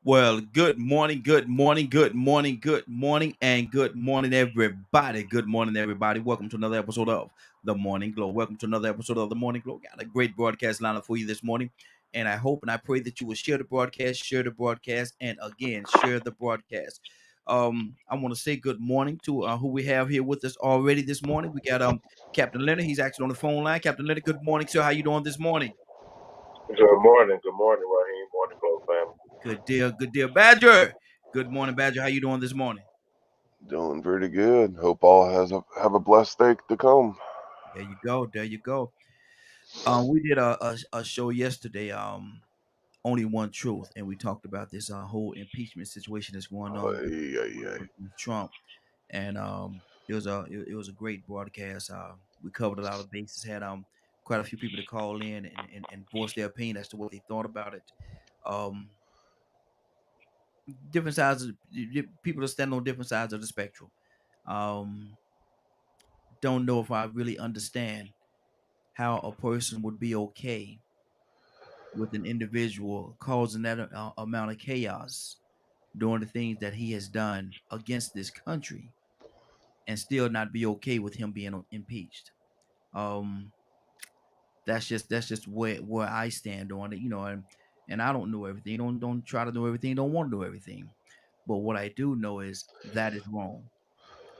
Well, good morning, everybody. Good morning, everybody. Welcome to another episode of The Morning Glow. Welcome to another episode of The Morning Glow. Got a great broadcast lineup for you this morning. And I hope and I pray that you will share the broadcast, and again, share the broadcast. I want to say good morning to who we have here with us already this morning. We got Captain Leonard. He's actually on the phone line. Captain Leonard, good morning, sir. How you doing this morning? Good morning, Raheem. Morning, Glow family. Good deal. Badger. Good morning, Badger. How you doing this morning? Doing pretty good. Hope all have a blessed day to come. There you go. There you go. We did a show yesterday. Only one truth, and we talked about this whole impeachment situation that's going on Ay, ay, ay. with Trump, and it was a great broadcast. We covered a lot of bases. Had quite a few people to call in and voice their opinion as to what they thought about it. Um, different sides. People that stand on different sides of the spectrum. Um, don't know if I really understand how a person would be okay with an individual causing that amount of chaos doing the things that he has done against this country and still not be okay with him being impeached. Um, that's just where I stand on it, and I don't know everything. Don't try to know everything. Don't want to know everything. But what I do know is that is wrong.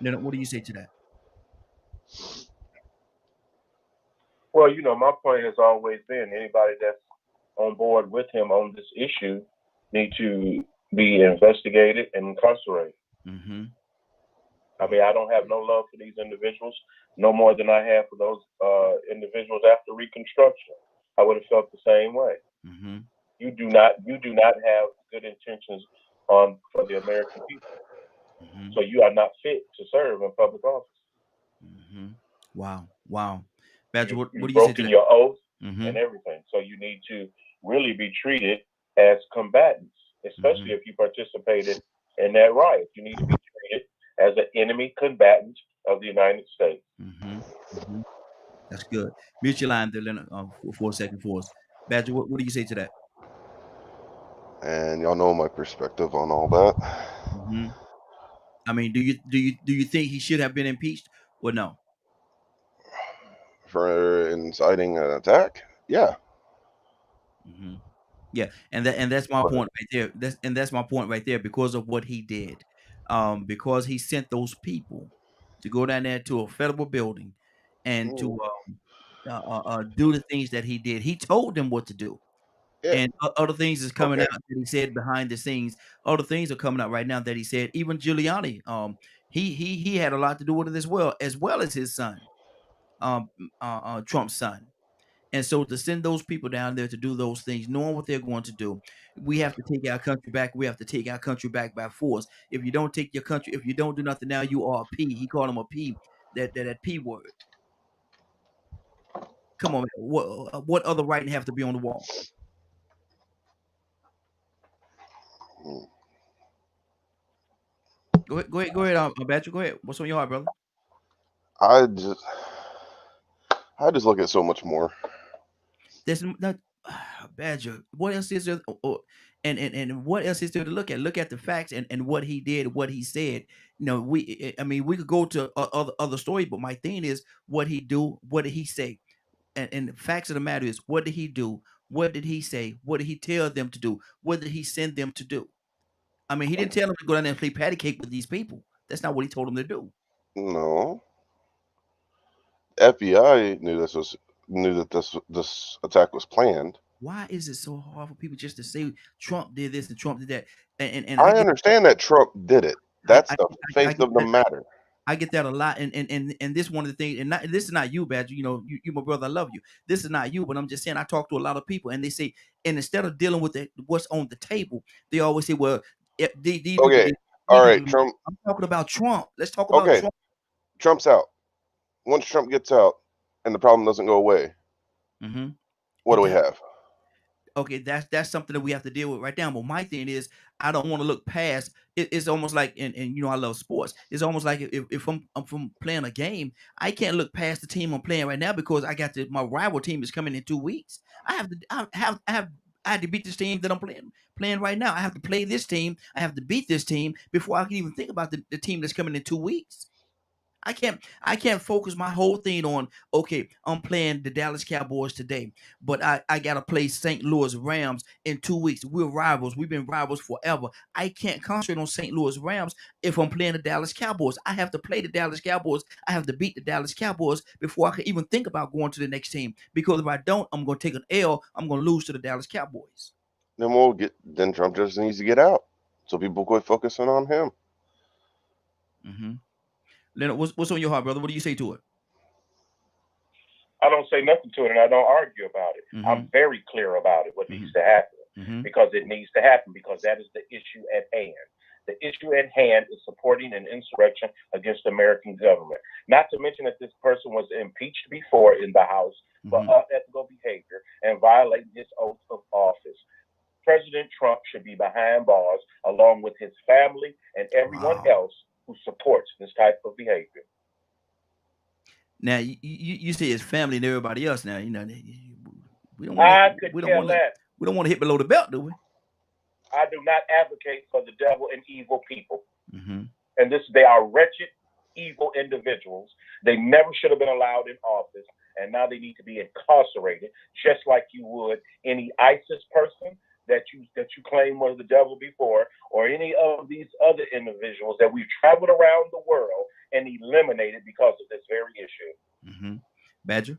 Then what do you say to that? Well, my point has always been anybody that's on board with him on this issue need to be investigated and incarcerated. Mm-hmm. I mean, I don't have no love for these individuals, no more than I have for those individuals after Reconstruction. I would have felt the same way. Mm-hmm. You do not have good intentions on for the American people, Mm-hmm. so you are not fit to serve in public office. Mm-hmm. Wow. Wow. Badger, you what do you've you say to broken that? your oath Mm-hmm. and everything. So you need to really be treated as combatants, Mm-hmm. especially if you participated in that riot. You need to be treated as an enemy combatant of the United States. Mm-hmm. Mm-hmm. That's good. Mute your line there, Leonard, for a second for us. Badger, what do you say to that? And y'all know my perspective on all that. Hmm. I mean, do you think he should have been impeached or no? For inciting an attack? Yeah. Hmm. Yeah, and that's my But point right there. That's my point right there because of what he did. Because he sent those people to go down there to a federal building and to mm, do the things that he did. He told them what to do. yeah. And other things is coming Okay. out that he said behind the scenes. Other things are coming out right now that he said. Even Giuliani, he had a lot to do with it as well as his son, Trump's son. And so to send those people down there to do those things, knowing what they're going to do, we have to take our country back. We have to take our country back by force. If you don't take your country, if you don't do nothing now, you are a P. He called him a P. That P word. Come on, man. What other writing have to be on the wall? Mm. Go ahead, Badger. Go ahead. What's on your heart, brother? I just I just look at so much more. There's not Badger. What else is there? And what else is there to look at? Look at the facts and what he did, what he said. I mean, we could go to other stories, but my thing is what he do, what did he say, and the facts of the matter is what did he do, what did he say, what did he tell them to do, what did he send them to do? I mean, he didn't tell them to go down there and play patty cake with these people. That's not what he told them to do. No. FBI knew that this attack was planned. Why is it so hard for people just to say Trump did this and Trump did that? And I I get understand that Trump did it. I That's I the I faith get of the that. matter. I get that a lot, and this one of the things, this is not you, Badger. You my brother, I love you. This is not you, but I'm just saying I talk to a lot of people, and they say, and instead of dealing with what's on the table, they always say, well, these people Okay. did, All these right. people. Trump. I'm talking about Trump. Let's talk about Okay. Trump. Trump's out. Once Trump gets out and the problem doesn't go away, Hmm. what do It we does. have? Okay, that's something that we have to deal with right now. But my thing is, I don't want to look past. It's almost like, and I love sports. It's almost like if I'm from playing a game, I can't look past the team I'm playing right now because I got my rival team is coming in 2 weeks. I have I had to beat this team that I'm playing right now. I have to play this team. I have to beat this team before I can even think about the team that's coming in 2 weeks. I can't focus my whole thing on, okay, I'm playing the Dallas Cowboys today, but I gotta play St. Louis Rams in 2 weeks. We're rivals. We've been rivals forever. I can't concentrate on St. Louis Rams if I'm playing the Dallas Cowboys. I have to play the Dallas Cowboys. I have to beat the Dallas Cowboys before I can even think about going to the next team. Because if I don't, I'm gonna take an L. I'm gonna lose to the Dallas Cowboys. Then Trump just needs to get out so people quit focusing on him. Mm-hmm. Leonard, what's on your heart, brother? What do you say to it? I don't say nothing to it, and I don't argue about it. Mm-hmm. I'm very clear about it, what Mm-hmm. needs to happen, Mm-hmm. because it needs to happen, because that is the issue at hand. The issue at hand is supporting an insurrection against the American government. Not to mention that this person was impeached before in the House for unethical behavior and violating his oath of office. President Trump should be behind bars along with his family and everyone else who supports this type of behavior. Now you say his family and everybody else. Now we don't want to hit below the belt, do we? I do not advocate for the devil and evil people, Mm-hmm. and they are wretched, evil individuals. They never should have been allowed in office, and now they need to be incarcerated, just like you would any ISIS person that you claim was the devil before, or any of these other individuals that we've traveled around the world and eliminated because of this very issue. Mm-hmm. Badger?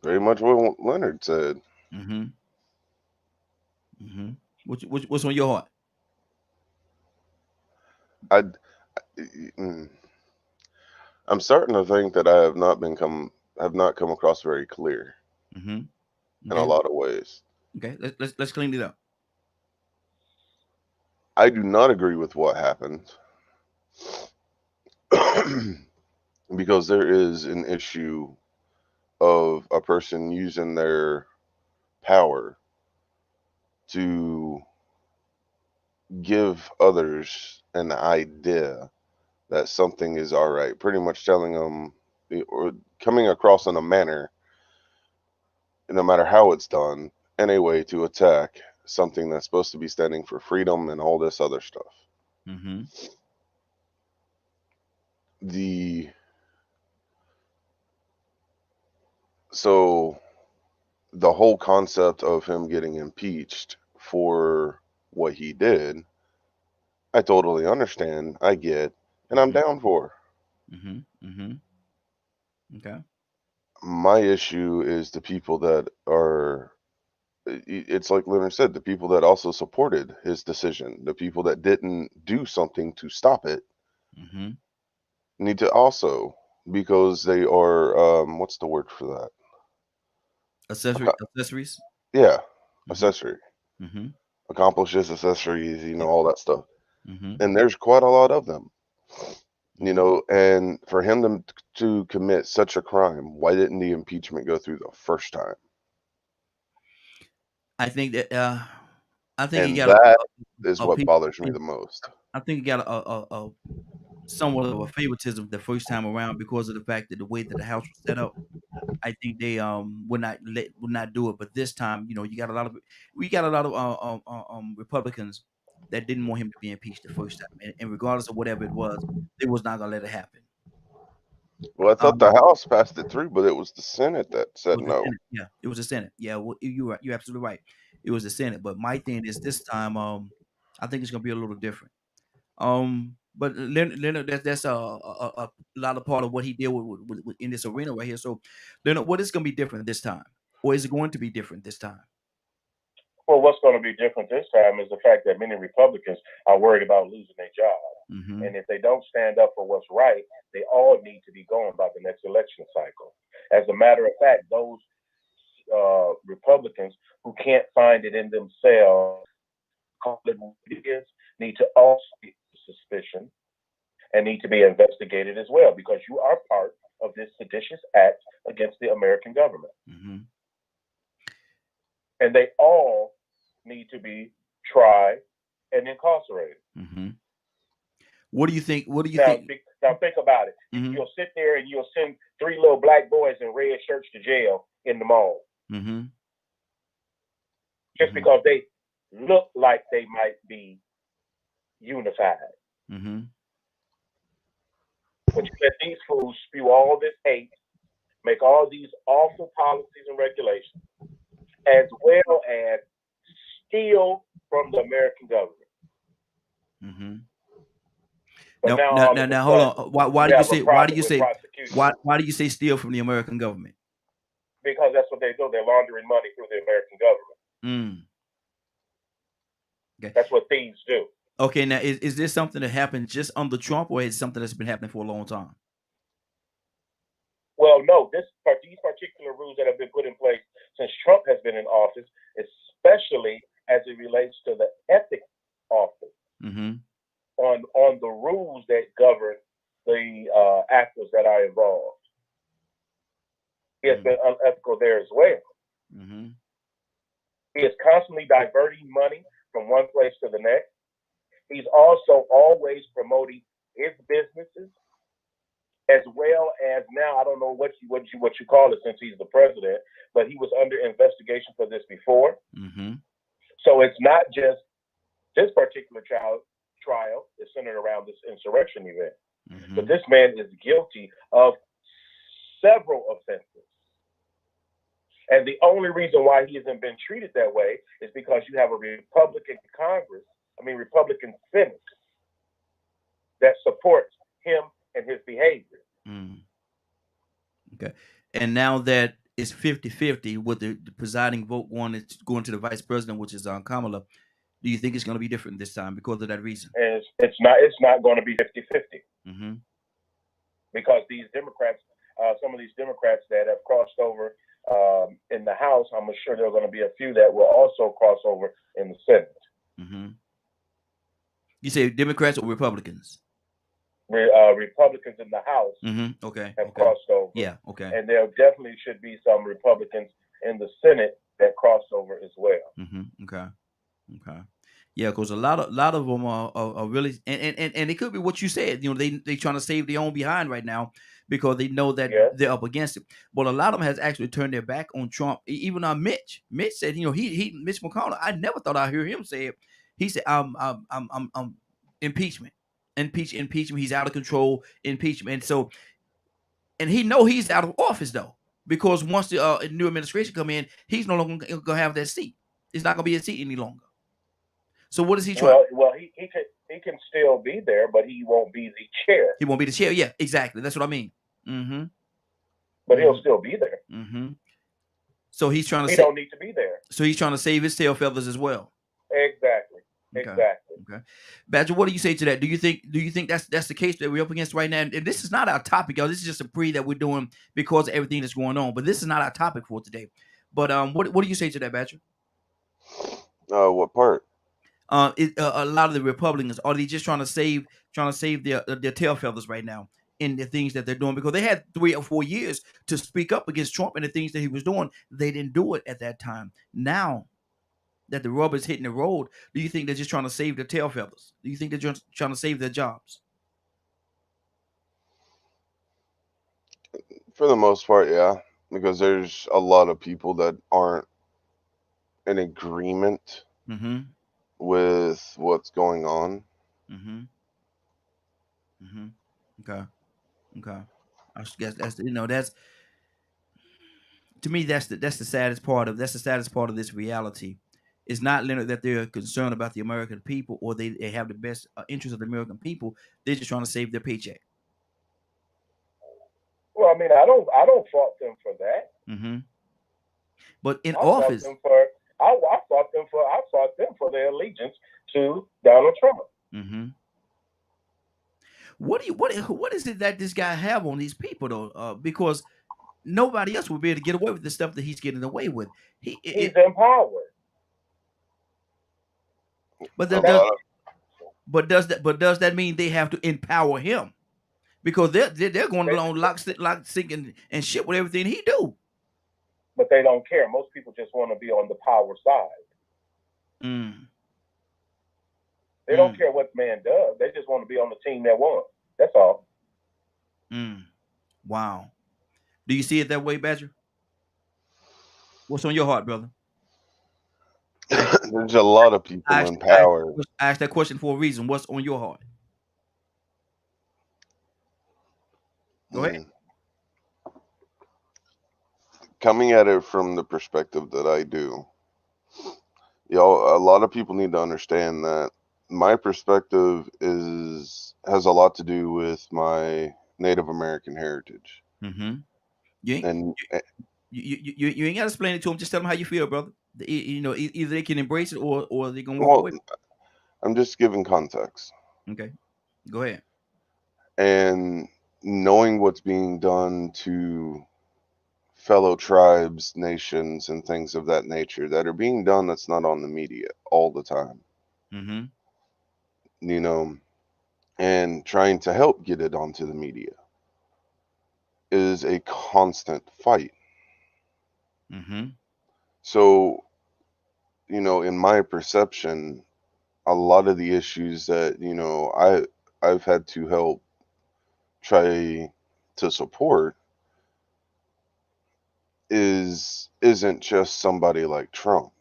Very much what Leonard said. Mm-hmm. Mm-hmm. What's on your heart? I'm starting to think that I have not come across very clear in a lot of ways. Okay, let's clean it up. I do not agree with what happened because there is an issue of a person using their power to give others an idea that something is all right, pretty much telling them or coming across in a manner, no matter how it's done, in a way to attack something that's supposed to be standing for freedom and all this other stuff. Mm-hmm. So the whole concept of him getting impeached for what he did, I totally understand, I get, and I'm down for. Mm-hmm. Mm-hmm. Okay. My issue is the people that are, it's like Leonard said, the people that also supported his decision, the people that didn't do something to stop it, need to also, because they are, what's the word for that? Accessories? Yeah, accessory. Mm-hmm. Accomplishes, accessories, all that stuff. Mm-hmm. And there's quite a lot of them. And for him to commit such a crime, why didn't the impeachment go through the first time? I think that that is what bothers me the most. I think he got a somewhat of a favoritism the first time around because of the fact that the way that the House was set up. I think they would not do it, but this time, we got a lot of Republicans that didn't want him to be impeached the first time, and regardless of whatever it was, they was not gonna let it happen. Well, I thought the House passed it through, but it was the Senate that said no. Yeah, it was the Senate. Yeah, well, you're absolutely right. It was the Senate, but my thing is this time, I think it's gonna be a little different. But Leonard, that's a lot of part of what he did with in this arena right here. So, Leonard, what is going to be different this time, or is it going to be different this time? Well, what's going to be different this time is the fact that many Republicans are worried about losing their job, and if they don't stand up for what's right, they all need to be gone by the next election cycle. As a matter of fact, those Republicans who can't find it in themselves, call it what it is, need to also be suspicion and need to be investigated as well, because you are part of this seditious act against the American government. And they all need to be tried and incarcerated. What do you think? Now think about it. You'll sit there and you'll send 3 little black boys in red shirts to jail in the mall. Mm-hmm. Just because they look like they might be unified. Mm-hmm. But you let these fools spew all this hate, make all these awful policies and regulations, as well as steal from the American government. Mm-hmm. But now, hold on. Why do you say steal from the American government? Because that's what they do. They're laundering money through the American government. Okay. That's what thieves do. Okay, now is this something that happened just under Trump, or is it something that's been happening for a long time? Well, no. These particular rules that have been put in place since Trump has been in office, especially as it relates to the ethics office, on the rules that govern the actors that are involved. He has been unethical there as well. He is constantly diverting money from one place to the next. He's also always promoting his businesses, as well as now, I don't know what you call it since he's the president, but he was under investigation for this before. So it's not just this particular trial is centered around this insurrection event, but this man is guilty of several offenses. And the only reason why he hasn't been treated that way is because you have a Republican Senate that supports him and his behavior. Okay. And now that it's 50-50 with the presiding vote going to the vice president, which is Kamala, do you think it's going to be different this time because of that reason? And it's not going to be 50-50. Because these Democrats, some of these Democrats that have crossed over in the House, I'm sure there are going to be a few that will also cross over in the Senate. You say Democrats or Republicans? Republicans in the House have crossed over. Yeah, okay. And there definitely should be some Republicans in the Senate that cross over as well. Okay. Yeah, because a lot of them are really, and it could be what you said. You know, they trying to save their own behind right now because they know that they're up against it. But a lot of them has actually turned their back on Trump. Even Mitch said, you know, Mitch McConnell. I never thought I'd hear him say it. He said, I'm impeachment. He's out of control. Impeachment. And he know he's out of office though, because once the new administration come in, he's no longer gonna have that seat. It's not gonna be a seat any longer. So what is he trying? Well, he can still be there, but he won't be the chair. He won't be the chair. Yeah, exactly. That's what I mean. But he'll still be there. So he's trying to. He don't need to be there. So he's trying to save his tail feathers as well. Exactly. Okay. Badger, what do you say to that? Do you think that's the case that we're up against right now? And this is not our topic, y'all. This is just a pre that we're doing because of everything that's going on. But this is not our topic for today. But what do you say to that, Badger? What part? A lot of the Republicans, are they just trying to save their tail feathers right now in the things that they're doing? Because they had 3 or 4 years to speak up against Trump and the things that he was doing. They didn't do it at that time. Now that the rubber's hitting the road, do you think they're just trying to save their tail feathers? Do you think they're just trying to save their jobs? For the most part, yeah. Because there's a lot of people that aren't in agreement with what's going on. Okay. I guess that's to me that's the saddest part of this reality. It's not limited that they're concerned about the American people or they have the best interest of the American people. They're just trying to save their paycheck. Well, I mean, I don't fault them for that. But in office, I fought them for their allegiance to Donald Trump. What is it that this guy have on these people though? Because nobody else will be able to get away with the stuff that he's getting away with. He's empowered. But does that mean they have to empower him? Because they're going along lock, sink, and shit with everything he do. But they don't care. Most people just want to be on the power side. They don't care what man does. They just want to be on the team that won. That's all. Wow. Do you see it that way, Badger? What's on your heart, brother? There's a lot of people in power. I asked that question for a reason. What's on your heart? Go ahead. Coming at it from the perspective that I do, a lot of people need to understand that my perspective has a lot to do with my Native American heritage. Mm-hmm. You ain't, And you ain't got to explain it to them. Just tell them how you feel, brother. Either they can embrace it or they're gonna walk away. I'm just giving context. Okay, go ahead. And knowing what's being done to fellow tribes, nations, and things of that nature that are being done that's not on the media all the time. Mm-hmm. And trying to help get it onto the media is a constant fight. Mm-hmm. So, in my perception, a lot of the issues that, I've had to help try to support isn't just somebody like Trump.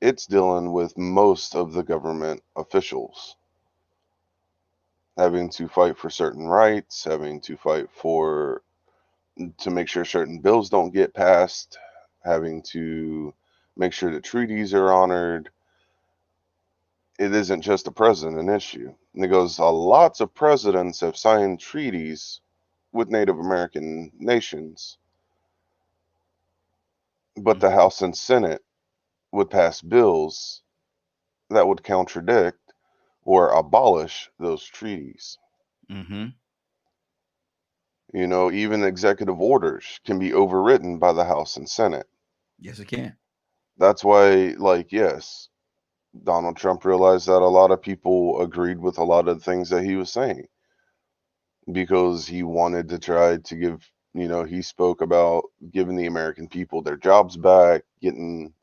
It's dealing with most of the government officials having to fight for certain rights, having to fight to make sure certain bills don't get passed, having to make sure that treaties are honored. It isn't just a president issue. And it goes, lots of presidents have signed treaties with Native American nations, but the House and Senate would pass bills that would contradict or abolish those treaties. Mm-hmm. Even executive orders can be overridden by the House and Senate. Yes, it can. That's why, yes, Donald Trump realized that a lot of people agreed with a lot of the things that he was saying because he wanted to try to give, he spoke about giving the American people their jobs back, getting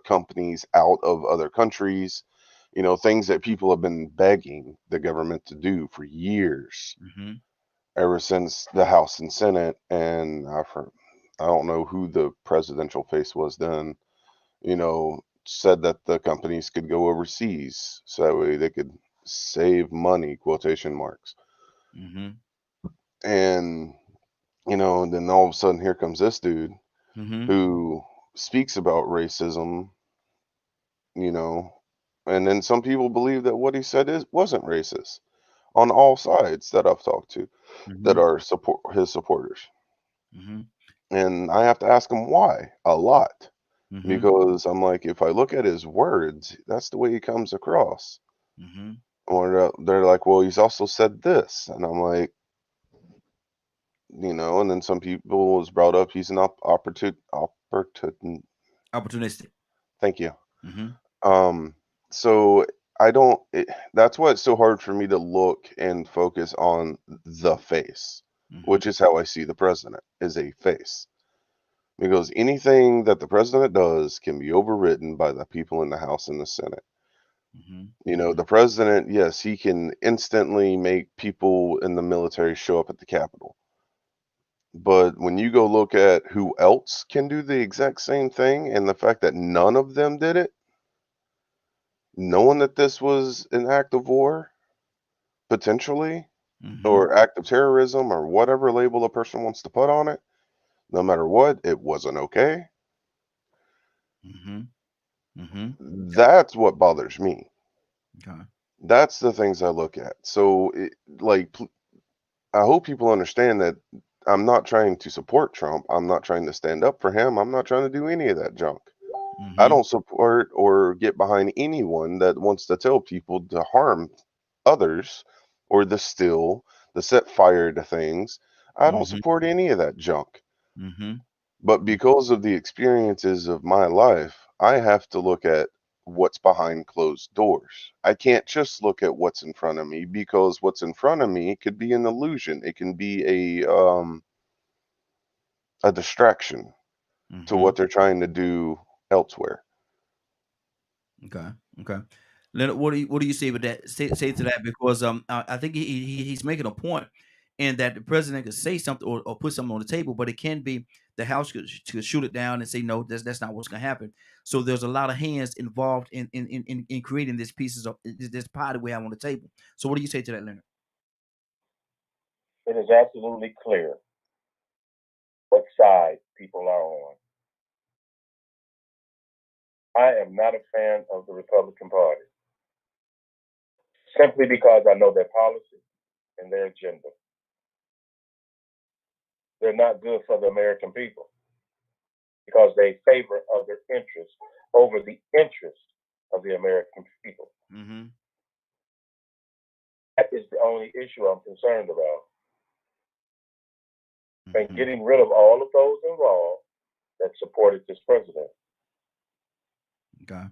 companies out of other countries, things that people have been begging the government to do for years, ever since the House and Senate. And I don't know who the presidential face was then, said that the companies could go overseas so that way they could save money, quotation marks. And and then all of a sudden here comes this dude who speaks about racism, and then some people believe that what he said wasn't racist on all sides that I've talked to that are his supporters. And I have to ask him why a lot. Because I'm like, if I look at his words, that's the way he comes across. Or they're like, well, he's also said this, and I'm like, and then some people was brought up he's an opportunistic. Thank you. So I don't. That's why it's so hard for me to look and focus on the face, which is how I see the president, is a face. Because anything that the president does can be overridden by the people in the House and the Senate. The president, yes, he can instantly make people in the military show up at the Capitol. But when you go look at who else can do the exact same thing and the fact that none of them did it, knowing that this was an act of war, potentially, or act of terrorism, or whatever label a person wants to put on it, no matter what, it wasn't okay. That's what bothers me. Okay. That's the things I look at. So, I hope people understand that I'm not trying to support Trump. I'm not trying to stand up for him. I'm not trying to do any of that junk. I don't support or get behind anyone that wants to tell people to harm others or to steal, to set fire to things. I don't support any of that junk. But because of the experiences of my life, I have to look at what's behind closed doors. I can't just look at what's in front of me, because what's in front of me could be an illusion. It can be a distraction to what they're trying to do elsewhere. Okay. Leonard, what do you say with that? Say to that, because I think he's making a point, and that the president could say something or put something on the table, but it can be the House could shoot it down and say no, that's not what's going to happen. So there's a lot of hands involved in creating these pieces of this pie that we have on the table. So what do you say to that, Leonard? It is absolutely clear what side people are on. I am not a fan of the Republican Party simply because I know their policy and their agenda. They're not good for the American people because they favor other interests over the interests of the American people. Mm-hmm. That is the only issue I'm concerned about. Mm-hmm. And getting rid of all of those involved that supported this president. Okay.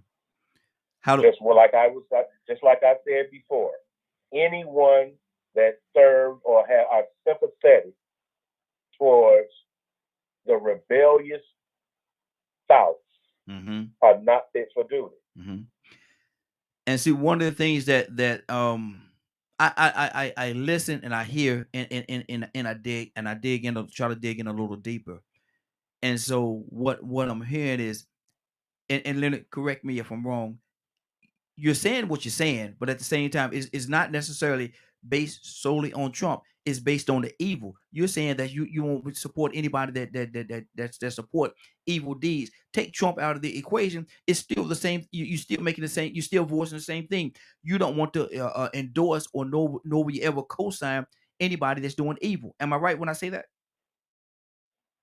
Just like I said before, anyone that served or are sympathetic towards the rebellious South are not fit for duty. Mm-hmm. And see, one of the things that I listen and I hear and I dig in, try to dig in a little deeper. And so what I'm hearing is, and Leonard, correct me if I'm wrong, you're saying what you're saying, but at the same time, it's not necessarily based solely on Trump. It's based on the evil. You're saying that you won't support anybody that support evil deeds. Take Trump out of the equation. It's still the same. You still making the same. You still voicing the same thing. You don't want to endorse or nor will you ever co-sign anybody that's doing evil. Am I right when I say that?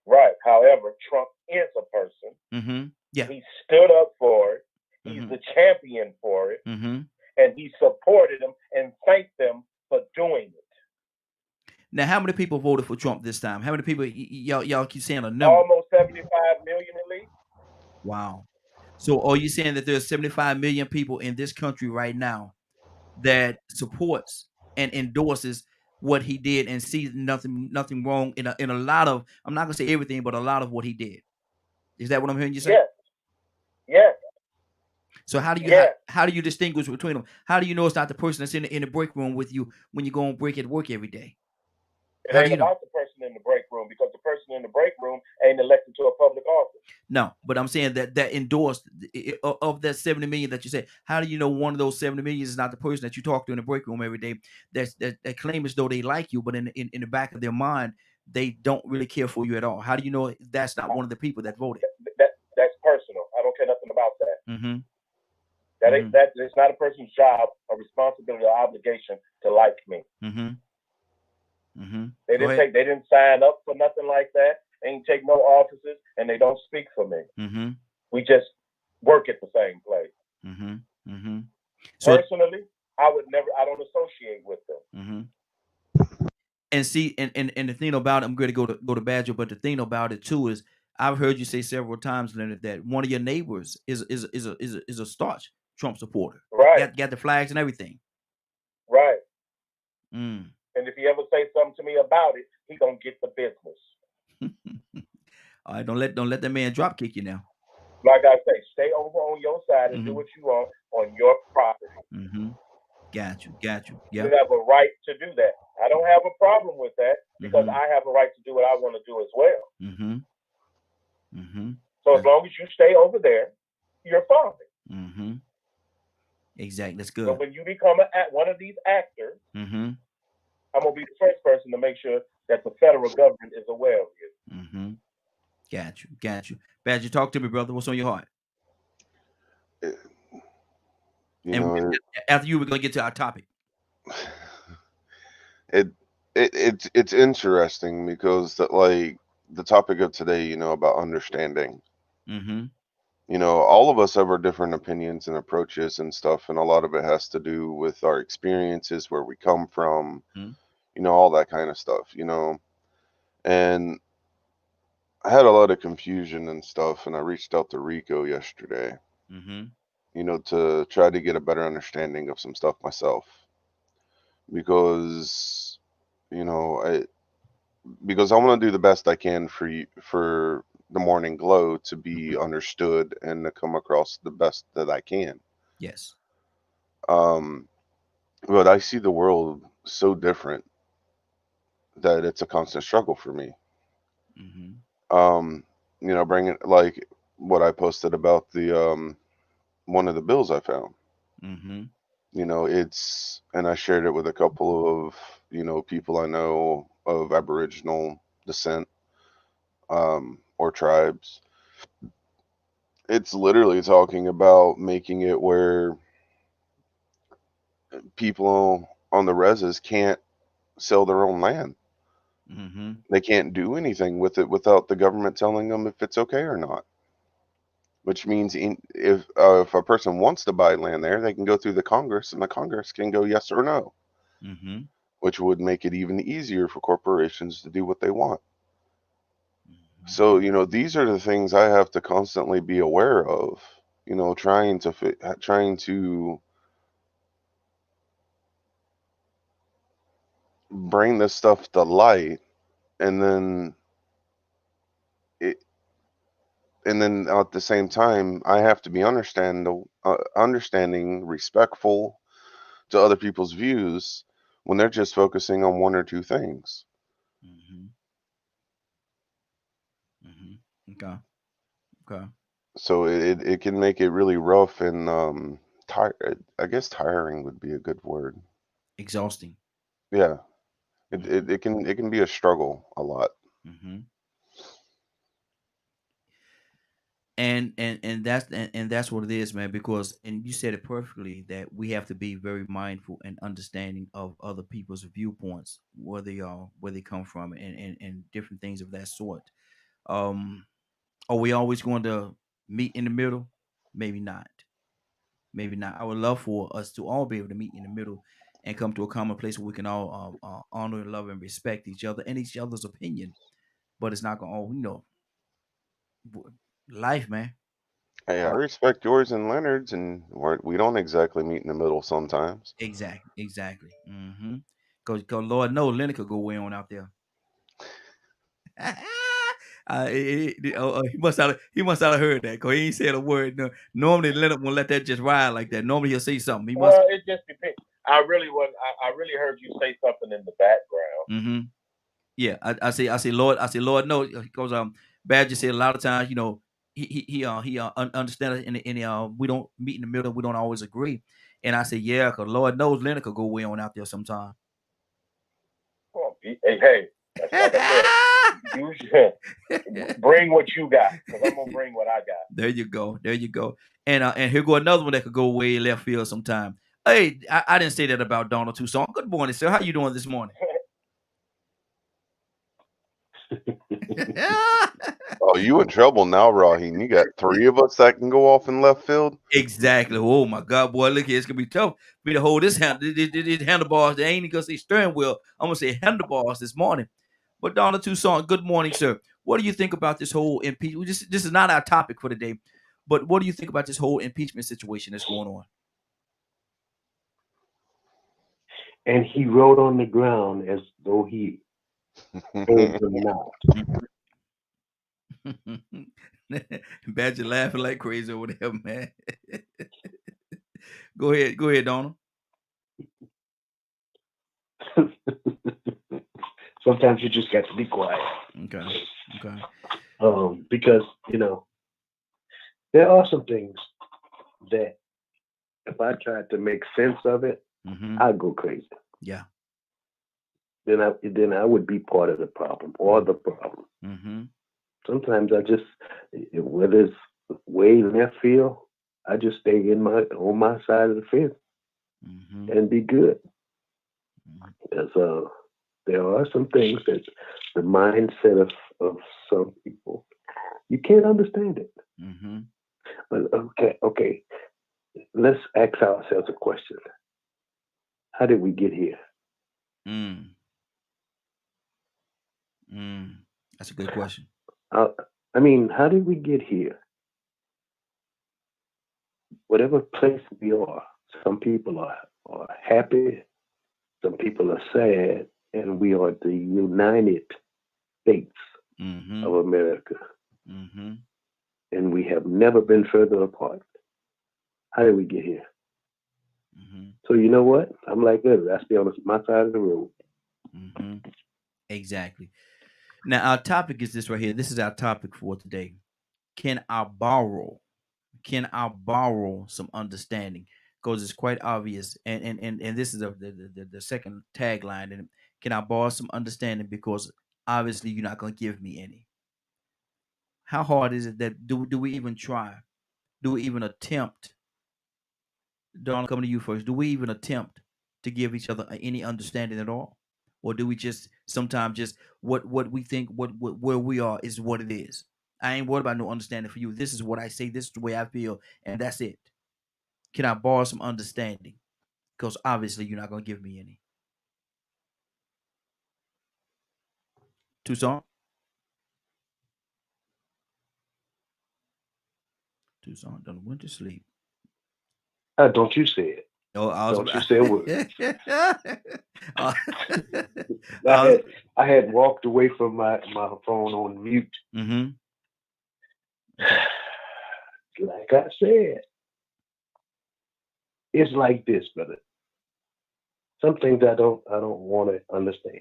Right. However, Trump is a person. Mm-hmm. Yeah. He stood up for it. He's the champion for it. Mm-hmm. And he supported them and thanked them for doing it. Now, how many people voted for Trump this time? How many people? Y'all keep saying a number. Almost 75 million at least. Wow. So are you saying that there's 75 million people in this country right now that supports and endorses what he did and sees nothing wrong in a lot of, I'm not gonna say everything, but a lot of what he did? Is that what I'm hearing you say? Yes. Yes. So how do you distinguish between them? How do you know it's not the person that's in the break room with you when you go on break at work every day? It ain't about the person in the break room, because the person in the break room ain't elected to a public office. No, but I'm saying that endorsed of that 70 million that you said. How do you know one of those 70 million is not the person that you talk to in the break room every day that claim as though they like you, but in the back of their mind they don't really care for you at all? How do you know that's not one of the people that voted? That's personal. I don't care nothing about that. Mm-hmm. That ain't that. It's not a person's job or responsibility or obligation to like me. Mm-hmm. Mm-hmm. They didn't sign up for nothing like that. They ain't take no offices, and they don't speak for me. Mm-hmm. We just work at the same place. Mm-hmm. Mm-hmm. So, personally, I don't associate with them. Mm-hmm. And see, and the thing about it, I'm going to go to Badger, but the thing about it too is, I've heard you say several times, Leonard, that one of your neighbors is a staunch Trump supporter. Right. Got the flags and everything. Right. Mm. And if he ever say something to me about it, he gonna get the business. All right, don't let that man drop kick you now. Like I say, stay over on your side and do what you want on your property. Mm-hmm. Got you. Yeah. You have a right to do that. I don't have a problem with that, because I have a right to do what I want to do as well. Mm-hmm. Mm-hmm. So as long as you stay over there, you're fine. Mm-hmm. Exactly. That's good. But when you become one of these actors, I'm gonna be the first person to make sure that the federal government is aware of you. Mm-hmm. Got you. Badger, talk to me, brother. What's on your heart? After you, we're gonna get to our topic. It's interesting because the topic of today, about understanding. Mm-hmm. All of us have our different opinions and approaches and stuff, and a lot of it has to do with our experiences, where we come from, all that kind of stuff, and I had a lot of confusion and stuff, and I reached out to Rico yesterday, to try to get a better understanding of some stuff myself, because because I want to do the best I can for the Morning Glow to be understood and to come across the best that I can. Yes. But I see the world so different that it's a constant struggle for me. Mm-hmm. Bringing like what I posted about the one of the bills I found. Mm-hmm. And I shared it with a couple of people I know of Aboriginal descent, or tribes. It's literally talking about making it where people on the reses can't sell their own land. Mm-hmm. They can't do anything with it without the government telling them if it's okay or not. Which means if a person wants to buy land there, they can go through the Congress, and the Congress can go yes or no, Mm-hmm. which would make it even easier for corporations to do what they want. Mm-hmm. So, these are the things I have to constantly be aware of, trying to bring this stuff to light, and then it, and then at the same time, I have to be understanding, respectful to other people's views when they're just focusing on one or two things. Mm-hmm. Mm-hmm. Okay. Okay. So it can make it really rough and I guess tiring would be a good word. Exhausting. Yeah, Mm-hmm. it can be a struggle a lot. Mm-hmm. And that's what it is, man, because and you said it perfectly that we have to be very mindful and understanding of other people's viewpoints, where they come from, and different things of that sort. um are we always going to meet in the middle? Maybe not. Maybe not. I would love for us to all be able to meet in the middle and come to a common place where we can all honor and love and respect each other and each other's opinion. But it's not going to all, life, man. Hey, I Uh, respect yours and Leonard's, and we don't exactly meet in the middle sometimes. exactly, exactly. Mm-hmm. Cause Lord knows Leonard could go way on out there. He must not have heard that because he ain't said a word. No, normally Leonard won't let that just ride like that. Normally he'll say something. He must. Well, it just depends. I really heard you say something in the background. Mm-hmm. Yeah, I say, Lord, no, because Badger said a lot of times, he understand and we don't meet in the middle, we don't always agree, and I say, yeah, because Lord knows Leonard could go way on out there sometime. Well, hey, that's like I said. You should bring what you got, because I'm gonna bring what I got. There you go, and here go another one that could go way left field sometime. Hey, I didn't say that about Donald Tucson. Good morning, sir. How you doing this morning? Oh, you in trouble now, Raheem. You got three of us that can go off in left field. Exactly. Oh my God, boy, look here, it's gonna be tough for me to hold this handlebars. They ain't gonna say steering wheel. I'm gonna say handlebars this morning. But Donald Tucson, good morning, sir. What do you think about this whole impeachment? This is not our topic for today, but what do you think about this whole impeachment situation that's going on? And he wrote on the ground as though he heard them not. Badger laughing like crazy over there, man. Go ahead, Donald. Sometimes you just got to be quiet. Okay. Because, there are some things that if I tried to make sense of it, I'd go crazy. Yeah. Then I would be part of the problem or the problem. Sometimes I just, whether it's way left field, I just stay on my side of the fence and be good. Because there are some things that the mindset of some people, you can't understand it. But okay, let's ask ourselves a question. How did we get here? That's a good question. How did we get here? Whatever place we are, some people are happy, some people are sad, and we are the United States of America. And we have never been further apart. How did we get here? So you know what? I'm like, good. Let's be on my side of the road. Exactly. Now, our topic is this right here. This is our topic for today. Can I borrow? Can I borrow some understanding? Because it's quite obvious, and this is the second tagline. And can I borrow some understanding? Because obviously you're not going to give me any. How hard is it that do we even try? Do we even attempt? Don, coming to you first. Do we even attempt to give each other any understanding at all, or do we just sometimes just what we think what where we are is what it is? I ain't worried about no understanding for you. This is what I say. This is the way I feel, and that's it. Can I borrow some understanding? Because obviously you're not gonna give me any. Tucson. Tucson done went to sleep. Don't you say it. Oh, I was. Don't you say a word. uh, I had walked away from my phone on mute. Mm-hmm. Like I said, it's like this, brother. Some things I don't want to understand.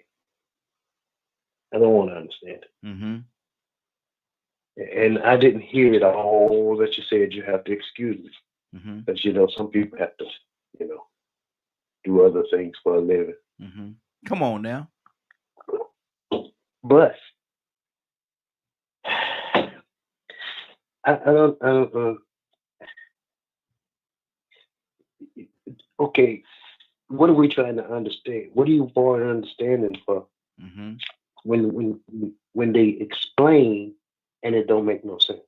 I don't want to understand it. Mm-hmm. And I didn't hear it all that you said. You have to excuse me. Mm-hmm. Because, you know, some people have to, you know, do other things for a living. Mm-hmm. Come on now. But I don't okay, what are we trying to understand? What are you borrowing understanding for? Mm-hmm. When they explain and it don't make no sense.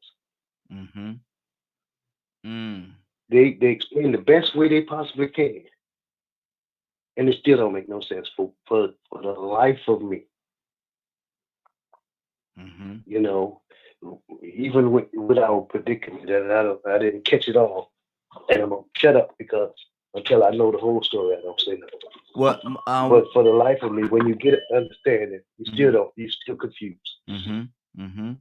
Mm-hmm. Mm. They explain the best way they possibly can, and it still don't make no sense for the life of me. Mm-hmm. You know, even with our predicament that I didn't catch it all, and I'm gonna shut up because until I know the whole story, I don't say nothing. What? But for the life of me, when you get it understanding, you still don't. You still confused. Mm-hmm. Mm-hmm.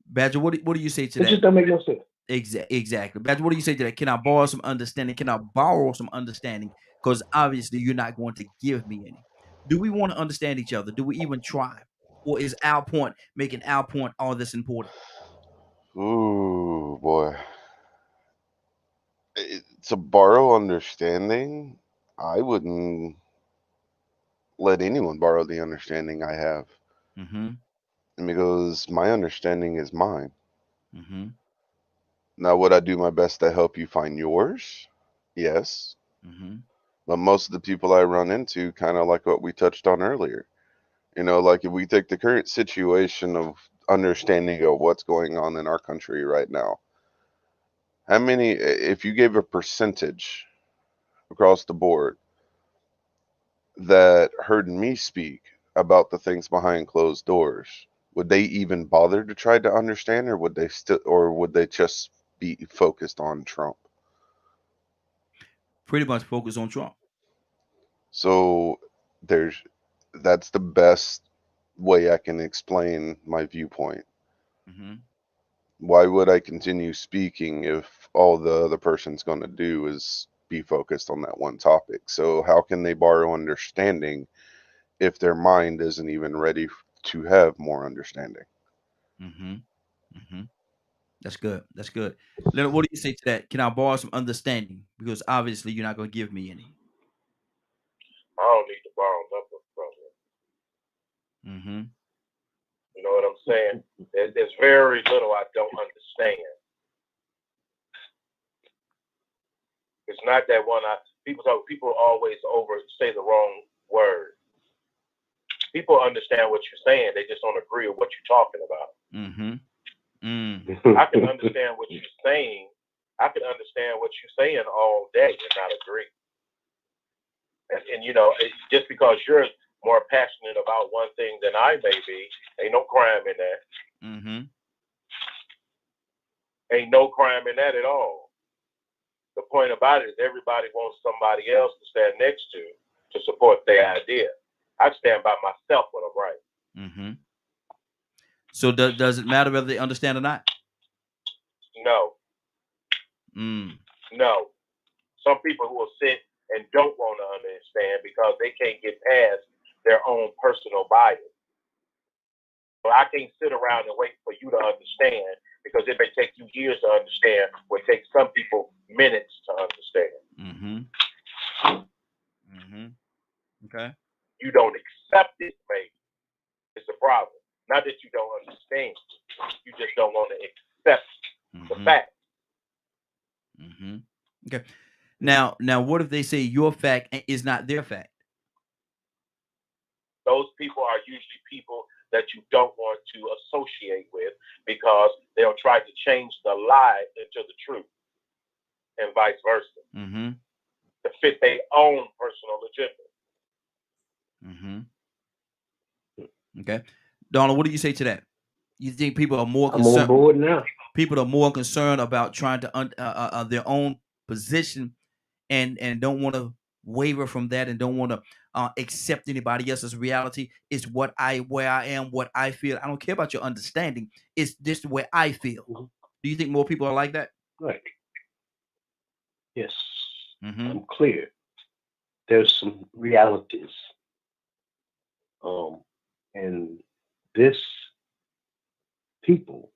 Badger, what do you say to It that? just don't make no sense. Exactly. Badger, what do you say to that? Can I borrow some understanding? Can I borrow some understanding? Because obviously you're not going to give me any. Do we want to understand each other? Do we even try? Or is our point making our point all this important? Ooh, boy. To borrow understanding, I wouldn't let anyone borrow the understanding I have. Mm-hmm. Because my understanding is mine. Mm-hmm. Now, would I do my best to help you find yours? Yes. Mm-hmm. But most of the people I run into, kind of like what we touched on earlier, you know, like if we take the current situation of understanding of what's going on in our country right now, how many, if you gave a percentage across the board that heard me speak about the things behind closed doors, would they even bother to try to understand, or would they just be focused on Trump? Pretty much focus on Trump. So that's the best way I can explain my viewpoint. Mm-hmm. Why would I continue speaking if all the other person's going to do is be focused on that one topic? So how can they borrow understanding if their mind isn't even ready to have more understanding? Mm-hmm. Mm-hmm. That's good. That's good. Leonard, what do you say to that? Can I borrow some understanding? Because obviously you're not going to give me any. I don't need to borrow nothing from you. Mm-hmm. You know what I'm saying? There's very little I don't understand. It's not that one. People always say the wrong word. People understand what you're saying. They just don't agree with what you're talking about. Mm-hmm. Mm. I can understand what you're saying. I can understand what you're saying all day and not agree. And you know, just because you're more passionate about one thing than I may be, ain't no crime in that. Mm-hmm. Ain't no crime in that at all. The point about it is everybody wants somebody else to stand next to support their idea. I stand by myself when I'm right. Mm-hmm. So does it matter whether they understand or not? No. Mm. No. Some people who will sit and don't want to understand because they can't get past their own personal bias. So I can't sit around and wait for you to understand, because it may take you years to understand, or it takes some people minutes to understand. Okay. You don't accept it, maybe. It's a problem. Not that you don't understand. You just don't want to accept the fact. Okay. Now, what if they say your fact is not their fact? Those people are usually people that you don't want to associate with, because they'll try to change the lie into the truth, and vice versa, to fit their own personal agenda. Okay, Donald, what do you say to that? You think people are more concerned? I'm on board now. People are more concerned about trying to their own position, and don't want to waver from that, and don't want to accept anybody else's reality. It's where I am, what I feel. I don't care about your understanding. It's just the way I feel. Do you think more people are like that? Right. Yes. I'm clear. There's some realities. And this people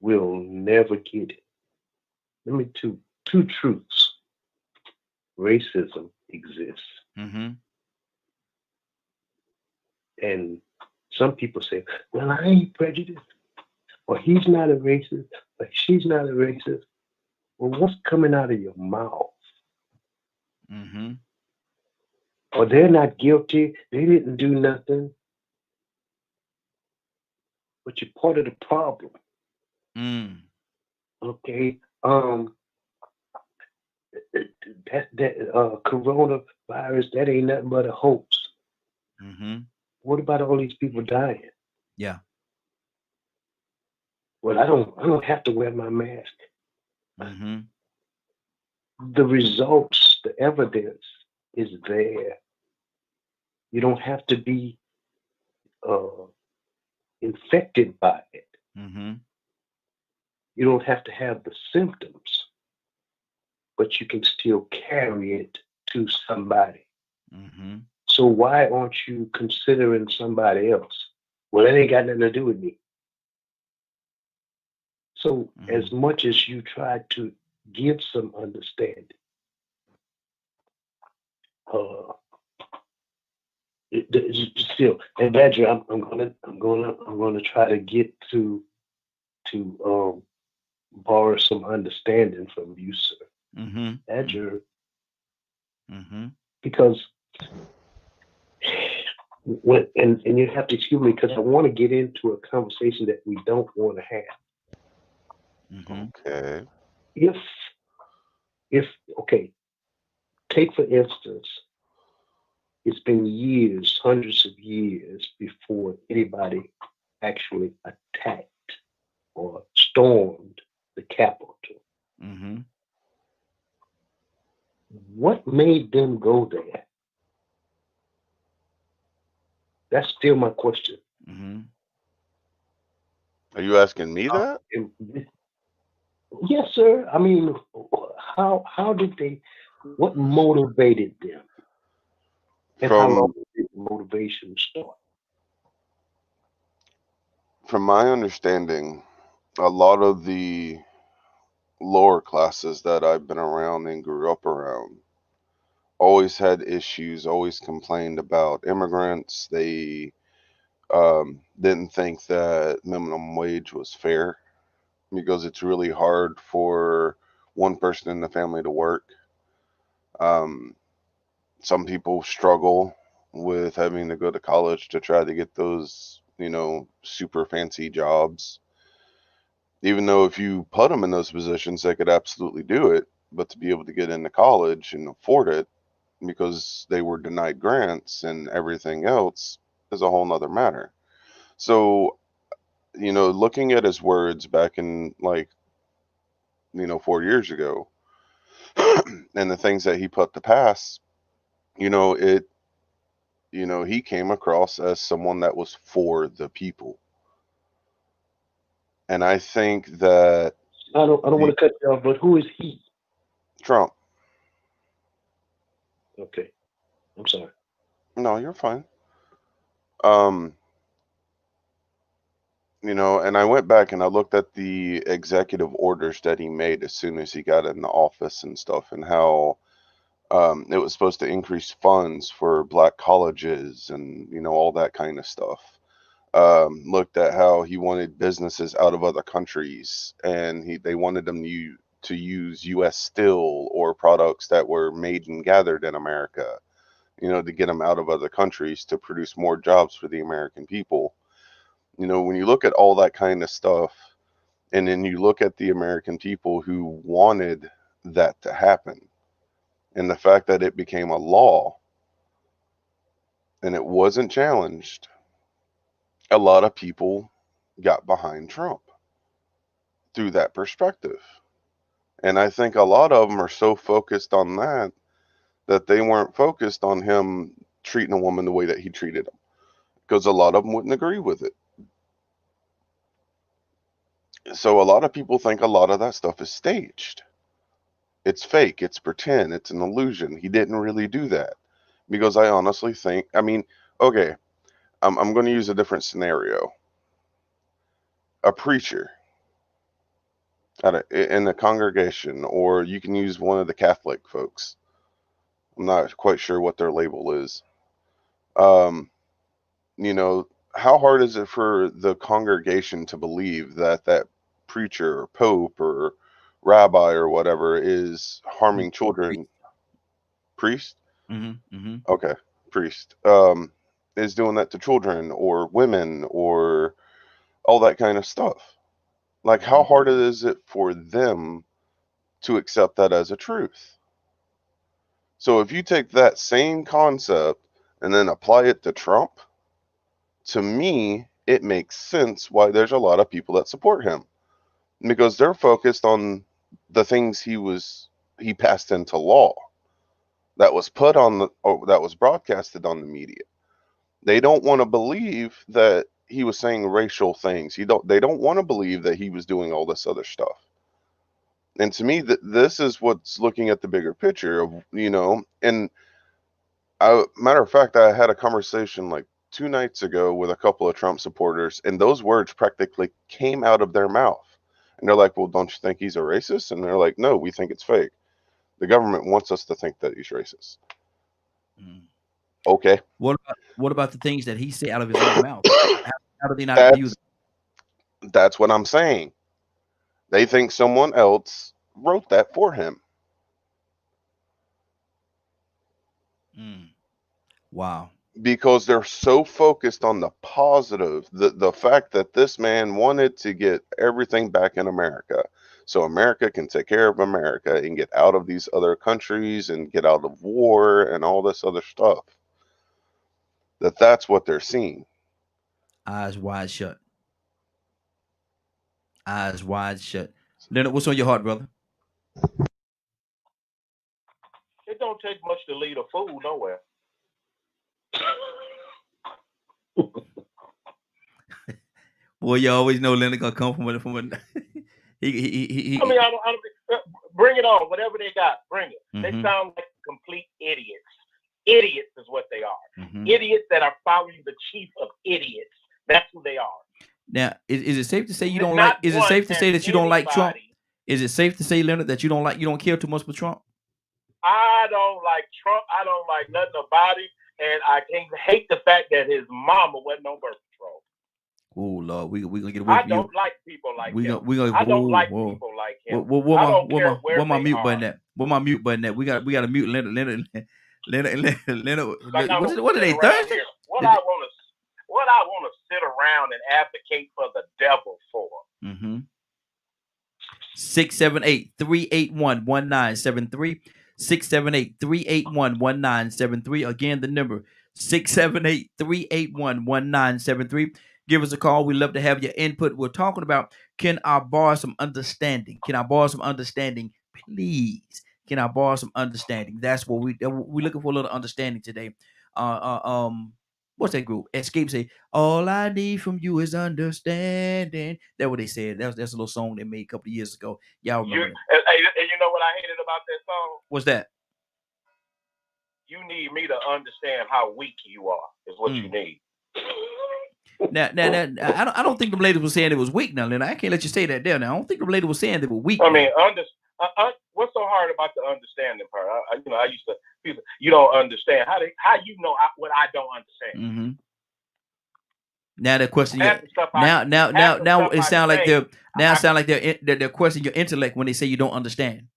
will never get it. Let me two truths. Racism exists. And some people say, well, I ain't prejudiced, or he's not a racist, or she's not a racist. Well, what's coming out of your mouth? Or they're not guilty, they didn't do nothing. But you're part of the problem. Okay. That coronavirus, that ain't nothing but a hoax. What about all these people dying? Yeah. Well, I don't have to wear my mask. The results, the evidence is there. You don't have to be infected by it. You don't have to have the symptoms, but you can still carry it to somebody. So why aren't you considering somebody else? Well, it ain't got nothing to do with me. So as much as you try to give some understanding, still, and Badger, I'm gonna try to get to borrow some understanding from you, sir. Badger, because and you have to excuse me, because I want to get into a conversation that we don't want to have. Okay. If okay, take for instance, it's been years, hundreds of years before anybody actually attacked or stormed the Capitol. What made them go there? That's still my question. Are you asking me that? Yes, sir. I mean, how did they? What motivated them? And how long did motivation start? From my understanding, a lot of the lower classes that I've been around and grew up around always had issues, always complained about immigrants. They didn't think that minimum wage was fair, because it's really hard for one person in the family to work. Some people struggle with having to go to college to try to get those, super fancy jobs. Even though if you put them in those positions, they could absolutely do it. But to be able to get into college and afford it because they were denied grants and everything else is a whole nother matter. So, looking at his words back in 4 years ago, and the things that he put to pass, he came across as someone that was for the people. And I think that I don't want to cut you off, but who is he? Trump. Okay. I'm sorry. No, you're fine. And I went back and I looked at the executive orders that he made as soon as he got in the office and stuff, and how it was supposed to increase funds for black colleges and, all that kind of stuff. Looked at how he wanted businesses out of other countries, and they wanted them to use U.S. steel or products that were made and gathered in America, to get them out of other countries to produce more jobs for the American people. When you look at all that kind of stuff, and then you look at the American people who wanted that to happen, and the fact that it became a law and it wasn't challenged, a lot of people got behind Trump through that perspective. And I think a lot of them are so focused on that they weren't focused on him treating a woman the way that he treated them, because a lot of them wouldn't agree with it. So a lot of people think a lot of that stuff is staged. It's fake, it's pretend, it's an illusion. He didn't really do that. Because I honestly think, okay, I'm going to use a different scenario. A preacher in a congregation, or you can use one of the Catholic folks. I'm not quite sure what their label is. How hard is it for the congregation to believe that preacher or pope or rabbi or whatever is harming children? Priest? Okay, priest. Is doing that to children or women or all that kind of stuff. Like, how hard is it for them to accept that as a truth? So if you take that same concept and then apply it to Trump, to me, it makes sense why there's a lot of people that support him, because they're focused on the things he passed into law that was put on that was broadcasted on the media. They don't want to believe that he was saying racial things. They don't want to believe that he was doing all this other stuff. And to me, this is what's looking at the bigger picture of, and matter of fact, I had a conversation like 2 nights ago with a couple of Trump supporters, and those words practically came out of their mouth. And they're like, well, don't you think he's a racist? And they're like, no, we think it's fake. The government wants us to think that he's racist. Okay. What about the things that he said out of his own mouth? How do they not view that? That's what I'm saying. They think someone else wrote that for him. Wow. Because they're so focused on the positive, the fact that this man wanted to get everything back in America, so America can take care of America and get out of these other countries and get out of war and all this other stuff. That's what they're seeing. Eyes wide shut. Eyes wide shut. Leonard, what's on your heart, brother? It don't take much to lead a fool nowhere. Boy, you always know Leonard gonna come from a he. I don't bring it on. Whatever they got, bring it. They sound like complete idiots. Idiots is what they are. Idiots that are following the chief of idiots. That's who they are. Now, is it safe to say you don't like? Is it safe to say that you don't like Trump? Is it safe to say, Leonard, that you don't care too much for Trump? I don't like Trump. I don't like nothing about him, and I hate the fact that his mama wasn't on birth control. Oh Lord, we gonna get away I from you. don't like people like him. I don't like people like him. Where my mute button at? Where my mute button at? We got to mute Leonard. What are they Thursday? What I want to sit around and advocate for the devil for. 678-381-1973. 678-381-1973. Again, the number 678-381-1973. Give us a call. We'd love to have your input. We're talking about, can I borrow some understanding? Can I borrow some understanding, please? Can I borrow some understanding? That's what we're looking for, a little understanding today. What's that group? Escape say, all I need from you is understanding. That's what they said. That's a little song they made a couple of years ago. Y'all remember that? And you know what I hated about that song? What's that? You need me to understand how weak you are, is what you need. Now, I don't think the ladies were saying it was weak. Now, Leonard, I can't let you say that there. Now, I don't think the lady was saying they were weak. I mean, what's so hard about the understanding part? I used to people. You don't understand how you know what I don't understand. Mm-hmm. Now they're questioning your now it sounds like they're questioning your intellect when they say you don't understand.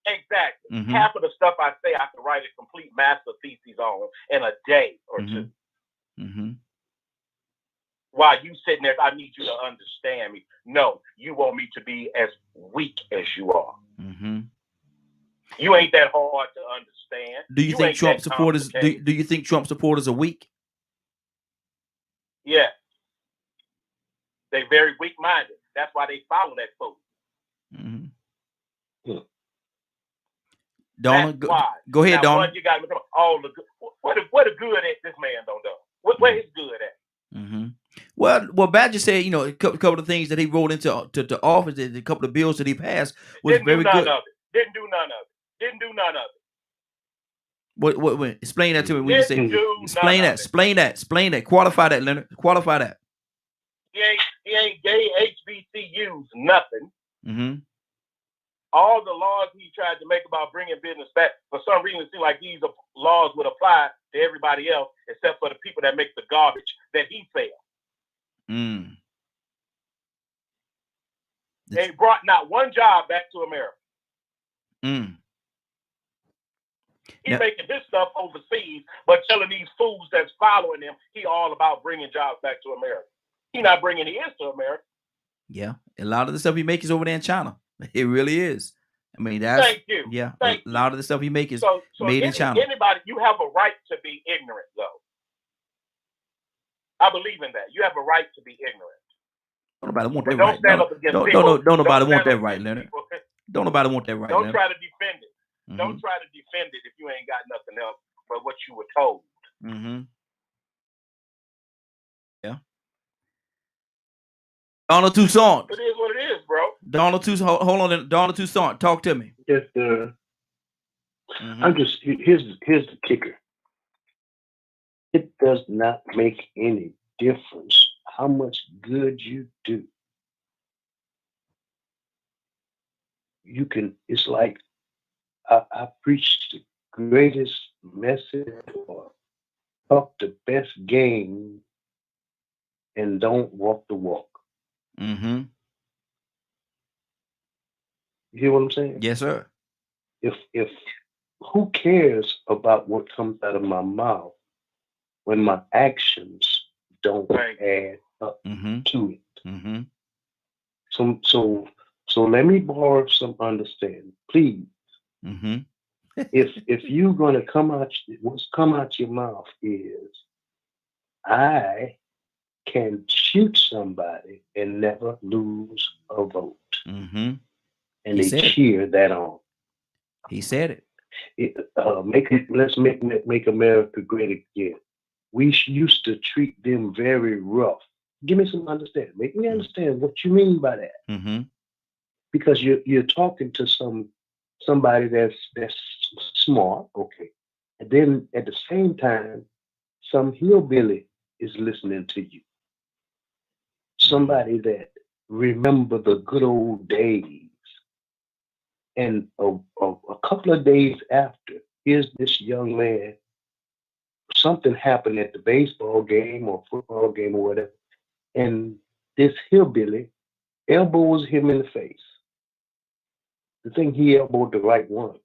Exactly. Mm-hmm. Half of the stuff I say, I can write a complete master thesis on in a day or two. Mm-hmm. While you sitting there, I need you to understand me. No, you want me to be as weak as you are. Mm-hmm. You ain't that hard to understand. Do you think Trump supporters? Do you think Trump supporters are weak? Yeah, they're very weak-minded. That's why they follow that fool. Mm-hmm. Donna, go ahead, now, Donna. You got all the good. What a good at this man don't know. Where is good at? Mm-hmm. Well, Badger said, a couple of things that he wrote into office, a couple of bills that he passed was very good. Didn't do none of it. What? Explain that to me. When you say explain that. Qualify that, Leonard. Qualify that. He ain't gay HBCUs nothing. Mm-hmm. All the laws he tried to make about bringing business back, for some reason, it seems like these laws would apply to everybody else except for the people that make the garbage that he sells. Mm. They brought not one job back to America. Mm. He's making his stuff overseas, but telling these fools that's following him, he all about bringing jobs back to America. He's not bringing his to America. Yeah, a lot of the stuff he makes is over there in China. It really is. I mean, that's thank you. Yeah, a lot of the stuff he makes is made in China. Anybody, you have a right to be ignorant, though. I believe in that. You have a right to be ignorant. Don't nobody want that right. Don't nobody want that right, Leonard. Don't nobody want that right. Don't try to defend it. Mm-hmm. Don't try to defend it if you ain't got nothing else but what you were told. Mm-hmm. Yeah. Donald Toussaint. It is what it is, bro. Donald Toussaint. Hold on, Donald Toussaint. Talk to me. Yes, sir. Mm-hmm. I'm just here's the kicker. It does not make any difference how much good you do. You can. It's like I preach the greatest message or talk the best game and don't walk the walk. Mm-hmm. You hear what I'm saying? Yes, sir. If who cares about what comes out of my mouth when my actions don't add up to it? Mm-hmm. So let me borrow some understanding, please. Mm-hmm. if you're gonna what's come out your mouth is, I can shoot somebody and never lose a vote. Mm-hmm. And they cheer that on. He said it. Let's make America great again. We used to treat them very rough. Give me some understanding. Make me understand what you mean by that. Mm-hmm. Because you're talking to somebody that's smart, okay, and then at the same time, some hillbilly is listening to you. Somebody that remember the good old days, and a couple of days after, here's this young man. Something happened at the baseball game or football game or whatever, and this hillbilly elbows him in the face. The thing he elbowed the right one.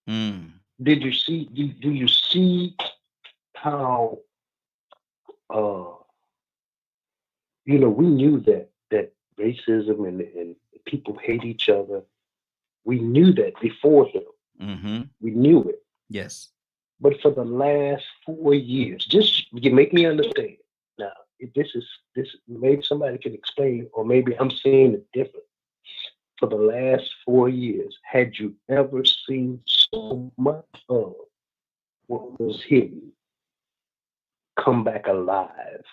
Mm. Did you see? Do you see how? We knew that racism and people hate each other. We knew that before him. Mm-hmm. We knew it. Yes. But for the last 4 years, just make me understand. Now, if this maybe somebody can explain, or maybe I'm seeing it different. For the last 4 years, had you ever seen so much of what was hidden come back alive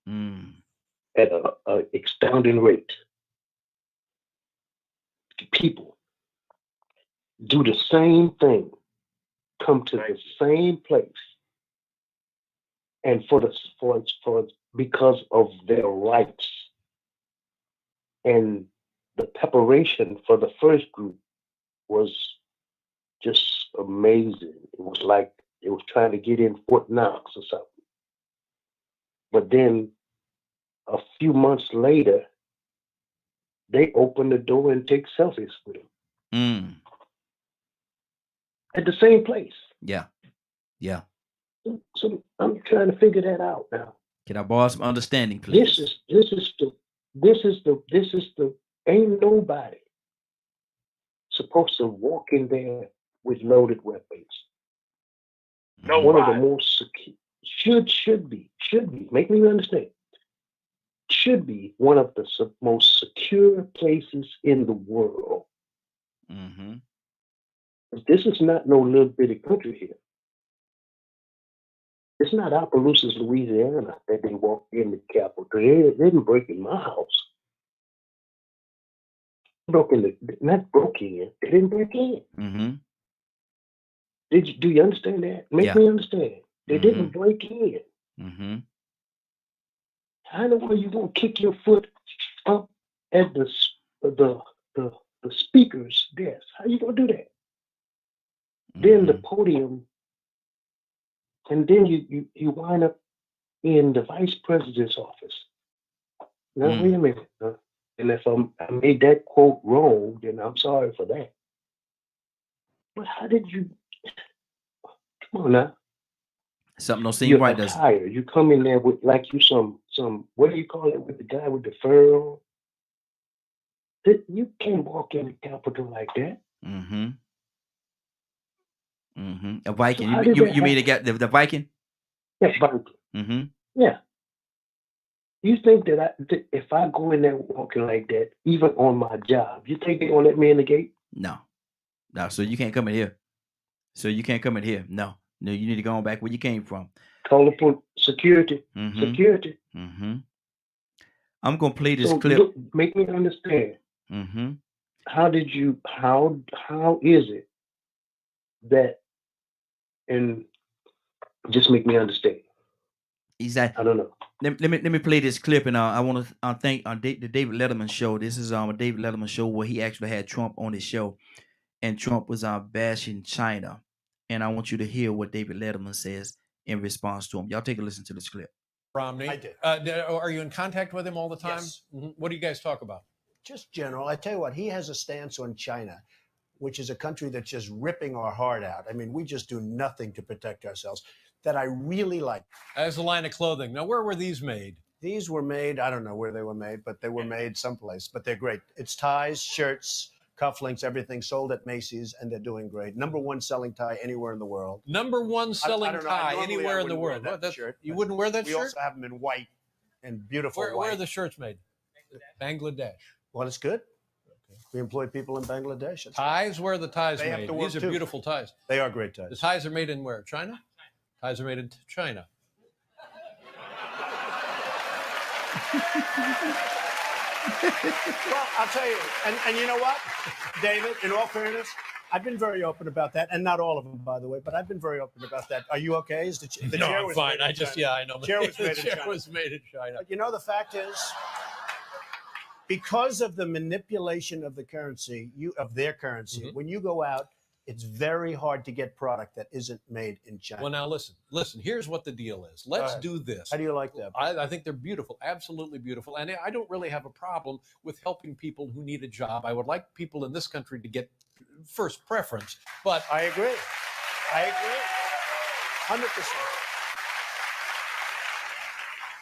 at an astounding rate? People do the same thing, come to the same place, and because of their rights. And the preparation for the first group was just amazing. It was like it was trying to get in Fort Knox or something. But then a few months later, they opened the door and take selfies with him. At the same place. Yeah. Yeah. So I'm trying to figure that out now. Can I borrow some understanding, please? This is the ain't nobody supposed to walk in there with loaded weapons. No, one of the most secure should be make me understand. Should be one of the most secure places in the world. Mm-hmm. This is not no little bitty country here. It's not Opelousas, Louisiana, that they walked in the Capitol. They didn't break in my house. Not broke in. They didn't break in. Mm-hmm. Do you understand that? Make me understand. They didn't break in. Mm-hmm. How in the world you gonna kick your foot up at the speaker's desk? How you gonna do that? Then the podium, and then you wind up in the vice president's office. Now wait a minute. And if I made that quote wrong, then I'm sorry for that. But how did you? Come on now. Something don't seem right, does it? You come in there with like you some what do you call it with the guy with the fur on? You can't walk in the Capitol like that. Mm-hmm. Mm-hmm. A Viking. So you mean the Viking? Yeah, Viking. Mm-hmm. Yeah. You think that if I go in there walking like that, even on my job, you think they're gonna let me in the gate? No. So you can't come in here. No, you need to go on back where you came from. Call upon security. Mm-hmm. Security. Mm-hmm. I'm gonna play this clip. Look, make me understand. Mm-hmm. How is it that, and just make me understand. Exactly. I don't know. Let me play this clip, and I want to thank the David Letterman show. This is a David Letterman show where he actually had Trump on his show, and Trump was bashing China. And I want you to hear what David Letterman says in response to him. Y'all take a listen to this clip. Romney, I did. Are you in contact with him all the time? Yes. Mm-hmm. What do you guys talk about? Just general. I tell you what, he has a stance on China, which is a country that's just ripping our heart out. I mean, we just do nothing to protect ourselves. That I really like. As a line of clothing. Now, where were these made? These were made, I don't know where they were made, but they were made someplace. But they're great. It's ties, shirts, cufflinks, everything sold at Macy's, and they're doing great. #1 selling tie anywhere in the world. #1 selling tie anywhere in the world. Shirt, you wouldn't wear that we shirt? We also have them in white and beautiful white. Where are the shirts made? Bangladesh. Well, it's good. We employ people in Bangladesh. Ties? Where are the ties they made? These are beautiful ties. They are great ties. The ties are made in where? China? Ties are made in China. Well, I'll tell you, and you know what, David, in all fairness, I've been very open about that, and not all of them, by the way, but I've been very open about that. Are you okay? Is the chair was fine. Made in China. I know. The chair was made in China. The chair was made in China. But you know, the fact is, because of the manipulation of the currency, their currency, when you go out, it's very hard to get product that isn't made in China. Well, now listen. Here's what the deal is. Let's do this. How do you like that? I think they're beautiful, absolutely beautiful. And I don't really have a problem with helping people who need a job. I would like people in this country to get first preference. But I agree. 100%.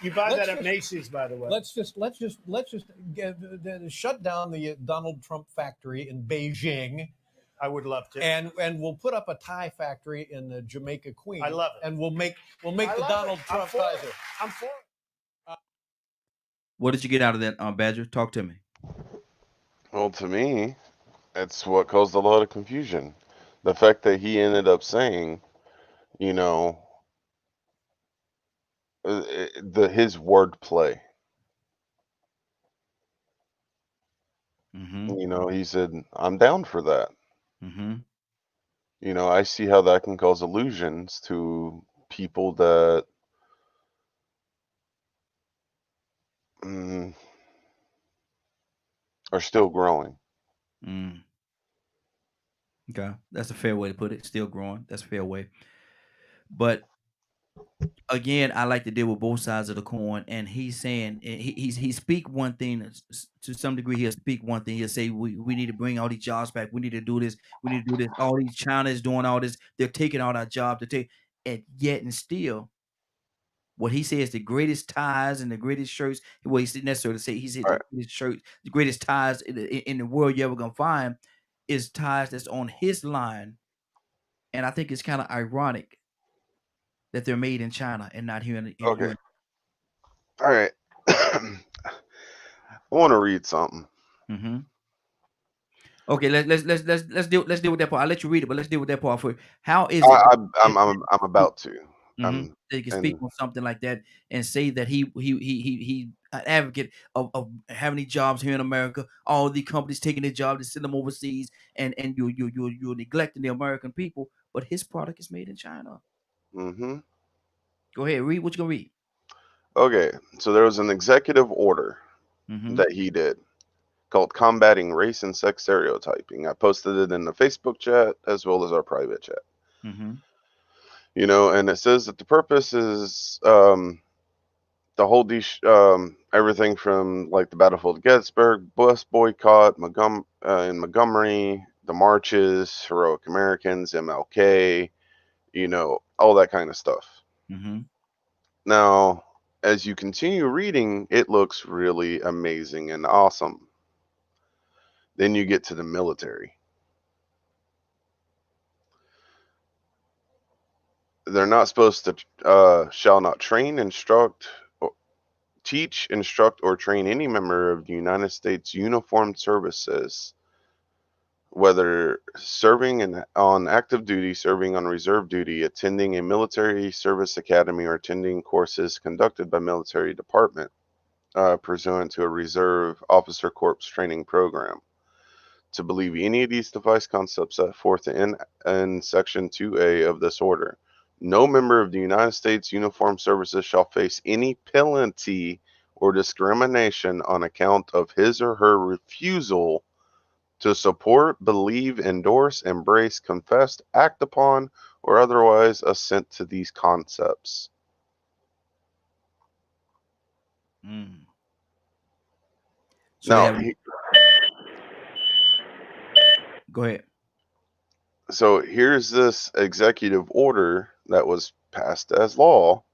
You buy that at Macy's, by the way. Let's just shut down the Donald Trump factory in Beijing. I would love to. And we'll put up a tie factory in the Jamaica Queen. I love it. And we'll make the Donald Trump ties. I'm for it. What did you get out of that, Badger? Talk to me. Well, to me, it's what caused a lot of confusion. The fact that he ended up saying, his wordplay. Mm-hmm. He said, "I'm down for that." Mm-hmm. I see how that can cause illusions to people that are still growing. Mm. Okay, that's a fair way to put it. Still growing. That's a fair way. But again, I like to deal with both sides of the coin. And he's saying he speak one thing to some degree. He'll speak one thing. He'll say we need to bring all these jobs back. We need to do this. We need to do this. All these China is doing all this. They're taking all our jobs to take. And yet and still, what he says the greatest ties and the greatest shirts. Well, he's necessarily say he said All the right. greatest shirts, the greatest ties in the world you're ever gonna find is ties that's on his line. And I think it's kind of ironic that they're made in China and not here in Okay. All right. I want to read something. Mm-hmm. Okay, let's deal with that part. I'll let you read it, but let's deal with that part first. How is it? I'm about to. They can speak on something like that and say that he an advocate of having these jobs here in America. All the companies taking their jobs to send them overseas, and you're neglecting the American people. But his product is made in China. Mm-hmm. Go ahead, read what you gonna read. Okay, so there was an executive order Mm-hmm. that he did called Combating Race and Sex Stereotyping. I posted it in the Facebook chat as well as our private chat. Mm-hmm. You know, and it says that the purpose is to hold these everything from like the battlefield of Gettysburg, bus boycott, in Montgomery, the marches, heroic Americans, MLK, you know, all that kind of stuff. Mm-hmm. Now, as you continue reading, it looks really amazing and awesome. Then you get to the military. They're not supposed to, shall not train, instruct, teach, instruct, or train any member of the United States Uniformed Services, whether serving on active duty, serving on reserve duty, attending a military service academy, or attending courses conducted by military department, pursuant to a reserve officer corps training program. To believe any of these device concepts set forth in Section 2A of this order. No member of the United States Uniformed Services shall face any penalty or discrimination on account of his or her refusal to support, believe, endorse, embrace, confess, act upon, or otherwise assent to these concepts. Mm. So Now, go ahead. So here's this executive order that was passed as law.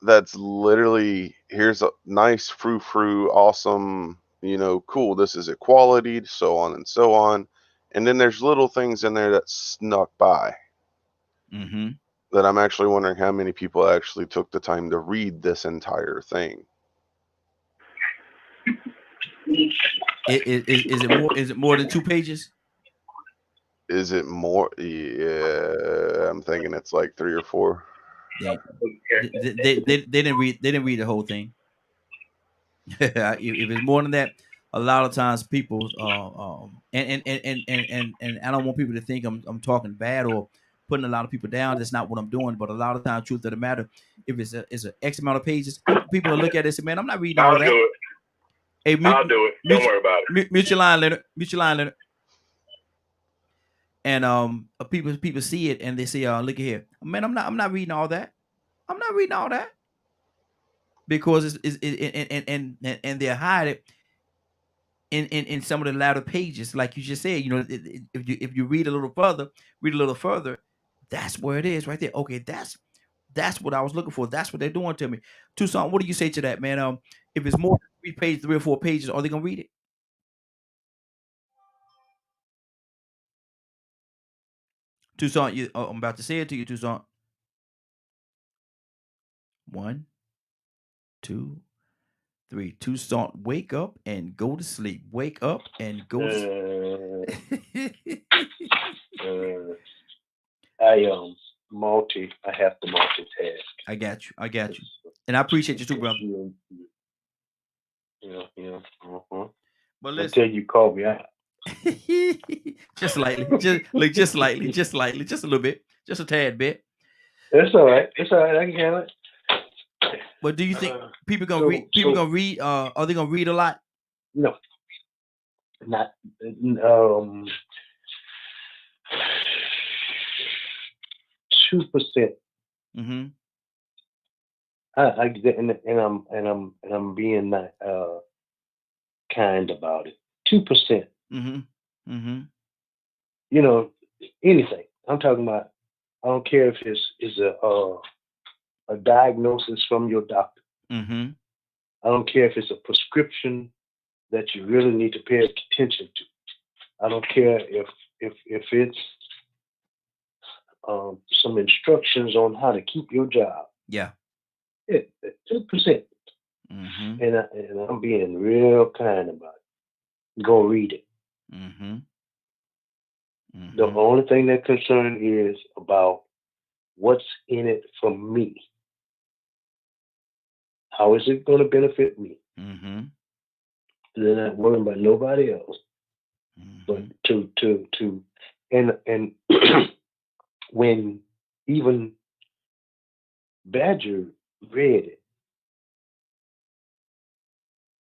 That's literally, here's a nice frou-frou, awesome, you know, cool, this is equality, so on and so on. And then there's little things in there that snuck by. Mm-hmm. That I'm actually wondering how many people actually took the time to read this entire thing. Is it more than 2 pages? Is it more? Yeah, I'm thinking it's like 3 or 4. They didn't read the whole thing. If it's more than that, a lot of times people and I don't want people to think I'm talking bad or putting a lot of people down. That's not what I'm doing. But a lot of times, truth of the matter, if it's an X amount of pages, people will look at it and say, "Man, I'm not reading all that." Do it. Hey, I'll do it. Don't worry about it. Mute your line, Leonard. Mute your line, Leonard. And people see it and they say, look at here, man, I'm not reading all that. I'm not reading all that because and they hide it in some of the latter pages, like you just said. You know, if you read a little further, that's where it is right there. Okay, that's what I was looking for. That's what they're doing to me. Tucson, what do you say to that, man? If it's more than 3 or 4 pages, are they gonna read it? Tucson, I'm about to say it to you, Tucson. 1, 2, 3. Tucson, wake up and go to sleep. Wake up and go to sleep. I have to multitask. I got you. And I appreciate you too, brother. Yeah. But listen, until you call me out. just slightly, just a little bit, just a tad bit. It's all right. I can handle it. But do you think people gonna read? People gonna read? Are they gonna read a lot? No, not 2%. Mm-hmm. I'm being not kind about it. 2%. Mm-hmm. Mm-hmm. You know, anything. I'm talking about. I don't care if it's a diagnosis from your doctor. Mm-hmm. I don't care if it's a prescription that you really need to pay attention to. I don't care if it's some instructions on how to keep your job. Yeah. 2%. Mm-hmm. And I'm being real kind about it. Go read it. Mm-hmm. Mm-hmm. The only thing that concern is about what's in it for me. How is it going to benefit me? Mm-hmm. They're not worrying about nobody else. Mm-hmm. But and when even Badger read it,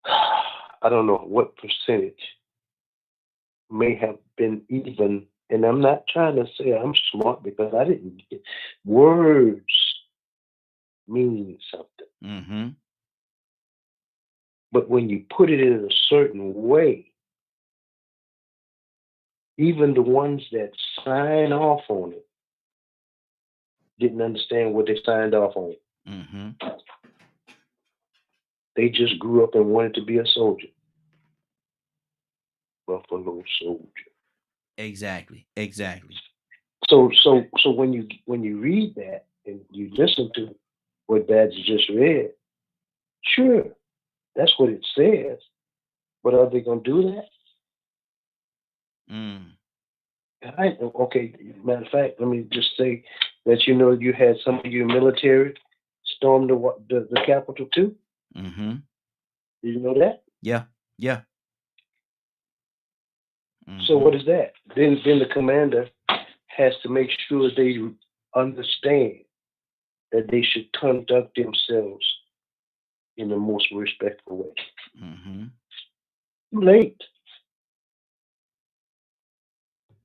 I don't know what percentage may have been even, and I'm not trying to say I'm smart because I didn't get words mean something. Mm-hmm. But when you put it in a certain way, even the ones that sign off on it didn't understand what they signed off on. Mm-hmm. They just grew up and wanted to be a soldier. Buffalo Soldier. Exactly. Exactly. So when you read that and you listen to what Badger just read, sure, that's what it says. But are they going to do that? Okay, matter of fact, let me just say that you had some of your military storm the Capitol too. Mm-hmm. Did you know that? Yeah. Yeah. Mm-hmm. So what is that? Then the commander has to make sure they understand that they should conduct themselves in the most respectful way. Mm-hmm. Too late.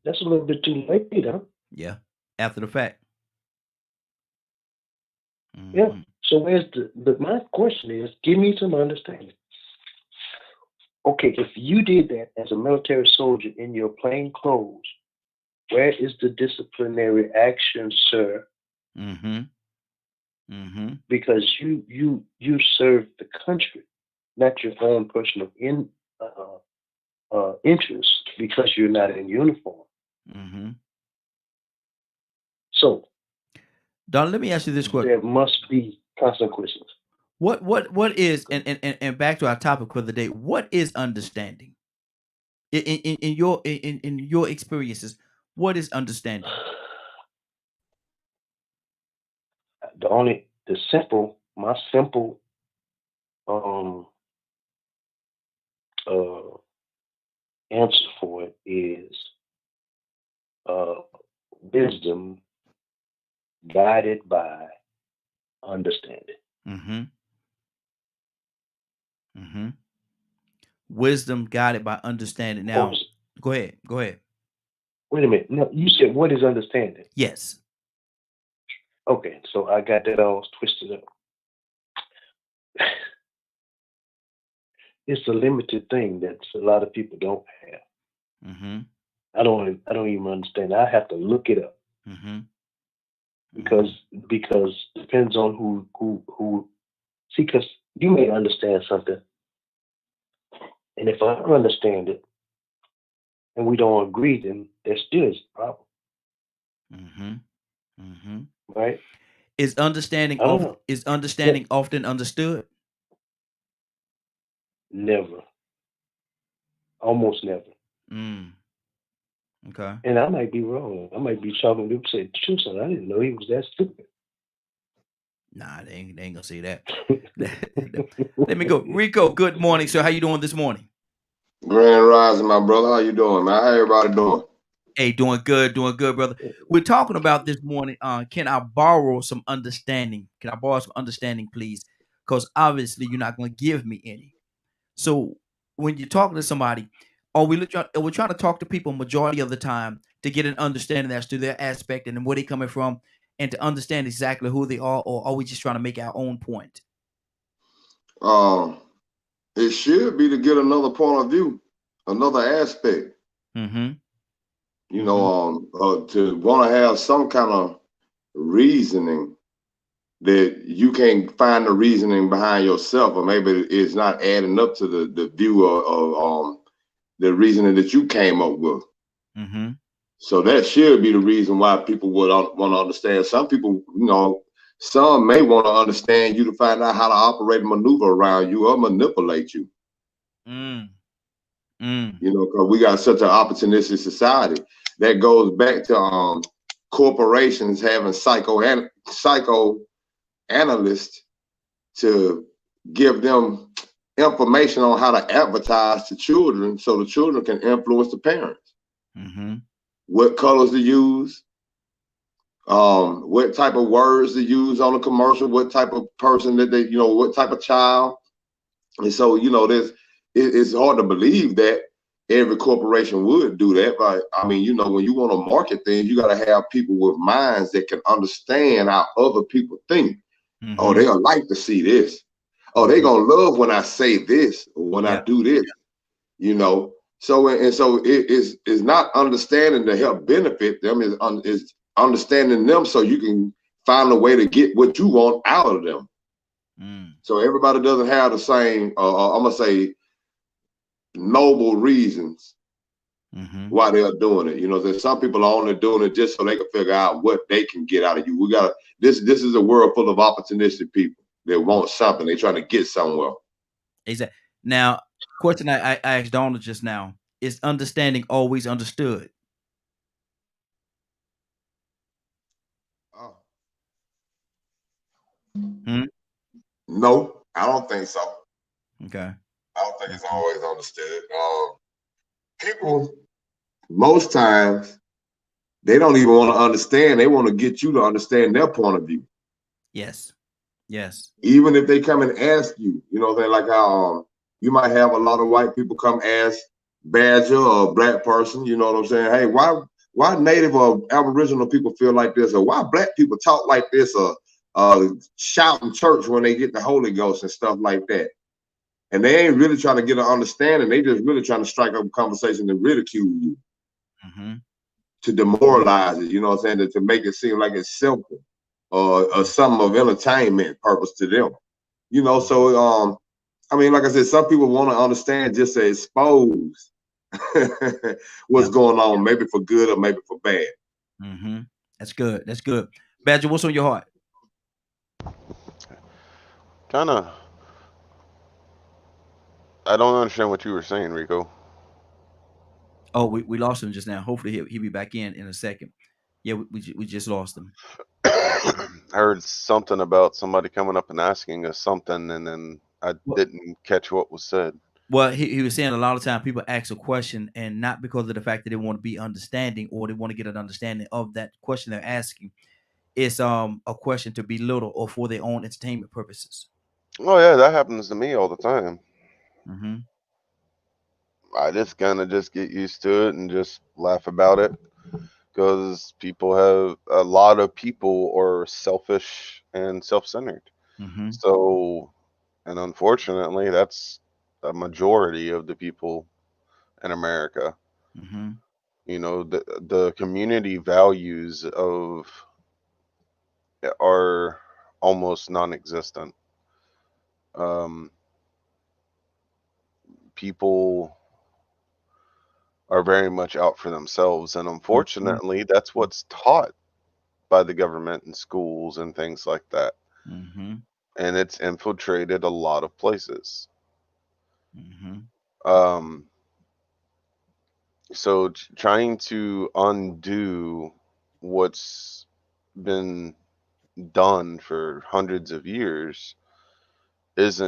That's a little bit too late, huh? Yeah. After the fact. Mm-hmm. Yeah. So where's my question is, give me some understanding. Okay, if you did that as a military soldier in your plain clothes, where is the disciplinary action, sir? Mm-hmm. Mm-hmm. Because you serve the country, not your own personal interest, because you're not in uniform. Mm-hmm. So, Don, let me ask you this question. There must be consequences. What is and back to our topic for the day? What is understanding? In your experiences, what is understanding? My simple answer for it is wisdom guided by understanding. Mm-hmm. Mm-hmm. Wisdom guided by understanding. Now, go ahead. Wait a minute. No, you said what is understanding? Yes. Okay, so I got that all twisted up. It's a limited thing that a lot of people don't have. Mm-hmm. I don't even understand. I have to look it up. Mm-hmm. Because depends on who. See, because you may understand something, and if I don't understand it, and we don't agree, then there still is a problem. Mm-hmm. Mm-hmm. Right? Is understanding often understood? Never. Almost never. Okay. And I might be wrong. I might be talking to him and say, "True, son, I didn't know he was that stupid." Nah, they ain't gonna say that. Let me go. Rico, good morning, sir. How you doing this morning? Grand Rising, my brother. How you doing, man? How everybody doing? Hey, doing good, brother. We're talking about this morning. Can I borrow some understanding? Can I borrow some understanding, please? Because obviously you're not going to give me any. So when you're talking to somebody, we're trying to talk to people majority of the time to get an understanding as to their aspect and where they're coming from, and to understand exactly who they are, or are we just trying to make our own point? It should be to get another point of view, another aspect. Mm-hmm. You know, to want to have some kind of reasoning that you can't find the reasoning behind yourself, or maybe it's not adding up to the view of the reasoning that you came up with. Mm-hmm. So that should be the reason why people would want to understand. Some people, you know, some may want to understand you to find out how to operate and maneuver around you or manipulate you. You know, because we got such an opportunistic society. That goes back to corporations having psychoanalysts to give them information on how to advertise to children so the children can influence the parents. Mm-hmm. What colors to use, what type of words to use on a commercial, what type of person that they, you know, what type of child. And so, you know, it's hard to believe that every corporation would do that. But I mean, you know, when you want to market things, you got to have people with minds that can understand how other people think. Mm-hmm. Oh, they'll like to see this. Oh, they're going to love when I say this, or when I do this, you know. So, and so it is not understanding to help benefit them, is understanding them so you can find a way to get what you want out of them. So everybody doesn't have the same, I'm going to say, noble reasons why they're doing it. You know, there's some people are only doing it just so they can figure out what they can get out of you. We got this is a world full of opportunistic people that want something. They're trying to get somewhere. Exactly. Now, question I asked Donald just now, is understanding always understood? No, I don't think so. Okay. I don't think it's always understood. People, most times, they don't even want to understand. They want to get you to understand their point of view. Yes. Yes. Even if they come and ask you, you know, they're like how you might have a lot of white people come ask Badger or a black person, you know what I'm saying? Hey, why Native or Aboriginal people feel like this, or why black people talk like this, or shout in church when they get the Holy Ghost and stuff like that. And they ain't really trying to get an understanding. They just really trying to strike up a conversation and ridicule you, to demoralize it. You know what I'm saying? To make it seem like it's simple, or something of entertainment purpose to them. You know, so I mean, like I said, some people want to understand just to expose what's going on, maybe for good or maybe for bad. That's good. That's good. Badger, what's on your heart? Kind of. I don't understand what you were saying, Rico. Oh, we lost him just now. Hopefully he'll be back in a second. Yeah, we just lost him. I heard something about somebody coming up and asking us something, and then I didn't catch what was said. Well, he was saying a lot of times people ask a question, and not because of the fact that they want to be understanding or they want to get an understanding of that question they're asking. It's a question to belittle or for their own entertainment purposes. Oh yeah, that happens to me all the time. I just kind of just get used to it and just laugh about it, because a lot of people are selfish and self-centered. So, and unfortunately, that's a majority of the people in America. You know, the community values are almost non-existent. People are very much out for themselves, and unfortunately, that's what's taught by the government and schools and things like that. And it's infiltrated a lot of places. So trying to undo what's been done for hundreds of years it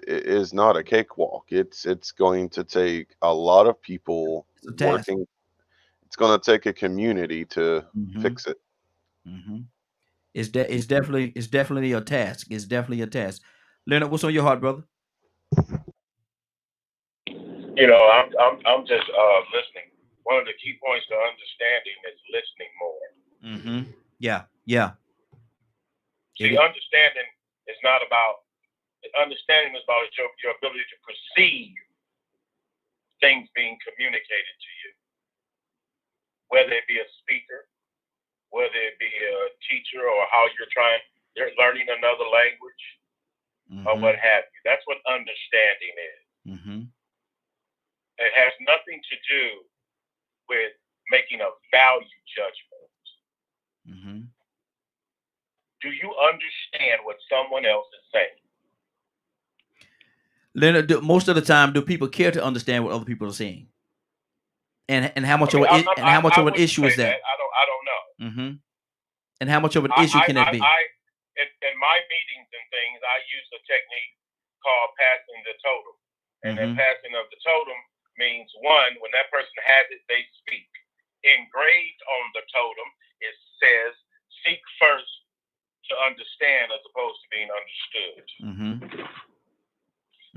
is not a cakewalk. It's going to take a lot of people working it's going to take a community to Mm-hmm. fix it. Mm-hmm. It's definitely a task. It's definitely a task. Leonard, what's on your heart, brother? You know, I'm just listening. One of the key points to understanding is listening more. Mm-hmm. Yeah. Yeah. See, understanding is not about understanding is about your ability to perceive things being communicated to you, whether it be a speaker, whether it be a teacher, or how you're learning another language, or what have you. That's what understanding is. Mm-hmm. It has nothing to do with making a value judgment. Mm-hmm. Do you understand what someone else is saying? Leonard, most of the time, do people care to understand what other people are saying? And how much of an issue is that? I don't know. Mm-hmm. And how much of an issue can that be? In my meetings and things, I use a technique called passing the totem. And the passing of the totem means, one, when that person has it, they speak. Engraved on the totem, it says, seek first to understand as opposed to being understood. Mm-hmm.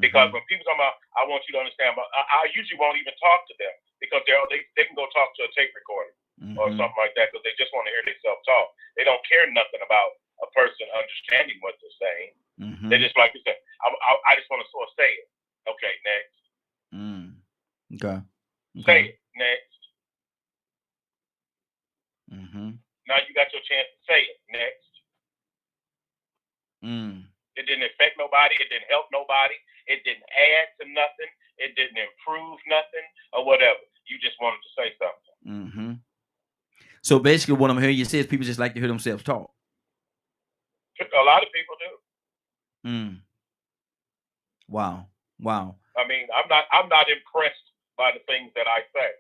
Because when people talk about, I want you to understand, but I usually won't even talk to them because they can go talk to a tape recorder or something like that because they just want to hear themselves talk. They don't care nothing about a person understanding what they're saying. Mm-hmm. They just like to say, I just want to sort of say it. Okay, next. Okay. Say it, next. Mm-hmm. Now you got your chance to say it, next. It didn't affect nobody. It didn't help nobody. It didn't add to nothing. It didn't improve nothing or whatever. You just wanted to say something. Mm-hmm. So basically what I'm hearing you say is people just like to hear themselves talk. A lot of people do. Wow. I mean, I'm not impressed by the things that I say.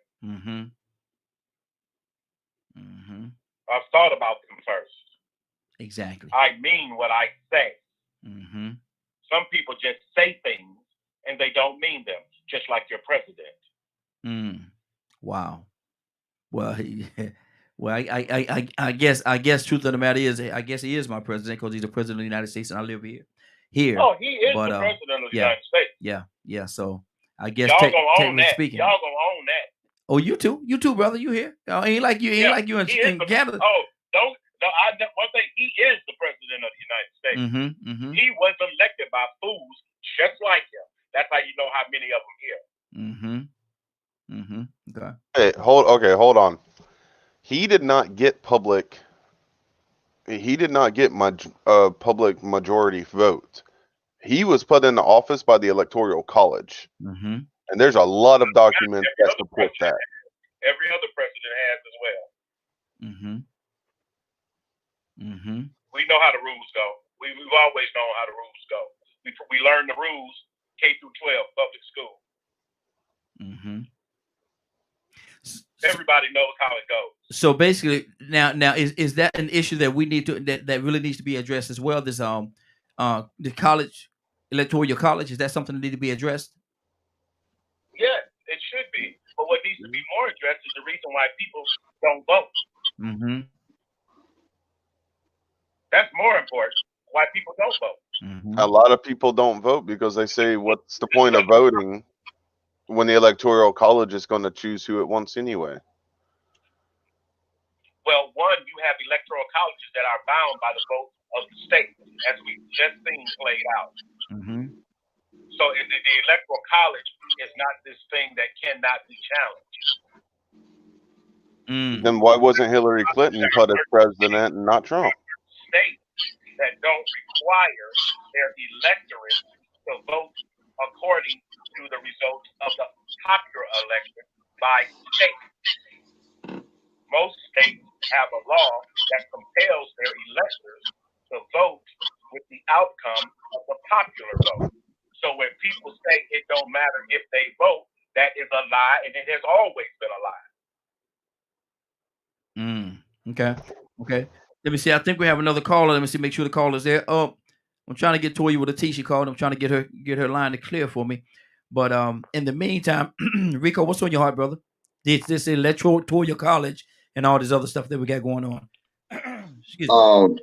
I've thought about them first. Exactly. I mean what I say. Some people just say things and they don't mean them, just like your president. Wow. Well, I guess truth of the matter is, I guess he is my president because he's the president of the United States and I live here. Oh, he is the president of the United States. Yeah. So I guess y'all gonna own technically that. speaking, y'all gonna own that. Oh, you too, brother. You here? Ain't like you in Canada. One thing, he is the president of the United States. He was elected by fools just like him. That's how you know how many of them here. Okay. Hold on. He did not get public majority vote. He was put into office by the Electoral College. And there's a lot of documents that support that. Every other president has as well. We know how the rules go. We've always known how the rules go. We learn the rules K through 12 public school. Everybody knows how it goes. So basically, now is that an issue that we need to that really needs to be addressed as well? This the college, electoral college, is that something that needs to be addressed? Yes, it should be. But what needs to be more addressed is the reason why people don't vote. That's more important. Why people don't vote. A lot of people don't vote because they say, "What's the point of voting when the Electoral College is going to choose who it wants anyway?" Well, one, you have electoral colleges that are bound by the vote of the state, as we've just seen played out. So the electoral college is not this thing that cannot be challenged. Then why wasn't Hillary Clinton put as president and not Trump? States that don't require their electorate to vote according to the results of the popular election by state. Most states have a law that compels their electors to vote with the outcome of the popular vote. So when people say it don't matter if they vote, that is a lie, and it has always been a lie. Okay. Let me see. I think we have another caller. Let me see. Make sure the caller's there. I'm trying to get Toya with a T. She called. I'm trying to get her line to clear for me. But in the meantime, Rico, what's on your heart, brother? this electoral college and all this other stuff that we got going on. Excuse me.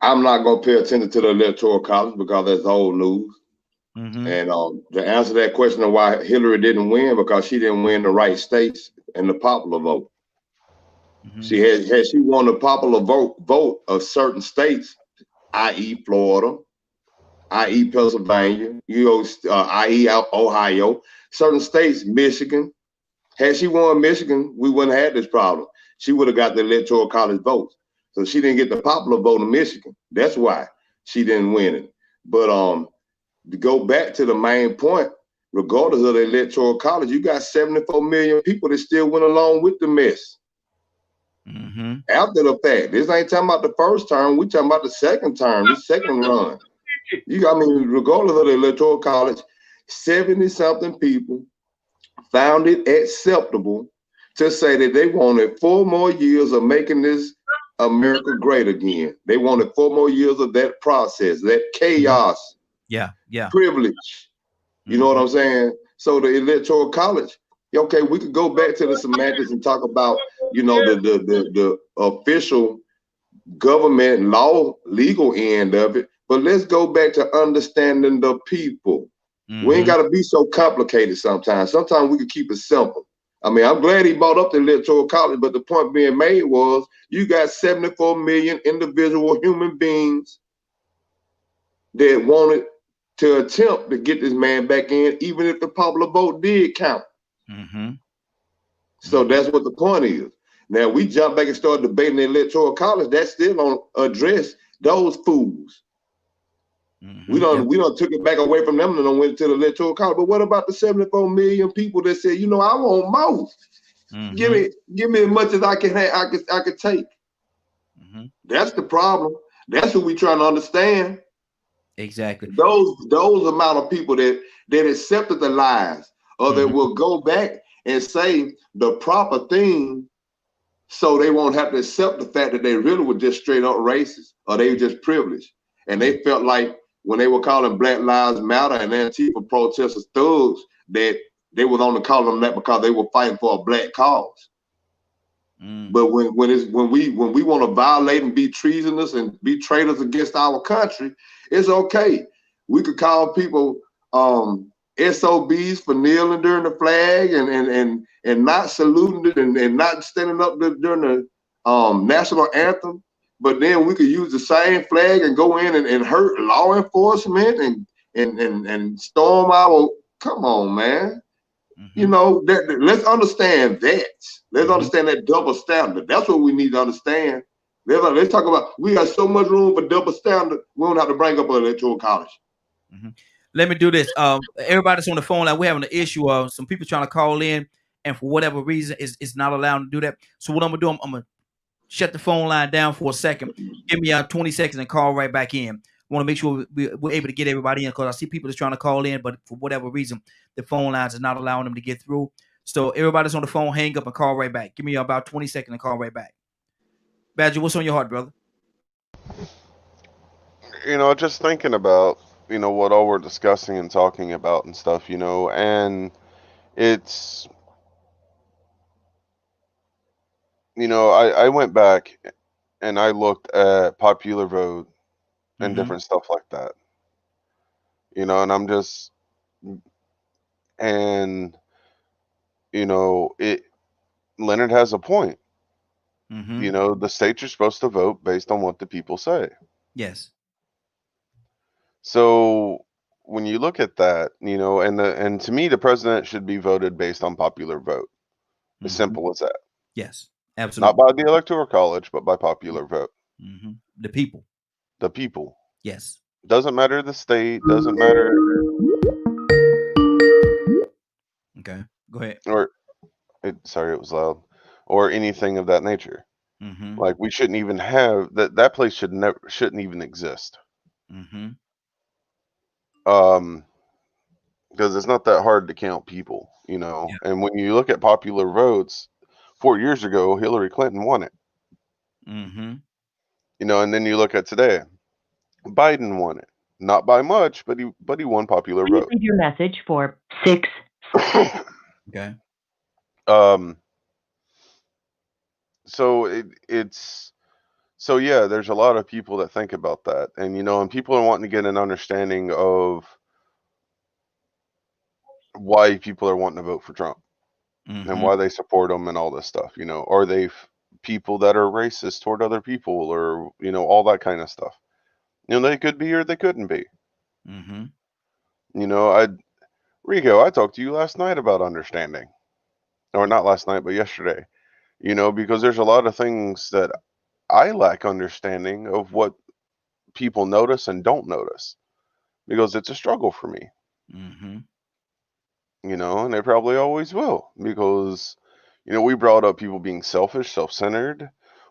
I'm not gonna pay attention to the electoral college because that's old news. Mm-hmm. And to answer that question of why Hillary didn't win, because she didn't win the right states and the popular vote. Mm-hmm. She had she won the popular vote of certain states, i.e. Florida, i.e. Pennsylvania, i.e. Ohio, certain states, Michigan. Had she won Michigan, we wouldn't have had this problem. She would have got the electoral college votes. So she didn't get the popular vote in Michigan. That's why she didn't win it. But to go back to the main point, regardless of the electoral college, you got 74 million people that still went along with the mess. Mm-hmm. After the fact, this ain't talking about the first term. We talking about the second term, the second run. Regardless of the electoral college, 70-something people found it acceptable to say that they wanted 4 more years of making this America great again. They wanted 4 more years of that process, that chaos, privilege. You know what I'm saying? So the electoral college, okay, we could go back to the semantics and talk about, the official government law, legal end of it. But let's go back to understanding the people. Mm-hmm. We ain't got to be so complicated sometimes. Sometimes we can keep it simple. I mean, I'm glad he brought up the electoral college, but the point being made was you got 74 million individual human beings that wanted to attempt to get this man back in, even if the popular vote did count. Mm-hmm. So that's what the point is. Now we jump back and start debating the electoral college. That still don't address those fools. Mm-hmm. We don't took it back away from them and then went to the electoral college. But what about the 74 million people that said, I want more. Mm-hmm. Give me as much as I can I could take. Mm-hmm. That's the problem. That's what we trying to understand. Exactly. Those amount of people that accepted the lies, or that will go back and say the proper thing, so they won't have to accept the fact that they really were just straight up racist, or they were just privileged, and they felt like when they were calling Black Lives Matter and Antifa protesters thugs, that they was only calling them that because they were fighting for a black cause. Mm. But when we want to violate and be treasonous and be traitors against our country, it's okay. We could call people SOBs for kneeling during the flag and not saluting it and not standing up during the national anthem. But then we could use the same flag and go in and hurt law enforcement and storm our. Come on, man. Mm-hmm. Let's understand that. Let's understand that double standard. That's what we need to understand. Let's talk about. We got so much room for double standard. We don't have to bring up an electoral college. Mm-hmm. Let me do this. Everybody's on the phone. Like we're having an issue of some people trying to call in, and for whatever reason, it's not allowed to do that. So what I'm gonna do, I'm gonna shut the phone line down for a second. Give me 20 seconds and call right back in. I want to make sure we're able to get everybody in, because I see people that's trying to call in, but for whatever reason, the phone lines is not allowing them to get through. So everybody's on the phone, hang up and call right back. Give me about 20 seconds and call right back. Badger, what's on your heart, brother? Just thinking about, what all we're discussing and talking about and stuff, and it's, I went back and I looked at popular vote and different stuff like that, and I'm just, and, Leonard has a point. Mm-hmm. The states are supposed to vote based on what the people say. Yes. So when you look at that, and to me, the president should be voted based on popular vote. As simple as that. Yes, absolutely. Not by the electoral college, but by popular vote. Mm-hmm. The people. The people. Yes. Doesn't matter the state. Doesn't matter. Okay, go ahead. Sorry, it was loud. Or anything of that nature. Mm-hmm. Like we shouldn't even have that. That place shouldn't even exist. Mm-hmm. Because it's not that hard to count people, Yeah. And when you look at popular votes, 4 years ago, Hillary Clinton won it. Mm-hmm. And then you look at today, Biden won it, not by much, but he won popular vote. Leave your message for 6. Okay. So it's so yeah, there's a lot of people that think about that, and and people are wanting to get an understanding of why people are wanting to vote for Trump and why they support him and all this stuff. Are they people that are racist toward other people, or all that kind of stuff? They could be or they couldn't be. Rico, I talked to you last night about understanding, or not last night, but yesterday. Because there's a lot of things that I lack understanding of what people notice and don't notice, because it's a struggle for me. And they probably always will, because we brought up people being selfish, self-centered,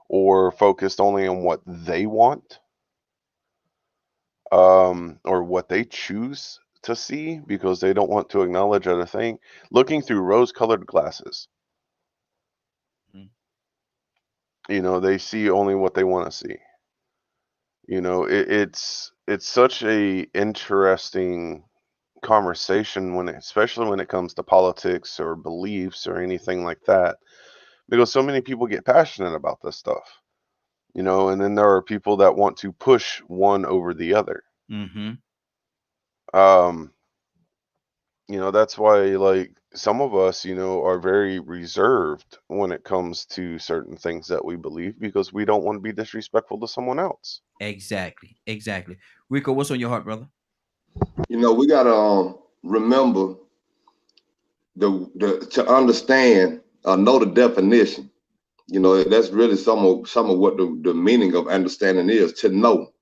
or focused only on what they want, or what they choose to see, because they don't want to acknowledge other thing, looking through rose-colored glasses. They see only what they want to see. It's such a interesting conversation especially when it comes to politics or beliefs or anything like that, because so many people get passionate about this stuff, and then there are people that want to push one over the other. That's why, like, some of us, are very reserved when it comes to certain things that we believe, because we don't want to be disrespectful to someone else. Exactly. Rico, what's on your heart, brother? We gotta remember to understand, know the definition. That's really some of what the meaning of understanding is, to know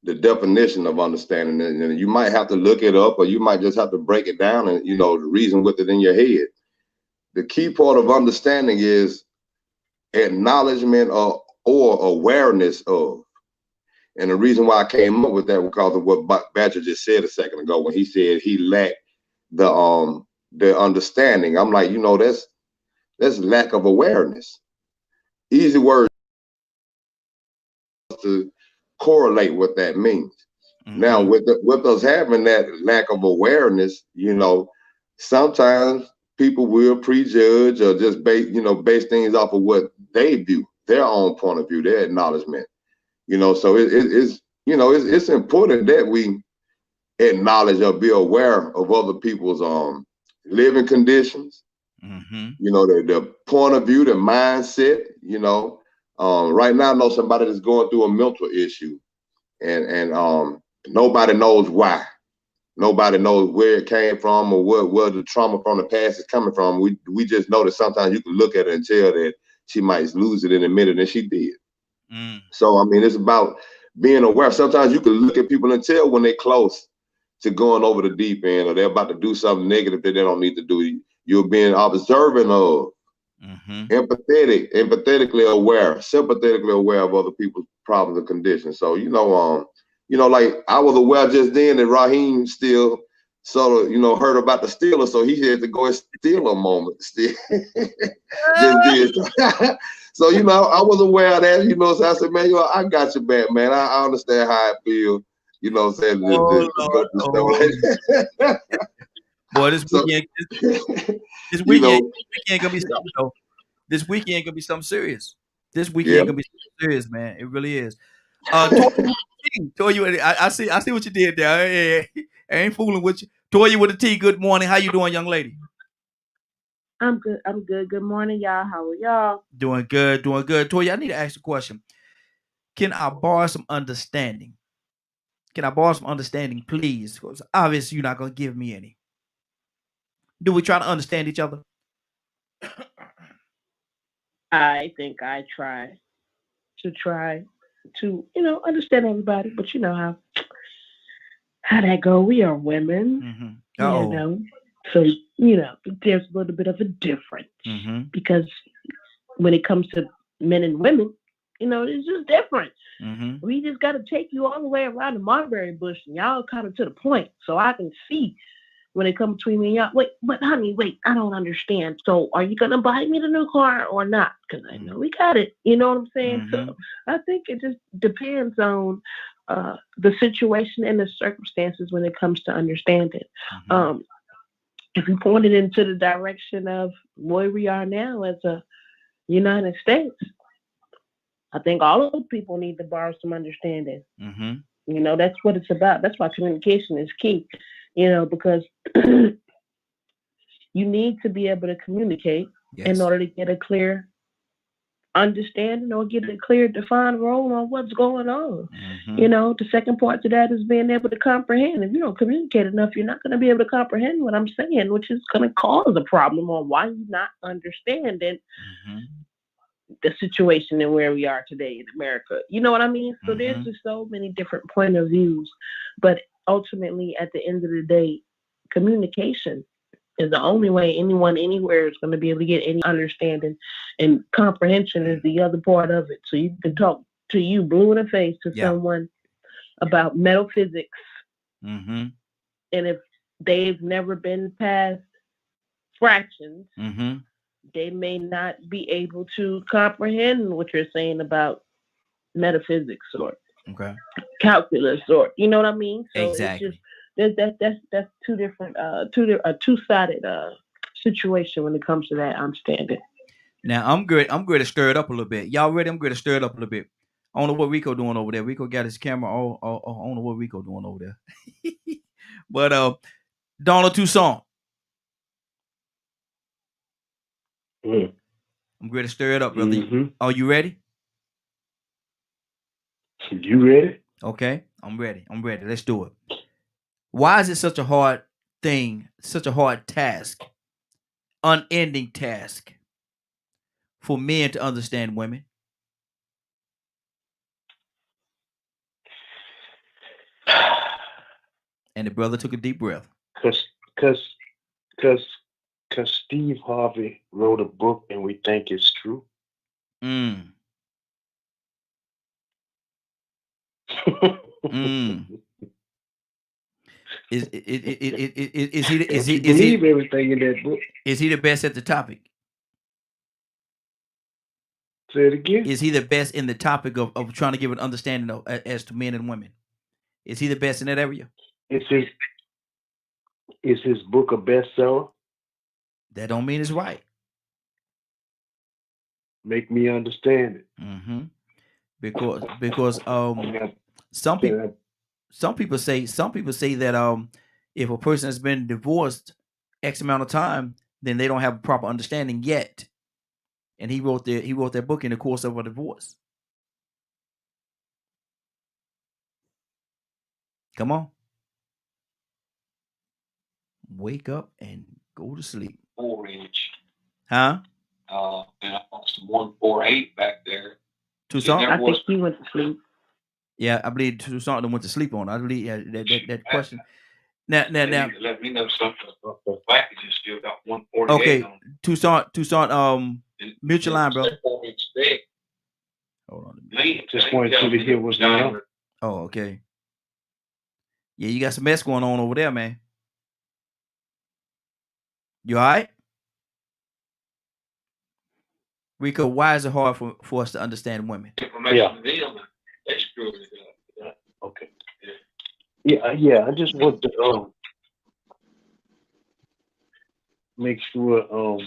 the definition of understanding. And you might have to look it up, or you might just have to break it down and, reason with it in your head. The key part of understanding is acknowledgement or awareness of. And the reason why I came up with that was because of what Badger just said a second ago, when he said he lacked the understanding. I'm like, that's lack of awareness. Easy words to correlate what that means. Now, with us having that lack of awareness, sometimes people will prejudge or just base things off of what they view, their own point of view, their acknowledgement. So it's important that we acknowledge or be aware of other people's living conditions. The point of view, the mindset. Right now I know somebody that's going through a mental issue, and nobody knows why. Nobody knows where it came from, or where the trauma from the past is coming from. We just know that sometimes you can look at her and tell that she might lose it in a minute, and she did. So I mean, it's about being aware. Sometimes you can look at people and tell when they're close to going over the deep end, or they're about to do something negative that they don't need to do. You're being observant of, empathetically aware, sympathetically aware of other people's problems and conditions. So like I was aware just then that Raheem still sort of heard about the Steelers, so he had to go and steal a moment. Still, just did. So I was aware of that. So I said, man, I got your back, man. I understand how I feel. I'm saying, boy, this weekend gonna be something though. This weekend gonna be something serious. This weekend gonna be something serious, man. It really is. Toya, I see what you did there. I ain't fooling with you. Toya with a T. Good morning. How you doing, young lady? I'm good. Good morning, y'all. How are y'all? Doing good. Toya, I need to ask you a question. Can I borrow some understanding? Please? Because obviously you're not gonna give me any. Do we try to understand each other? I think I try to understand everybody, but you know how that go. We are women, so there's a little bit of a difference because when it comes to men and women, it's just different. We just got to take you all the way around the mulberry bush, and y'all kind of to the point, so I can see when it comes between me and y'all. Wait, but honey, I don't understand. So are you gonna buy me the new car or not? Because I know we got it. You know what I'm saying? So I think it just depends on the situation and the circumstances when it comes to understanding. If we point it into the direction of where we are now as a United States, I think all of people need to borrow some understanding. You know, that's what it's about. That's why communication is key. You know, because you need to be able to communicate in order to get a clear understanding or get a clear defined role on what's going on. You know, the second part to that is being able to comprehend. If you don't communicate enough, you're not going to be able to comprehend what I'm saying, which is going to cause a problem on why you're not understanding the situation and where we are today in America. You know what I mean? So there's just so many different point of views, but ultimately at the end of the day, communication is the only way anyone anywhere is going to be able to get any understanding, and comprehension is the other part of it. So you can talk to you blue in the face to someone about metaphysics, and if they've never been past fractions, they may not be able to comprehend what you're saying about metaphysics or calculus, or you know what I mean. So exactly. It's just that's two different two-sided situation when it comes to that understanding. Now I'm good to stir it up a little bit. Y'all ready? I'm good to stir it up a little bit. I don't know what Rico doing over there. Rico got his camera all I don't know what Rico doing over there. But Donald Toussaint. I'm ready to stir it up, brother. Are you ready? You ready? Okay, I'm ready. Let's do it. Why is it such a hard thing, such a hard task, unending task for men to understand women? And the brother took a deep breath. Because Steve Harvey wrote a book and we think it's true. Is he believe everything in that book? Is he the best at the topic? Say it again. Is he the best in the topic of trying to give an understanding of, as to men and women? Is he the best in that area? Is his book a bestseller? That don't mean it's right. Make me understand it. Because some people say that if a person has been divorced X amount of time, then they don't have a proper understanding yet. And he wrote that book in the course of a divorce. Come on. Wake up and go to sleep. 4-inch. Huh? And I bought some 148 back there. Toussaint? I think he went to sleep. Yeah, I believe Toussaint went to sleep on. I believe that question. Now. Let me know something. Packages still got 148. Okay, on. Toussaint, mute your line, bro. 4-inch thick. Hold on. Just wanted you to hear what's going on. Oh, okay. Yeah, you got some mess going on over there, man. You all right? Rico, why is it hard for us to understand women? Information to them, they screw it up. Okay. Yeah. I just want to make sure.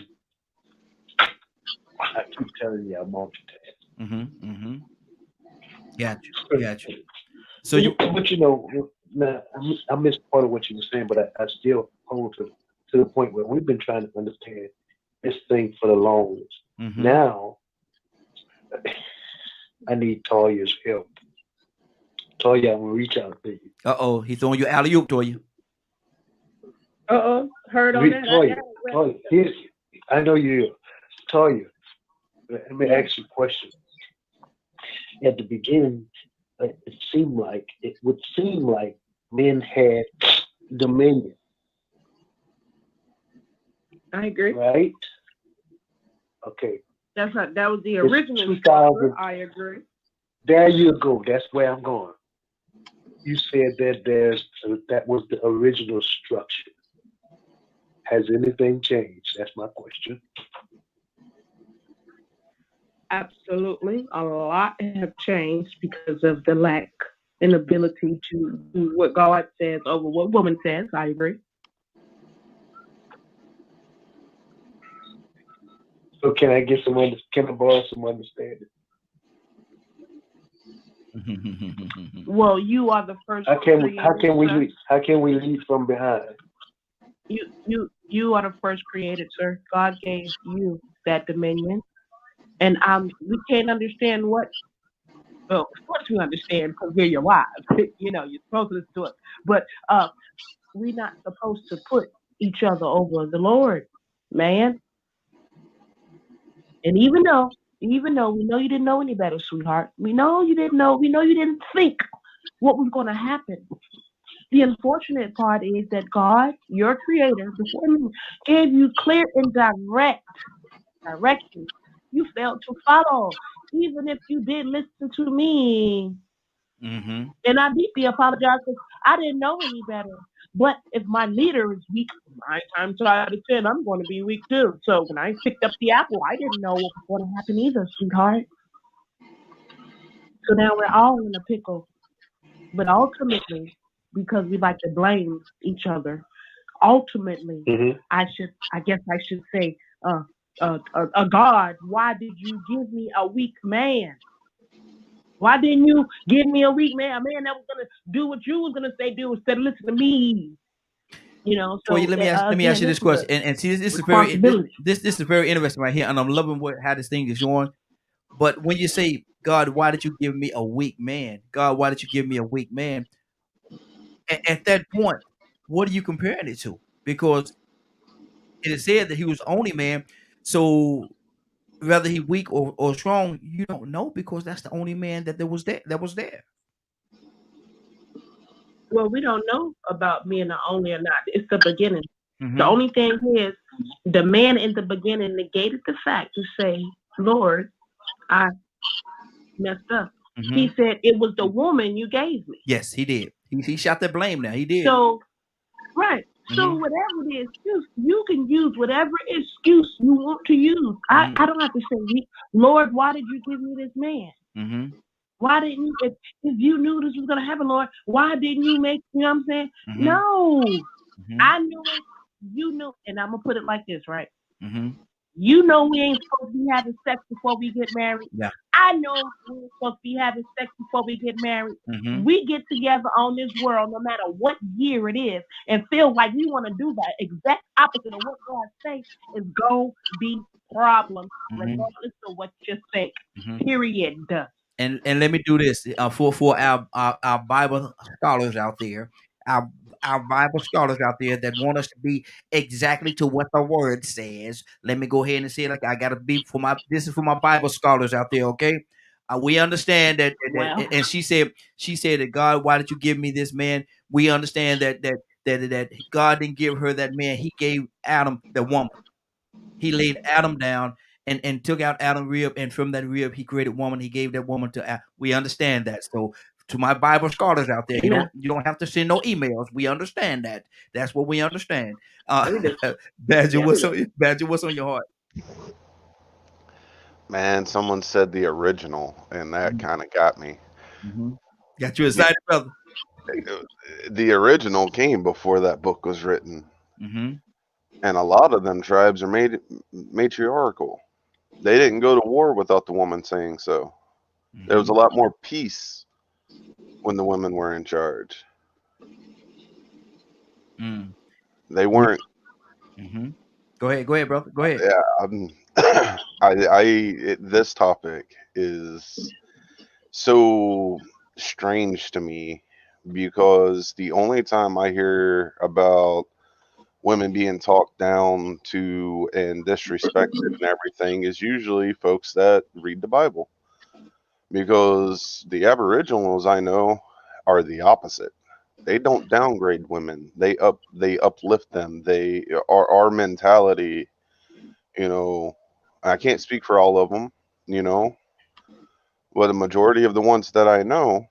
I keep telling you I'm multitasking. Got you. So but you know, I missed part of what you were saying, but I still hold to the point where we've been trying to understand this thing for the longest. Now, I need Toya's help. Toya, I'm gonna reach out to you. He's throwing you alley-oop, Toya. Heard on that. Toya, I know you. Toya, let me ask you a question. At the beginning, it would seem like men had dominion. I agree. Right? Okay. That was the original structure. I agree. There you go. That's where I'm going. You said that that was the original structure. Has anything changed? That's my question. Absolutely. A lot have changed because of the lack and ability to do what God says over what woman says. I agree. So can I get can I borrow some understanding? Well, you are the first. How can we lead from behind? You are the first created, sir. God gave you that dominion, and we can't understand what. Well, of course we understand because we're your wives. You know, you're supposed to listen to us, but we're not supposed to put each other over the Lord, man. And even though we know you didn't know any better, sweetheart, we know you didn't know, we know you didn't think what was going to happen. The unfortunate part is that God, your creator, before me, gave you clear and direct directions. You failed to follow, even if you did listen to me. Mm-hmm. And I deeply apologize because I didn't know any better. But if my leader is weak, 9 times out of 10, I'm going to be weak too. So when I picked up the apple, I didn't know what was going to happen either, sweetheart. So now we're all in a pickle. But ultimately, because we like to blame each other, ultimately, I guess I should say, God, why did you give me a weak man? Why didn't you give me a weak man, a man that was gonna do what you was gonna say do instead of listen to me? You know. So well, let me ask you this question, and see, this is very interesting right here, and I'm loving how this thing is going. But when you say, God, why did you give me a weak man? God, why did you give me a weak man? At that point, what are you comparing it to? Because it is said that he was only man. So whether he weak or strong, you don't know because that's the only man that was there. Well, we don't know about being the only or not. It's the beginning. Mm-hmm. The only thing is the man in the beginning negated the fact to say, Lord, I messed up. Mm-hmm. He said it was the woman you gave me. Yes, he did. He shot the blame now. He did. So, right. Mm-hmm. So whatever the excuse, you can use whatever excuse you want to use. Mm-hmm. I don't have to say, Lord, why did you give me this man? Mm-hmm. Why didn't you, if you knew this was going to happen, Lord, why didn't you make, you know what I'm saying? Mm-hmm. No. Mm-hmm. I knew it. You knew. And I'm going to put it like this, right? Mm-hmm. You know we ain't supposed to be having sex before we get married. Yeah. I know we ain't supposed to be having sex before we get married. Mm-hmm. We get together on this world, no matter what year it is, and feel like we want to do the exact opposite of what God says is going to be problems, mm-hmm. regardless of what you think. Mm-hmm. Period. And let me do this for our Bible scholars out there, our Bible scholars out there that want us to be exactly to what the word says. Let me go ahead and say it like I gotta be this is for my Bible scholars out there, okay? We understand that, and she said that, God, why did you give me this man? We understand that God didn't give her that man. He gave Adam the woman. He laid Adam down and took out Adam's rib, and from that rib he created woman. He gave that woman to Adam. We understand that. So to my Bible scholars out there, you don't have to send no emails. We understand that. That's what we understand. Badger, what's on your heart? Man, someone said the original, and that mm-hmm. kind of got me. Mm-hmm. Got you excited, brother. The original came before that book was written. Mm-hmm. And a lot of them tribes are matriarchal. They didn't go to war without the woman saying so. Mm-hmm. There was a lot more peace when the women were in charge. Mm. They weren't. Mm-hmm. Go ahead, brother. Go ahead. Yeah, this topic is so strange to me because the only time I hear about women being talked down to and disrespected and everything is usually folks that read the Bible, because the Aboriginals I know are the opposite. They don't downgrade women. They uplift them. They are our mentality. You know, I can't speak for all of them, you know, but the majority of the ones that I know,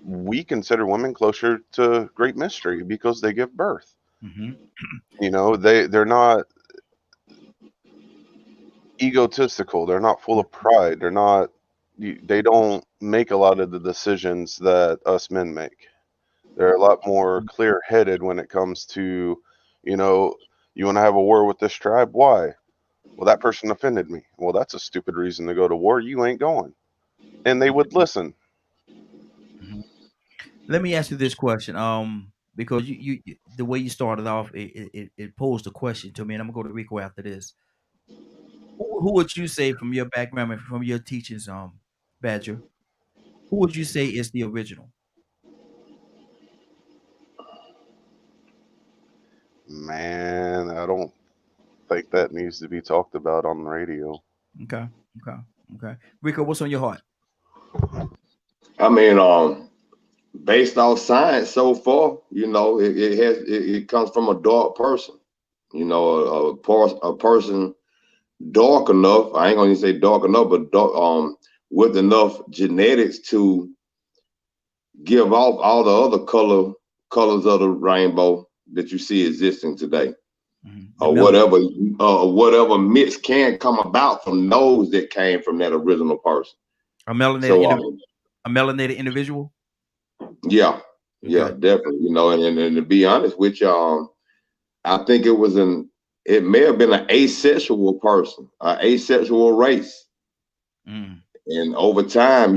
we consider women closer to Great Mystery because they give birth. Mm-hmm. You know, they're not egotistical. They're not full of pride. They don't make a lot of the decisions that us men make. They're a lot more clear-headed when it comes to, you know, you want to have a war with this tribe? Why? Well, that person offended me. Well, that's a stupid reason to go to war. You ain't going. And they would listen. Let me ask you this question. Because you the way you started off, it posed a question to me, and I'm gonna go to Rico after this. Who would you say from your background and from your teachings, Badger? Who would you say is the original? Man, I don't think that needs to be talked about on the radio. Okay. Rico, what's on your heart? I mean, based off science so far, it comes from a dark person. A person dark enough. I ain't gonna say dark enough, but dark, with enough genetics to give off all the other colors of the rainbow that you see existing today. Or whatever mix can come about from those that came from that original person. A melanated individual? Yeah, definitely. And to be honest with you, I think it may have been an asexual person, an asexual race. And over time,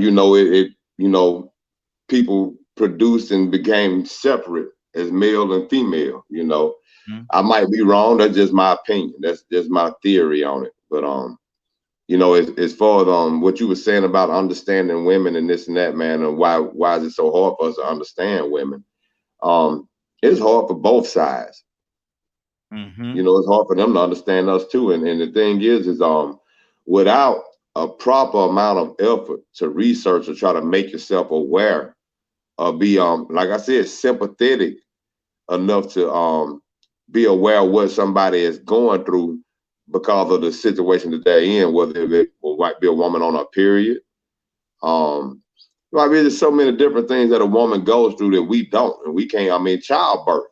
people produced and became separate as male and female. I might be wrong. That's just my opinion. That's just my theory on it. But as far as what you were saying about understanding women and this and that, man, and why is it so hard for us to understand women? It's hard for both sides. It's hard for them to understand us too. And the thing is without a proper amount of effort to research or try to make yourself aware or be like I said, sympathetic enough to be aware of what somebody is going through because of the situation that they're in, whether it might be a woman on a period. There's so many different things that a woman goes through that we don't, and we can't. Childbirth.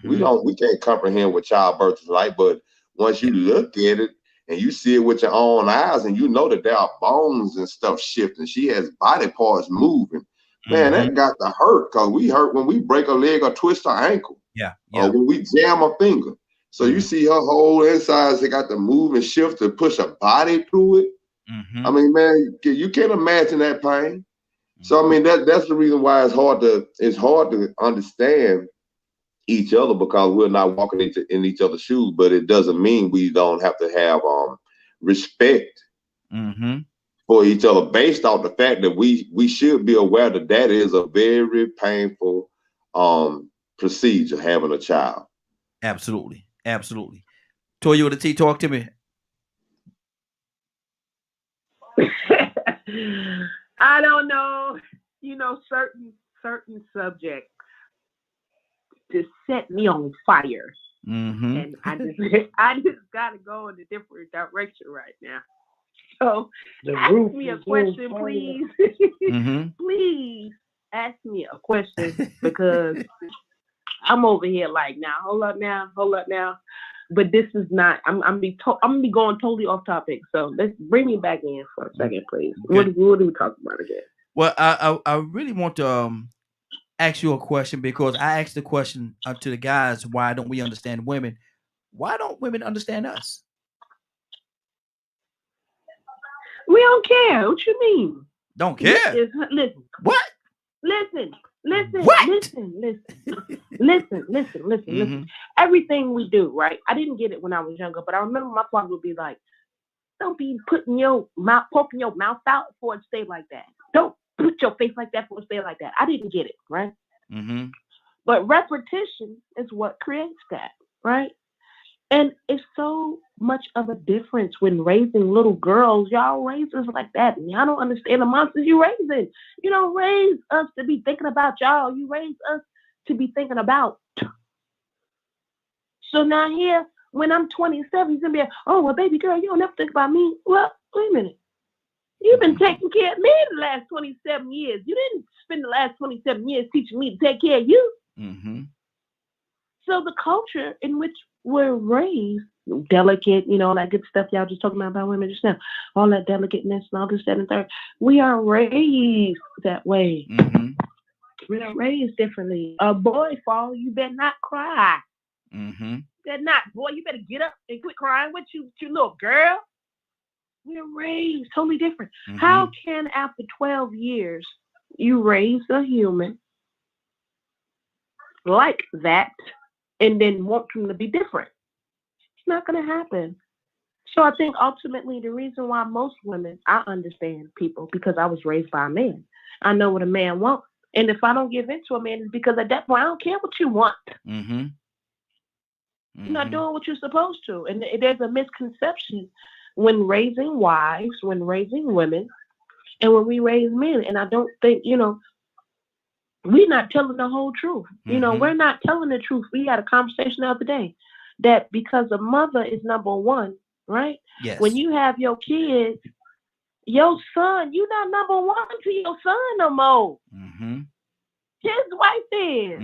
We can't comprehend what childbirth is like, but once you look at it and you see it with your own eyes, and you know that there are bones and stuff shifting, she has body parts moving. Man, that got to hurt, because we hurt when we break a leg or twist our ankle. Or when we jam a finger. So you see her whole insides, they got to move and shift to push a body through it. I mean, man, you can't imagine that pain. So I mean, that's the reason why it's hard to understand each other, because we're not walking in each other's shoes. But it doesn't mean we don't have to have respect for each other, based off the fact that we should be aware that is a very painful procedure, having a child. Absolutely. Toya with a T, talk to me. I don't know. Certain subjects just set me on fire. And I just gotta go in a different direction right now. So ask me a question, please. Please ask me a question, because I'm over here like, hold up now. But this is not. I'm gonna be going totally off topic. So let's bring me back in for a second, please. Okay. What are we talking about again? Well, I really want to ask you a question, because I asked the question to the guys: why don't we understand women? Why don't women understand us? We don't care. What you mean? Don't care? Listen. What? Listen. What? Listen. Everything we do, right? I didn't get it when I was younger, but I remember my father would be like, "Don't be poking your mouth out for it to stay like that. Don't put your face like that for it to stay like that." I didn't get it, right? But repetition is what creates that, right? And it's so much of a difference when raising little girls. Y'all raise us like that, and y'all don't understand the monsters you raising. You don't raise us to be thinking about y'all. You raise us to be thinking about. So now here, when I'm 27, he's gonna be like, "Oh, well, baby girl, you don't ever think about me." Well, wait a minute. You've been taking care of me the last 27 years. You didn't spend the last 27 years teaching me to take care of you. So the culture in which we're raised, delicate, all that good stuff y'all just talking about women just now, all that delicateness and all this, that, and third, we are raised that way. We are raised differently. A boy fall, you better not cry. that knot, boy. You better get up and quit crying. What you little girl? We're raised totally different. How can after 12 years you raise a human like that and then want them to be different? It's not going to happen. So I think ultimately the reason why most women, I understand people because I was raised by a man. I know what a man wants. And if I don't give in to a man, it's because at that point, I don't care what you want. You're not doing what you're supposed to. And there's a misconception when raising wives, when raising women, and when we raise men. And I don't think, we're not telling the whole truth. We're not telling the truth. We had a conversation the other day that because a mother is number one, right? Yes. When you have your kids, your son, you're not number one to your son no more. His wife is.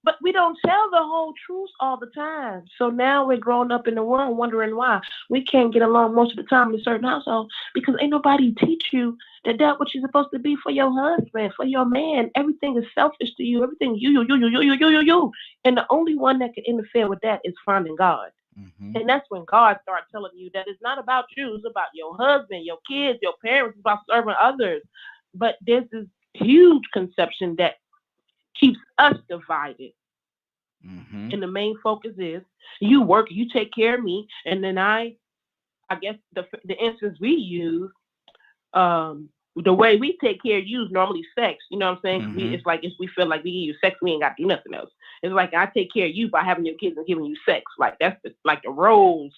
But we don't tell the whole truth all the time. So now we're growing up in the world wondering why we can't get along most of the time in a certain household because ain't nobody teach you that that's what you're supposed to be for your husband, for your man. Everything is selfish to you. Everything you. And the only one that can interfere with that is finding God. And that's when God starts telling you that it's not about you. It's about your husband, your kids, your parents. It's about serving others. But there's this huge conception that keeps us divided. And the main focus is you work, you take care of me, and then I guess the instance we use, the way we take care of you is normally sex. You know what I'm saying? It's like if we feel like we give you sex, we ain't got to do nothing else. It's like I take care of you by having your kids and giving you sex. Like that's the roles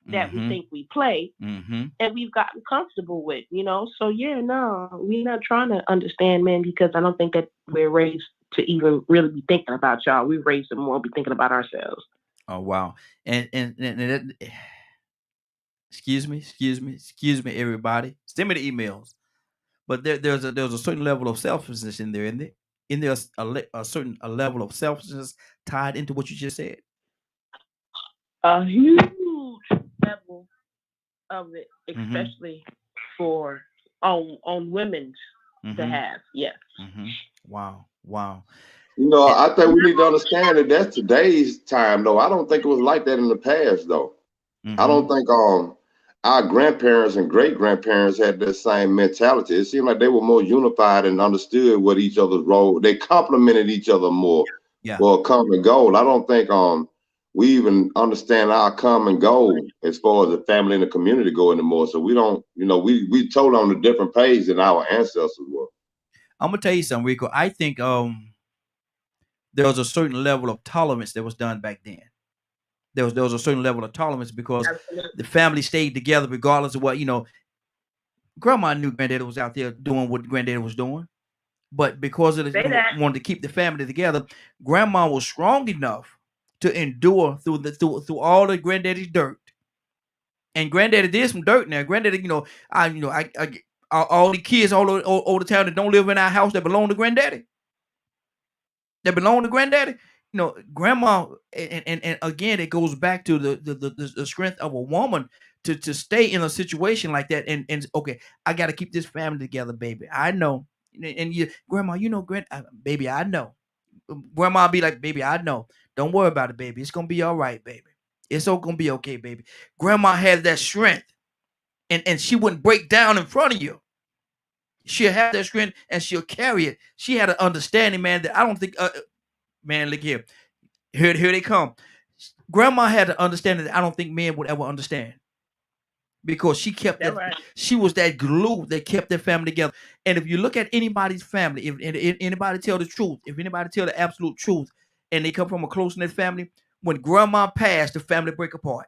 that we think we play, and we've gotten comfortable with. So yeah, no, we're not trying to understand men because I don't think that we're raised to even really be thinking about y'all. We raised them more, be thinking about ourselves. Oh wow! And excuse me, everybody. Send me the emails. But there's a certain level of selfishness in there, isn't it? And there's a certain level of selfishness tied into what you just said. A huge level of it, especially for on women to have. Yes. Wow. I think we need to understand that that's today's time, though. I don't think it was like that in the past, though. I don't think our grandparents and great-grandparents had that same mentality. It seemed like they were more unified and understood what each other's role. They complemented each other more for a common goal. I don't think we even understand our common goal as far as the family and the community go anymore. So we don't, we totally on a different page than our ancestors were. I'm gonna tell you something, Rico. I think there was a certain level of tolerance that was done back then. There was a certain level of tolerance because the family stayed together regardless of what, Grandma knew Granddaddy was out there doing what Granddaddy was doing. But because of wanted to keep the family together, Grandma was strong enough to endure through all the Granddaddy's dirt. And Granddaddy did some dirt now. Granddaddy, all the kids all over the town that don't live in our house that belong to Granddaddy. Grandma, and again, it goes back to the strength of a woman to stay in a situation like that. And okay, I got to keep this family together, baby. I know. And Grandma, baby, I know. Grandma be like, baby, I know. Don't worry about it, baby. It's gonna be all right, baby. It's all gonna be okay, baby. Grandma had that strength, and she wouldn't break down in front of you. She'll have that strength and she'll carry it. She had an understanding, man, that I don't think. Man, look here. Here they come. Grandma had an understanding that I don't think men would ever understand. Because she kept that, she was that glue that kept their family together. And if you look at anybody's family, if anybody tell the truth, if anybody tell the absolute truth, and they come from a close-knit family, when Grandma passed, the family break apart.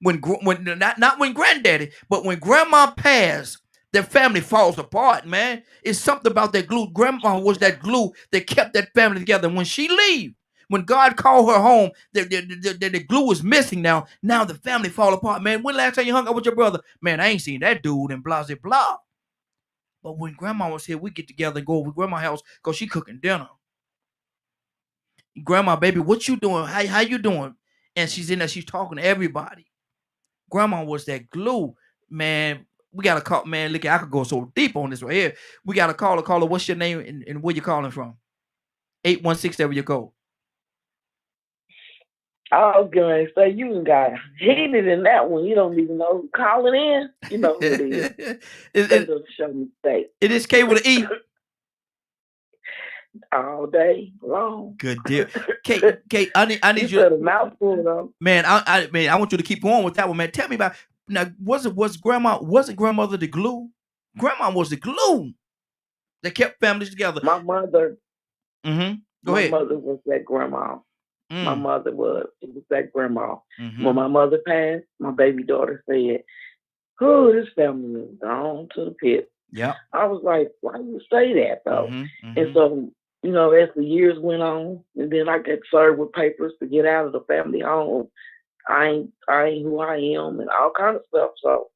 Not when Granddaddy, but when Grandma passed, their family falls apart, man. It's something about that glue. Grandma was that glue that kept that family together. When she leave, when God called her home, the glue was missing now. Now the family fall apart, man. When last time you hung out with your brother? Man, I ain't seen that dude and blah, blah, blah. But when Grandma was here, we get together and go over to Grandma's house because she cooking dinner. Grandma, baby, what you doing? How you doing? And she's in there, she's talking to everybody. Grandma was that glue, man. We got to call, man, look, I could go so deep on this right here. We got to call her. What's your name and where you calling from? 816, there you go. I was going to say, you got heated in that one. You don't even know who's calling in. You know who it is. They just show mistake. It is K with an E. All day long. Good deal. Kate, I need you. Said a mouthful though. Man, I want you to keep going with that one, man. Tell me about now. Wasn't grandmother the glue? Grandma was the glue that kept families together. My mother. Go ahead. My mother was that grandma. My mother was that grandma. When my mother passed, my baby daughter said, "Oh, this family is gone to the pit." Yeah. I was like, "Why do you say that though?" And so, you know, as the years went on, and then I got served with papers to get out of the family home. I ain't who I am, and all kind of stuff. So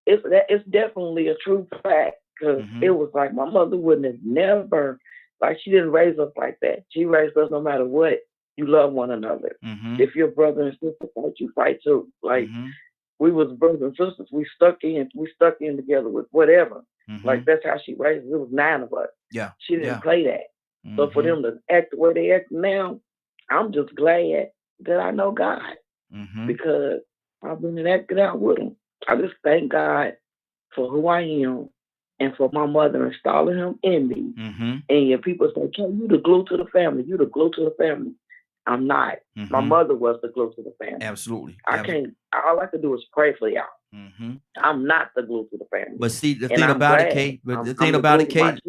it's definitely a true fact, because it was like my mother wouldn't have never, like, she didn't raise us like that. She raised us no matter what. You love one another. If your brother and sister fight, you fight too. Like we was brothers and sisters. We stuck in together with whatever. Like that's how she raised us. It was 9 of us. Yeah. She didn't play that. So for them to act the way they act now, I'm just glad that I know God, because I've been acting out with him. I just thank God for who I am and for my mother installing him in me. And your people say, "Can you the glue to the family? You the glue to the family." I'm not. My mother was the glue to the family. Absolutely. I can't. All I can do is pray for y'all. I'm not the glue to the family. But see, the thing about it, Kate. But the thing about it, Kate.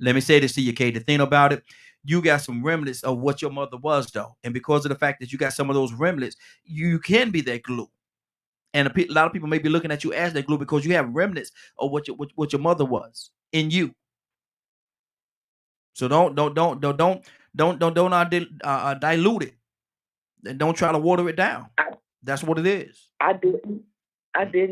Let me say this to you, Kate. The thing about it, you got some remnants of what your mother was, though, and because of the fact that you got some of those remnants, you can be that glue. And a lot of people may be looking at you as that glue because you have remnants of what your mother was in you. So don't dilute it, and don't try to water it down. That's what it is. I didn't.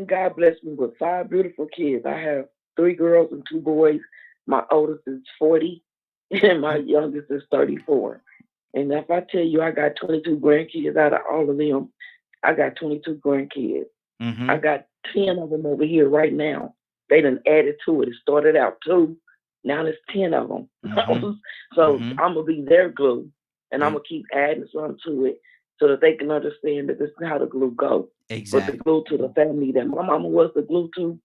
God bless me with 5 beautiful kids. I have 3 girls and 2 boys. My oldest is 40, and my youngest is 34. And if I tell you, I got 22 grandkids out of all of them. I got 22 grandkids. I got 10 of them over here right now. They done added to it. It started out 2. Now there's 10 of them. So I'm going to be their glue, and I'm going to keep adding something to it so that they can understand that this is how the glue goes. Exactly. But the glue to the family that my mama was the glue to,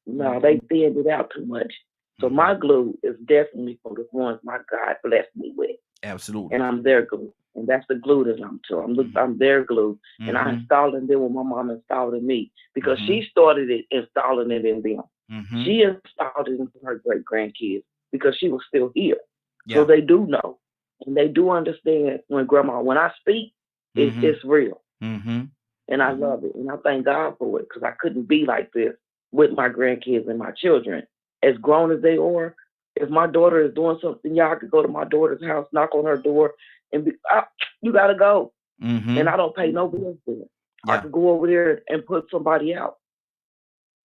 no, they thinned it out too much. So my glue is definitely for the ones my God blessed me with. Absolutely. And I'm their glue. And that's the glue that I'm to. I'm their glue. And I installed in them what my mom installed in me, because she started it installing it in them. She installed it into her great grandkids because she was still here. Yeah. So they do know. And they do understand when I speak, it's real. And I love it. And I thank God for it, because I couldn't be like this with my grandkids and my children. As grown as they are, if my daughter is doing something, y'all could go to my daughter's house, knock on her door, and be, you got to go. And I don't pay no bills for it. I could go over there and put somebody out.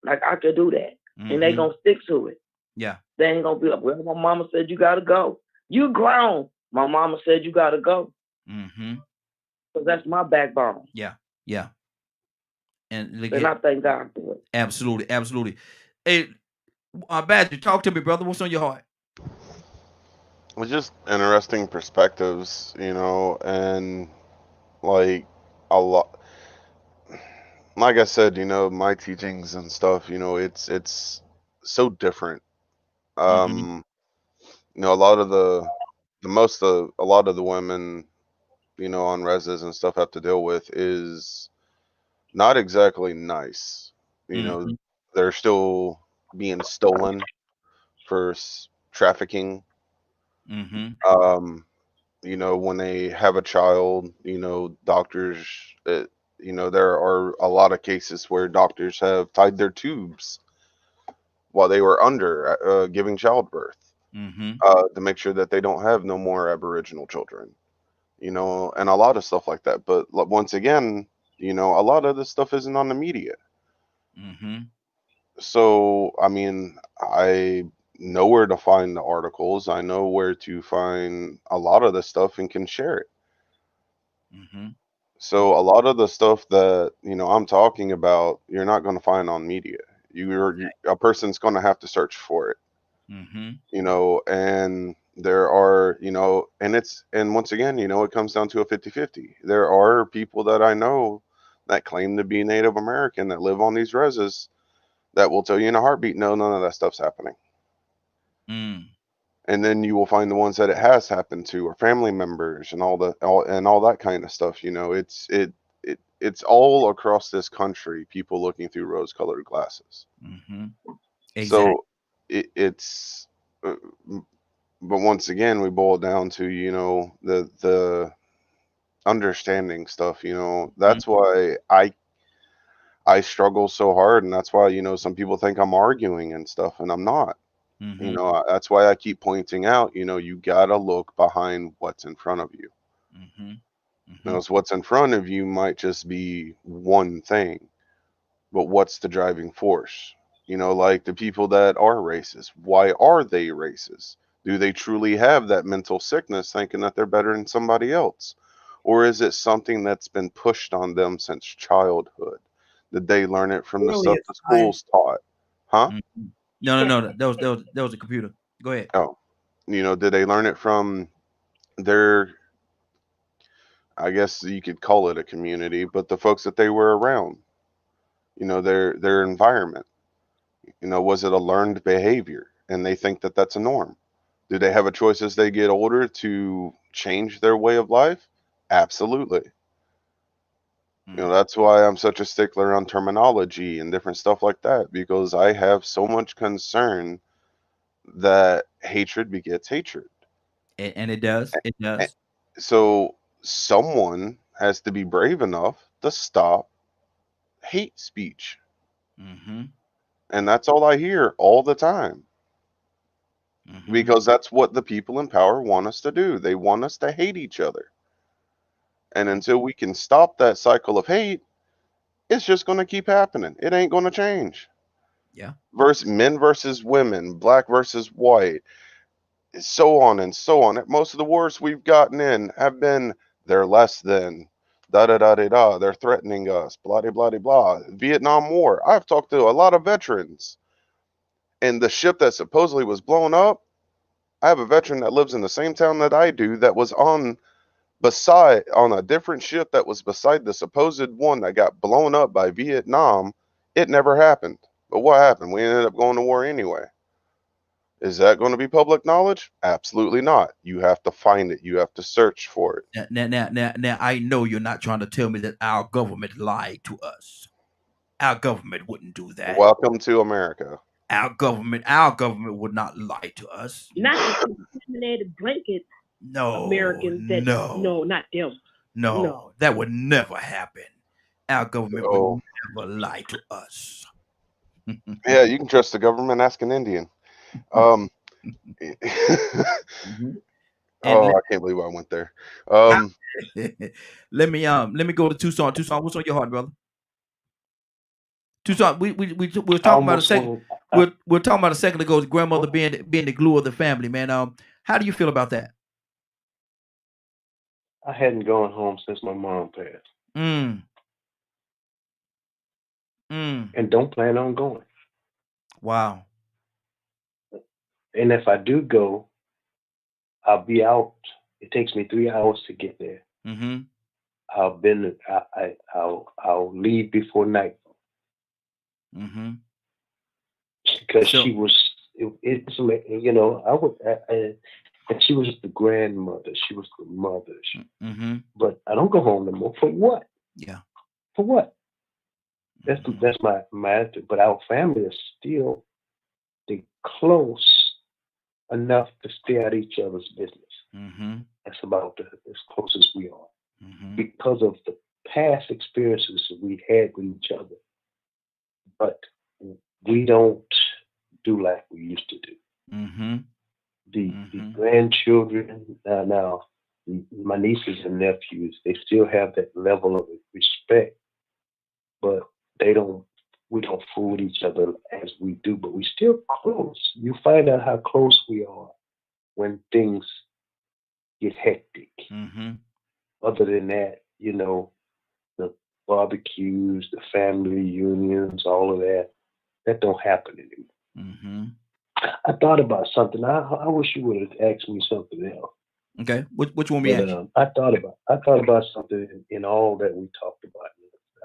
Like, I could do that. And they going to stick to it. Yeah. They ain't going to be like, well, my mama said you got to go. You grown. My mama said you got to go. So that's my backbone. Yeah. Yeah. And I thank God for it. Absolutely. Absolutely. Hey, Badger, talk to me, brother. What's on your heart? Well, just interesting perspectives, and like a lot. Like I said, my teachings and stuff, it's so different. A lot of a lot of the women, on reses and stuff have to deal with is not exactly nice. They're still being stolen for trafficking. When they have a child, doctors, there are a lot of cases where doctors have tied their tubes while they were under giving childbirth to make sure that they don't have no more Aboriginal children, and a lot of stuff like that. But once again, a lot of this stuff isn't on the media. So, I mean, I know where to find the articles. I know where to find a lot of the stuff and can share it. So a lot of the stuff that, I'm talking about, you're not going to find on media. A person's going to have to search for it. And There are, and once again, it comes down to a 50-50. There are people that I know that claim to be Native American that live on these reses that will tell you in a heartbeat, no, none of that stuff's happening. And then you will find the ones that it has happened to, or family members, and all that kind of stuff. It's all across this country, people looking through rose-colored glasses. Exactly. So it's, but once again, we boil down to the understanding stuff. That's why I struggle so hard, and that's why some people think I'm arguing and stuff, and I'm not. That's why I keep pointing out, you gotta look behind what's in front of you. Because what's in front of you might just be one thing, but what's the driving force? Like the people that are racist, why are they racist? Do they truly have that mental sickness thinking that they're better than somebody else? Or is it something that's been pushed on them since childhood? Did they learn it from the stuff the schools taught? Huh? No. That was a computer. Go ahead. Oh, did they learn it from their, I guess you could call it a community, but the folks that they were around, their environment, was it a learned behavior and they think that that's a norm? Do they have a choice as they get older to change their way of life? Absolutely. That's why I'm such a stickler on terminology and different stuff like that, because I have so much concern that hatred begets hatred. And it does. It does. So someone has to be brave enough to stop hate speech. And that's all I hear all the time. Because that's what the people in power want us to do. They want us to hate each other. And until we can stop that cycle of hate, it's just going to keep happening. It ain't going to change. Yeah. Men versus women, black versus white, so on and so on. Most of the wars we've gotten in have been, they're less than, da-da-da-da-da, they're threatening us, blah-de-blah-de-blah. Vietnam War, I've talked to a lot of veterans. And the ship that supposedly was blown up, I have a veteran that lives in the same town that I do that was on a different ship that was beside the supposed one that got blown up by Vietnam. It never happened. But what happened? We ended up going to war anyway. Is that going to be public knowledge? Absolutely not. You have to find it. You have to search for it. Now, I know you're not trying to tell me that our government lied to us. Our government wouldn't do that. Welcome to America. Our government would not lie to us. Not the contaminated blankets. No, Americans that no, not them. No, that would never happen. Our government would never lie to us. Yeah, you can trust the government. Ask an Indian. I can't believe I went there. Let me go to Tucson. Tucson, what's on your heart, brother? Tucson, we were talking about a second. We're talking about a second ago. The grandmother being the glue of the family, man. How do you feel about that? I hadn't gone home since my mom passed. And don't plan on going. Wow. And if I do go, I'll be out. It takes me 3 hours to get there. I'll leave before night. Because she was, and she was the grandmother. She was the mother. But I don't go home no more. For what? Yeah. For what? That's my attitude. But our family is still close enough to stay out of each other's business. That's about as close as we are. Because of the past experiences that we had with each other. But we don't do like we used to do. The grandchildren now, my nieces and nephews, they still have that level of respect, but we don't fool each other as we do, but we still close. You find out how close we are when things get hectic. Other than that, the barbecues, the family reunions, all of that don't happen anymore. I thought about something. I wish you would have asked me something else. Okay, which one we asked? I thought about something in all that we talked about.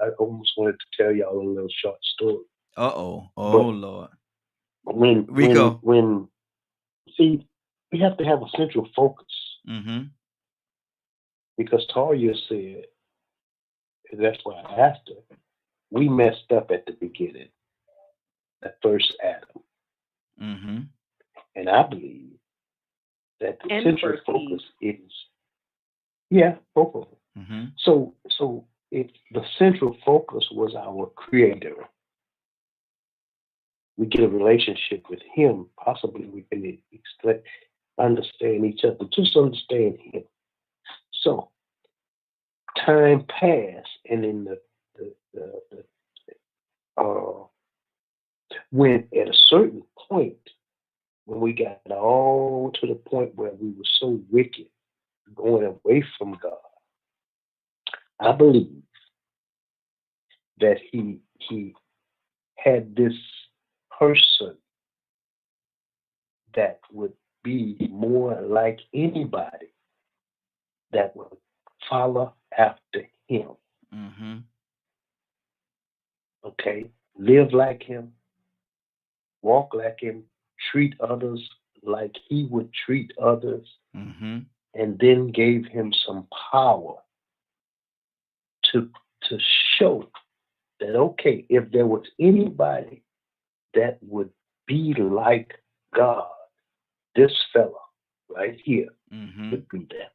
I almost wanted to tell y'all a little short story. Oh But Lord. Rico, when see, we have to have a central focus. Because Taria said, and that's why I asked her, we messed up at the beginning, that first Adam. And I believe that the central focus is, both of them. So if the central focus was our Creator, we get a relationship with Him, possibly we can understand each other, just understand Him. So time passed, and in when at a certain point, when we got all to the point where we were so wicked, going away from God, I believe that he had this person that would be more like anybody that would follow after him. Okay, live like him, walk like him, treat others like he would treat others, and then gave him some power to show that, okay, if there was anybody that would be like God, this fella right here would be that.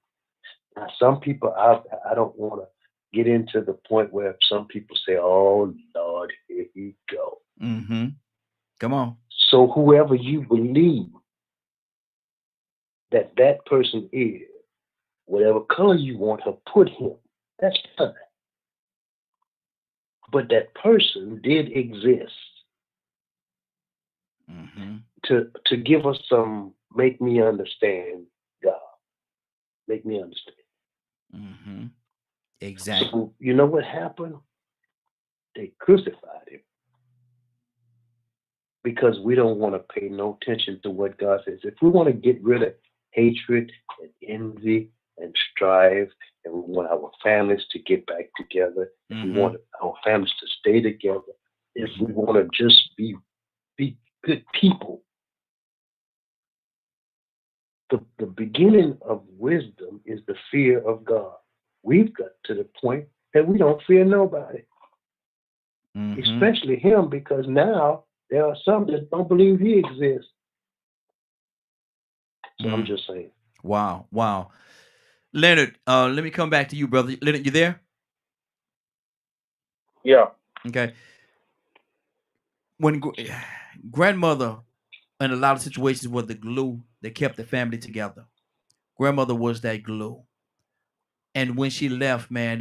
Now, some people, I don't want to get into the point where some people say, oh, Lord, here you go. Come on. So whoever you believe that person is, whatever color you want to put him, that's fine. But that person did exist to give us some, make me understand God. Make me understand. Exactly. So you know what happened? They crucified him because we don't want to pay no attention to what God says. If we want to get rid of hatred and envy and strife, and we want our families to get back together, if we want our families to stay together, if we want to just be good people, the beginning of wisdom is the fear of God. We've got to the point that we don't fear nobody, especially him, because now there are some that don't believe he exists. So I'm just saying. Wow. Leonard, let me come back to you, brother. Leonard, you there? Yeah. Okay. When grandmother, in a lot of situations, was the glue that kept the family together. Grandmother was that glue. And when she left, man,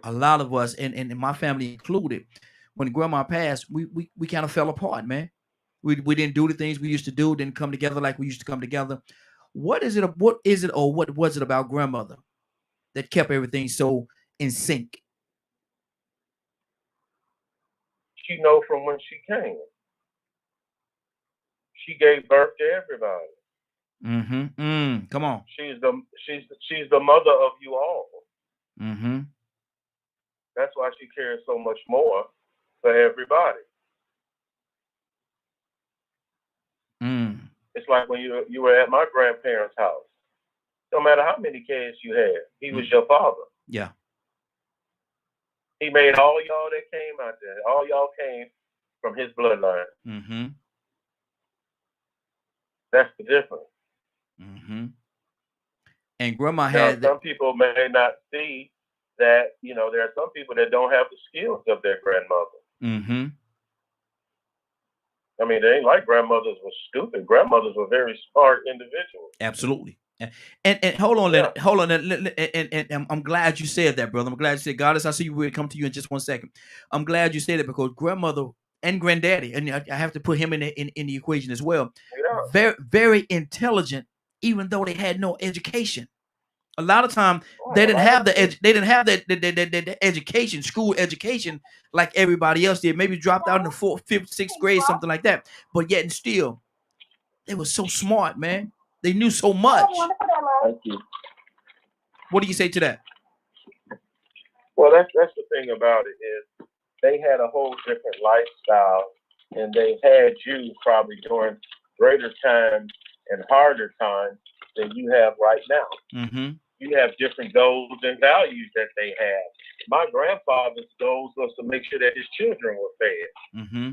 a lot of us, and my family included, when grandma passed, we kind of fell apart, man. We didn't do the things we used to do, didn't come together like we used to come together. What was it about grandmother that kept everything so in sync? She know from when she came. She gave birth to everybody. Come on. She's the mother of you all. That's why she cares so much more for everybody. It's like when you were at my grandparents' house. No matter how many kids you had, he was your father. Yeah. He made all y'all that came out there. All y'all came from his bloodline. That's the difference. And grandma had some people may not see that, there are some people that don't have the skills of their grandmother. I mean, they ain't like grandmothers were stupid. Grandmothers were very smart individuals. Absolutely. And hold on, Leonard, hold on. And I'm glad you said that, brother. I'm glad you said, Goddess, I see you. We'll come to you in just 1 second. I'm glad you said it, because grandmother and granddaddy, and I have to put him in the equation as well. Yeah. Very, very intelligent, even though they had no education. A lot of time they didn't have the education, school education, like everybody else did. Maybe dropped out in the 4th, 5th, 6th grade, something like that. But yet and still, They were so smart, man. They knew so much. Thank you. What do you say to that? Well, that's the thing about it is they had a whole different lifestyle, and they had you probably during greater times and harder times than you have right now. Mm-hmm. You have different goals and values that they have. My grandfather's goals was to make sure that his children were fed. Mm-hmm.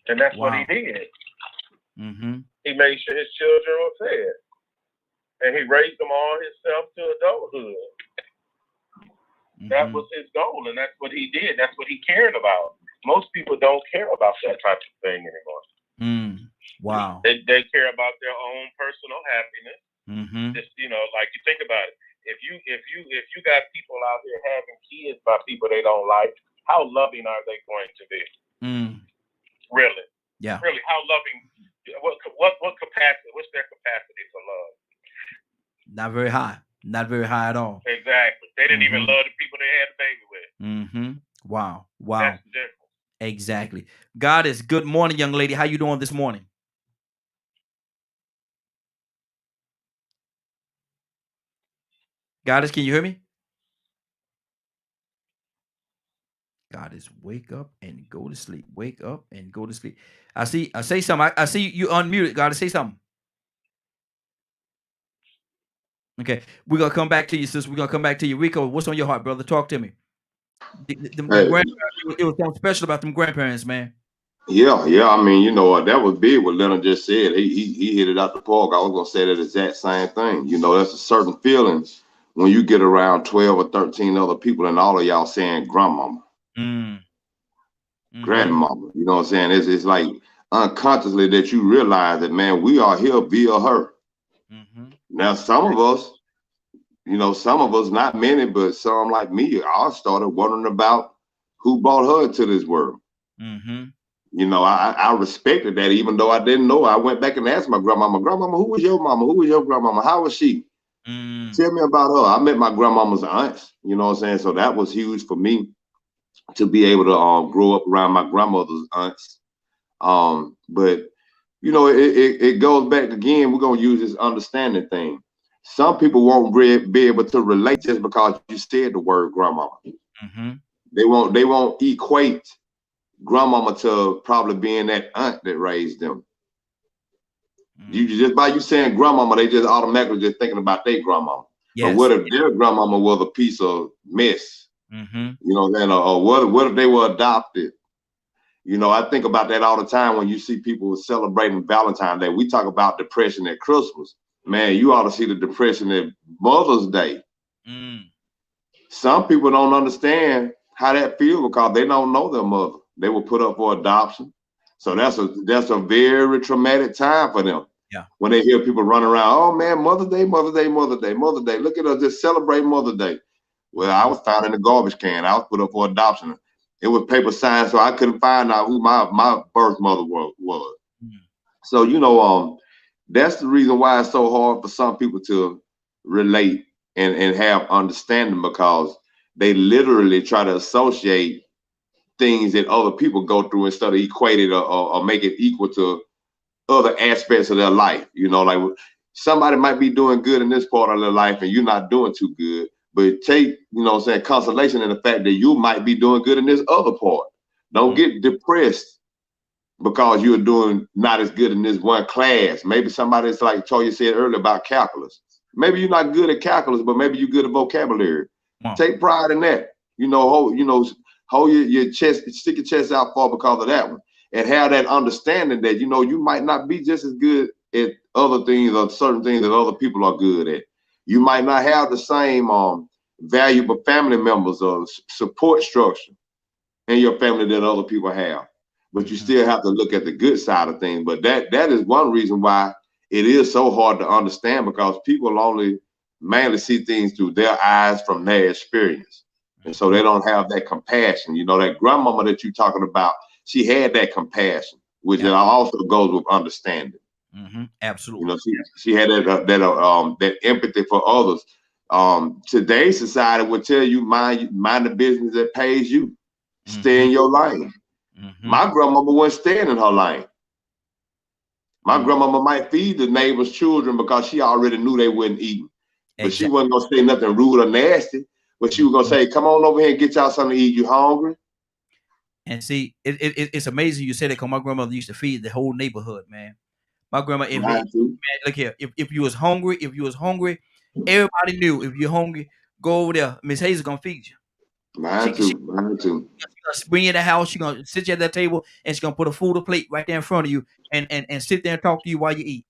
And that's what he did. Mm-hmm. He made sure his children were fed. And he raised them all himself to adulthood. Mm-hmm. That was his goal, and that's what he did. That's what he cared about. Most people don't care about that type of thing anymore. Wow. They care about their own personal happiness. Mm-hmm. Just, like you think about it. If you got people out here having kids by people they don't like, how loving are they going to be? Really? Yeah. Really, how loving? What capacity? What's their capacity for love? Not very high. Not very high at all. Exactly. They didn't even love the people they had a baby with. Mm-hmm. Wow. Wow. That's the difference. Exactly. God is good morning, young lady. How you doing this morning? Goddess, can you hear me? Goddess, wake up and go to sleep. Wake up and go to sleep. I say something. I see you unmuted. Goddess, say something. Okay, we're gonna come back to you, sis. We're gonna come back to you. Rico, what's on your heart, brother? Talk to me. It was something special about them grandparents, man. Yeah. I mean, that was big what Leonard just said. He hit it out the park. I was gonna say that exact same thing. That's a certain feeling when you get around 12 or 13 other people and all of y'all saying grandmama, grandmama. You know what I'm saying? It's like unconsciously that you realize that, man, we are here via her. Now, some of us, not many, but some like me, I started wondering about who brought her into this world. I respected that, even though I didn't know. I went back and asked my grandmama, who was your mama? Who was your grandmama? How was she? Tell me about her. I met my grandmama's aunts, you know what I'm saying? So that was huge for me to be able to grow up around my grandmother's aunts. But it goes back again. We're going to use this understanding thing. Some people won't be able to relate just because you said the word grandmama. They won't equate grandmama to probably being that aunt that raised them. You just by you saying grandmama, they just automatically just thinking about their grandmama. Yes. But what if their grandmama was a piece of mess? You know what I'm saying? Or what if they were adopted? I think about that all the time when you see people celebrating Valentine's Day. We talk about depression at Christmas. Man, you ought to see the depression at Mother's Day. Some people don't understand how that feels because they don't know their mother. They were put up for adoption. So that's a very traumatic time for them. Yeah. When they hear people run around, oh man, Mother's Day, Mother's Day, Mother's Day, Mother's Day. Look at us just celebrate Mother's Day. Well, I was found in the garbage can. I was put up for adoption. It was paper signed, so I couldn't find out who my birth mother was. So, that's the reason why it's so hard for some people to relate and have understanding, because they literally try to associate things that other people go through instead of equate it or make it equal to other aspects of their life. Like somebody might be doing good in this part of their life and you're not doing too good. But take, consolation in the fact that you might be doing good in this other part. Don't get depressed because you're doing not as good in this one class. Maybe somebody's like Toya said earlier about calculus. Maybe you're not good at calculus, but maybe you're good at vocabulary. Take pride in that. Hold your chest, stick your chest out far because of that one. And have that understanding that, you might not be just as good at other things or certain things that other people are good at. You might not have the same valuable family members or support structure in your family that other people have, but you still have to look at the good side of things. But that is one reason why it is so hard to understand, because people only mainly see things through their eyes from their experience, and so they don't have that compassion. That grandmama that you're talking about, she had that compassion, which also goes with understanding. Absolutely. She had that empathy for others. Today's society would tell you mind the business that pays you. Stay in your lane. My grandmama wasn't staying in her lane. My grandmama might feed the neighbor's children because she already knew they wouldn't eat. But she wasn't gonna say nothing rude or nasty. But she was gonna say, "Come on over here and get y'all something to eat. You hungry?" And see, it's amazing you said it because my grandmother used to feed the whole neighborhood, man. My grandma, man, look here, if you was hungry, everybody knew if you're hungry, go over there. Miss Hayes is gonna feed you. Mine too. She's gonna bring you in the house. She's gonna sit you at that table and she's gonna put a food plate right there in front of you and sit there and talk to you while you eat.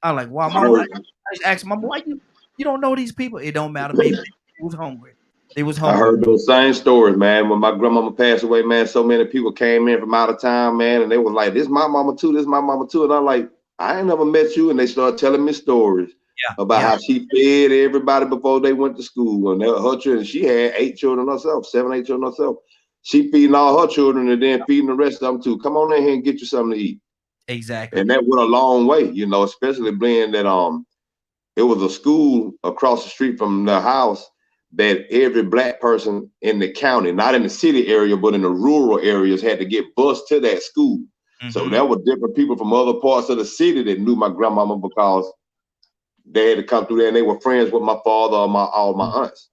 I'm like, wow, Mama. I asked Mama, why you don't know these people? It don't matter, baby. They was hungry. They was hungry. I heard those same stories, man. When my grandmama passed away, man, so many people came in from out of town, man, and they was like, "This my mama too. This my mama too." And I'm like, "I ain't never met you." And they started telling me stories about how she fed everybody before they went to school. And her children, she had 8 children herself, 7, 8 children herself. She feeding all her children and then feeding the rest of them too. Come on in here and get you something to eat. Exactly. And that went a long way, you know, especially being that it was a school across the street from the house that every black person in the county, not in the city area, but in the rural areas, had to get bused to that school. So there were different people from other parts of the city that knew my grandmama because they had to come through there and they were friends with my father or all my aunts.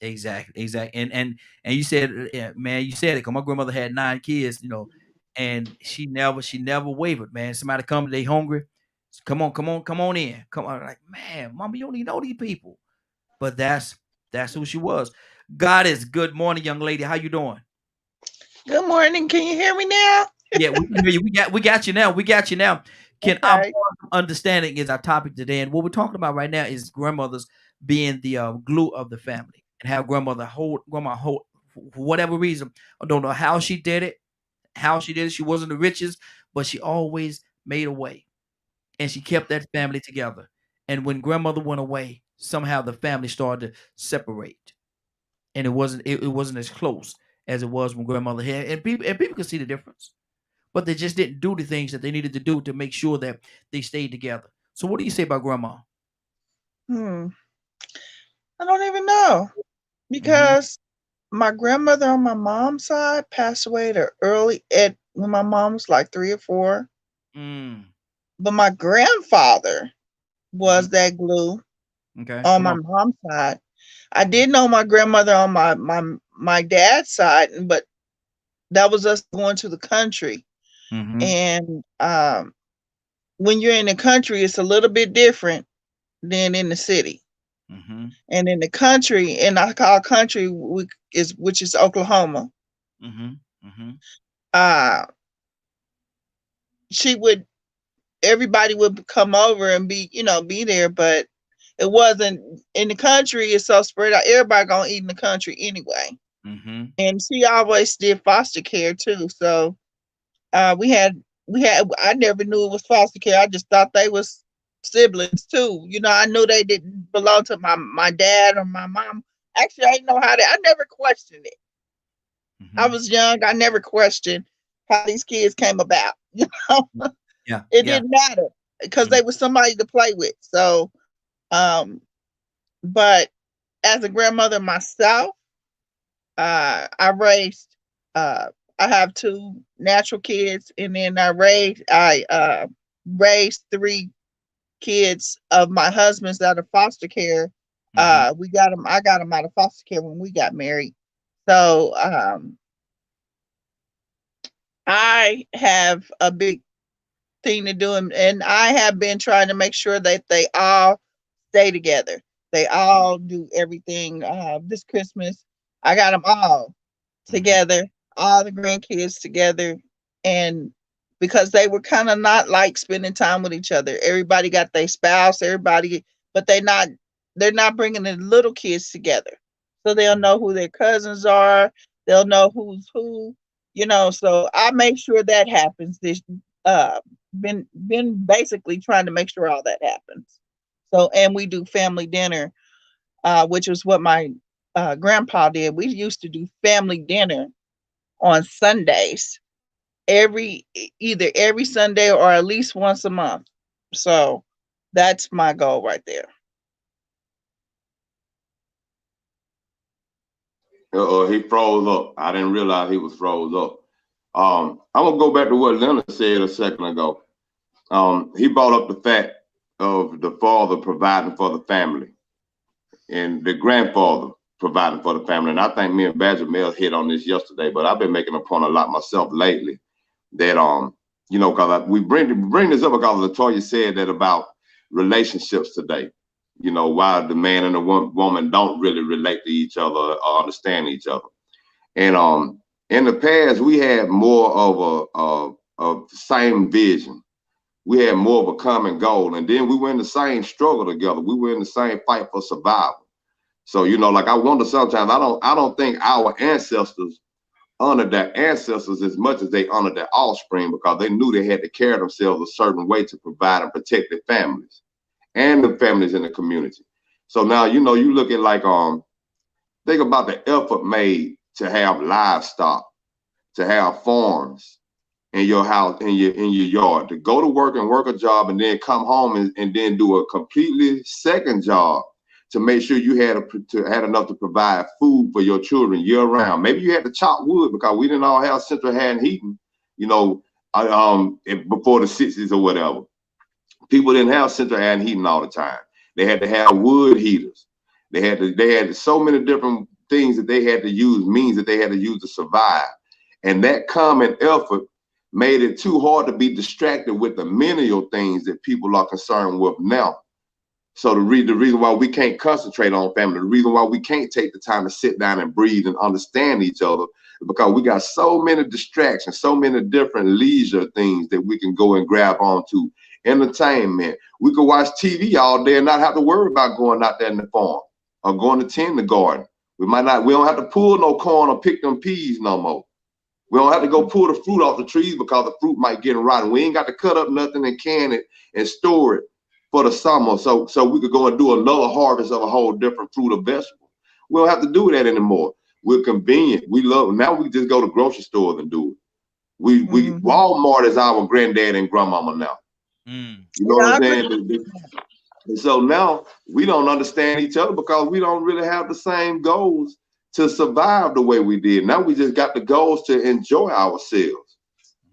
Exactly. And you said, man, you said it because my grandmother had 9 kids, you know, and she never wavered, man. Somebody come, they hungry. Come on in. Come on. Like, man, Mama, you don't even know these people. But that's who she was. Goddess, good morning, young lady. How you doing? Good morning. Can you hear me now? Yeah, we can hear you. We got you now. Can our understanding is our topic today, and what we're talking about right now is grandmothers being the glue of the family, and how grandma hold for whatever reason. I don't know how she did it. She wasn't the richest, but she always made a way, and she kept that family together. And when grandmother went away, somehow the family started to separate, and it wasn't as close as it was when grandmother had. And people could see the difference, but they just didn't do the things that they needed to do to make sure that they stayed together. So, what do you say about grandma? I don't even know, because my grandmother on my mom's side passed away when my mom was like 3 or 4. But my grandfather was that glue on my mom's side. I did know my grandmother on my dad's side, but that was us going to the country. And when you're in the country, it's a little bit different than in the city. And in the country, in our country, which is Oklahoma, everybody would come over and be there, but it wasn't in the country. It's so spread out. Everybody gonna eat in the country anyway. And she always did foster care too. So I never knew it was foster care. I just thought they was siblings too. You know, I knew they didn't belong to my dad or my mom. Actually, I didn't know I never questioned it. I was young. I never questioned how these kids came about. You know, it didn't matter because they were somebody to play with. So, but as a grandmother myself, I have 2 natural kids, and then I raised 3 kids of my husband's out of foster care. I got them out of foster care when we got married. So I have a big thing to do, and I have been trying to make sure that they all stay together. They all do everything. This Christmas, I got them all together, all the grandkids together, and because they were kind of not like spending time with each other. Everybody got their spouse, but they're not bringing the little kids together, so they'll know who their cousins are. They'll know who's who, you know. So I make sure that happens. Been basically trying to make sure all that happens. So, and we do family dinner, which was what my grandpa did. We used to do family dinner on Sundays, either every Sunday or at least once a month. So that's my goal right there. He froze up. I didn't realize he was froze up. I'm gonna go back to what Leonard said a second ago. he brought up the fact of the father providing for the family and the grandfather providing for the family. And I think me and Badger Mel hit on this yesterday, but I've been making a point a lot myself lately that, you know, because we bring this up because Latoya said that about relationships today. You know, why the man and the woman don't really relate to each other or understand each other. And in the past, we had more of a same vision. We had more of a common goal, and then we were in the same struggle together. We were in the same fight for survival. So, you know, like I wonder sometimes, I don't think our ancestors honored their ancestors as much as they honored their offspring, because they knew they had to carry themselves a certain way to provide and protect their families and the families in the community. So now, you know, you look at like, think about the effort made to have livestock, to have farms in your house, in your yard, to go to work and work a job and then come home and then do a completely second job to make sure you had enough to provide food for your children year round. Maybe you had to chop wood because we didn't all have central hand heating, you know, before the 60s or whatever. People didn't have central hand heating all the time. They had to have wood heaters. They had so many different things that they had to use, means that they had to use to survive. And that common effort made it too hard to be distracted with the menial things that people are concerned with now. So the reason why we can't concentrate on family, the reason why we can't take the time to sit down and breathe and understand each other, is because we got so many distractions, so many different leisure things that we can go and grab onto. Entertainment. We could watch TV all day and not have to worry about going out there in the farm or going to tend the garden. We don't have to pull no corn or pick them peas no more. We don't have to go pull the fruit off the trees because the fruit might get rotten. We ain't got to cut up nothing and can it and store it for the summer so we could go and do another harvest of a whole different fruit or vegetable. We don't have to do that anymore. We're convenient. Now we just go to grocery stores and do it. Walmart is our granddad and grandmama now. You know what I'm saying? And so now we don't understand each other because we don't really have the same goals to survive the way we did. Now we just got the goals to enjoy ourselves,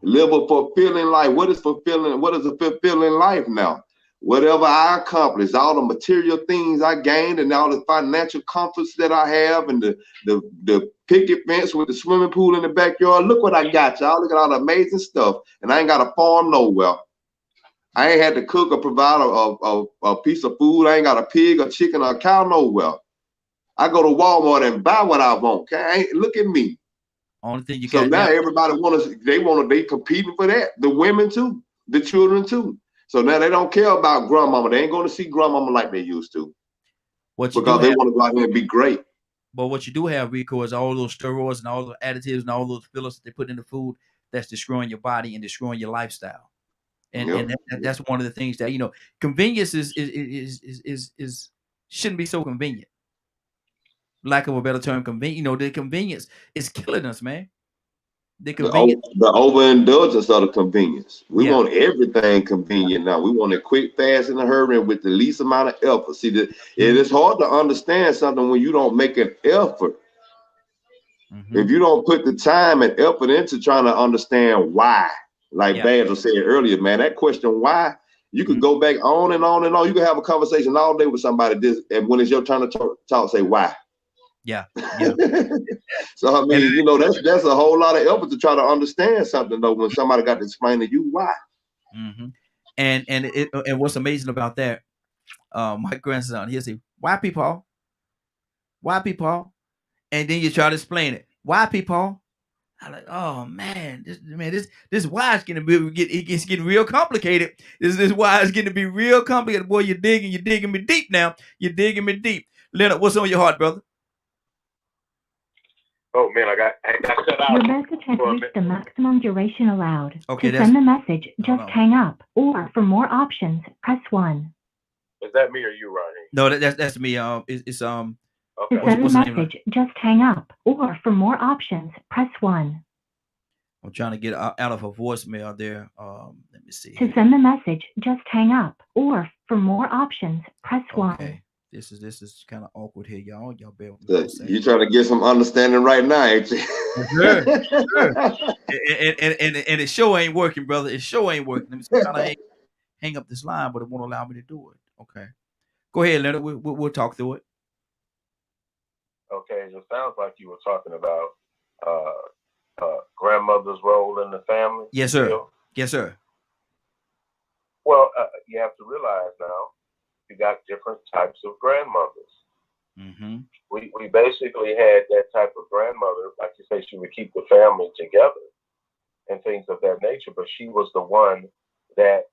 live a fulfilling life. What is fulfilling? What is a fulfilling life now? Whatever I accomplished, all the material things I gained and all the financial comforts that I have and the picket fence with the swimming pool in the backyard. Look what I got, y'all. Look at all the amazing stuff. And I ain't got a farm nowhere. I ain't had to cook or provide a piece of food. I ain't got a pig, a chicken, or a cow nowhere. I go to Walmart and buy what I want. Okay? Look at me. Only thing you so now everybody they competing for that. The women too, the children too. So now they don't care about grandmama. They ain't going to see grandmama like they used to. Because they want to go out here and be great. But what you do have, Rico, is all those steroids and all the additives and all those fillers that they put in the food that's destroying your body and destroying your lifestyle. And that's one of the things that, you know, convenience is shouldn't be so convenient. Lack of a better term, convenient. You know, the convenience is killing us, man. The overindulgence of the convenience. We want everything convenient now. We want it quick, fast, in a hurry, and with the least amount of effort. See, it is hard to understand something when you don't make an effort. If you don't put the time and effort into trying to understand why. Like Badger said earlier, man, that question why, you could go back on and on and on. You can have a conversation all day with somebody, and when it's your turn to talk, say why. Yeah. So I mean, you know, that's a whole lot of effort to try to understand something though when somebody got to explain to you why. And what's amazing about that, my grandson, he'll say, "Why people? Why people?" And then you try to explain it. Why people? I'm like, oh man, this why is gonna it's getting real complicated. This why is gonna be real complicated. Boy, you're digging me deep now. You're digging me deep. Leonard, what's on your heart, brother? Oh man, I got cut out. Your message has reached the maximum duration allowed. Okay, to send the message, just hang up. Or for more options, press 1. Is that me or you, Ronnie? No, that's me. It's Okay. To send the message, just hang up. Or for more options, press 1. I'm trying to get out of her voicemail there. Let me see. To send the message, just hang up. Or for more options, press 1. Okay. This is kind of awkward here, y'all. Y'all bear with me. You trying to get some understanding right now, ain't you? Sure. And it sure ain't working, brother. It sure ain't working. Let me see. hang up this line, but it won't allow me to do it. Okay. Go ahead, Leonard. We'll talk through it. Okay, it sounds like you were talking about grandmother's role in the family. Yes, sir. Yes, sir. Well, you have to realize now, you got different types of grandmothers. Mm-hmm. We basically had that type of grandmother, like you say, she would keep the family together and things of that nature, but she was the one that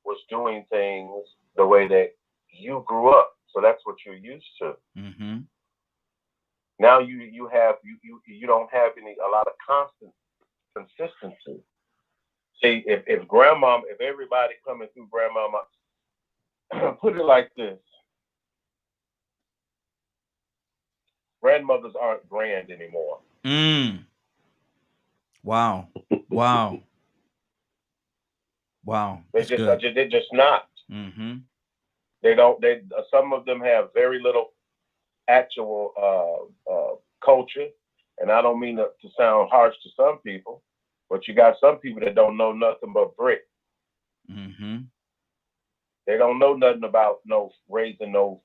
was doing things the way that you grew up. So that's what you're used to. Mm-hmm. Now you don't have a lot of constant consistency. See, if everybody coming through grandmama, put it like this. Grandmothers aren't grand anymore. Wow. Wow. Wow. They're just not. Mm-hmm. Some of them have very little actual culture, and I don't mean to sound harsh to some people, but you got some people that don't know nothing but brick. Mm-hmm. They don't know nothing about raising no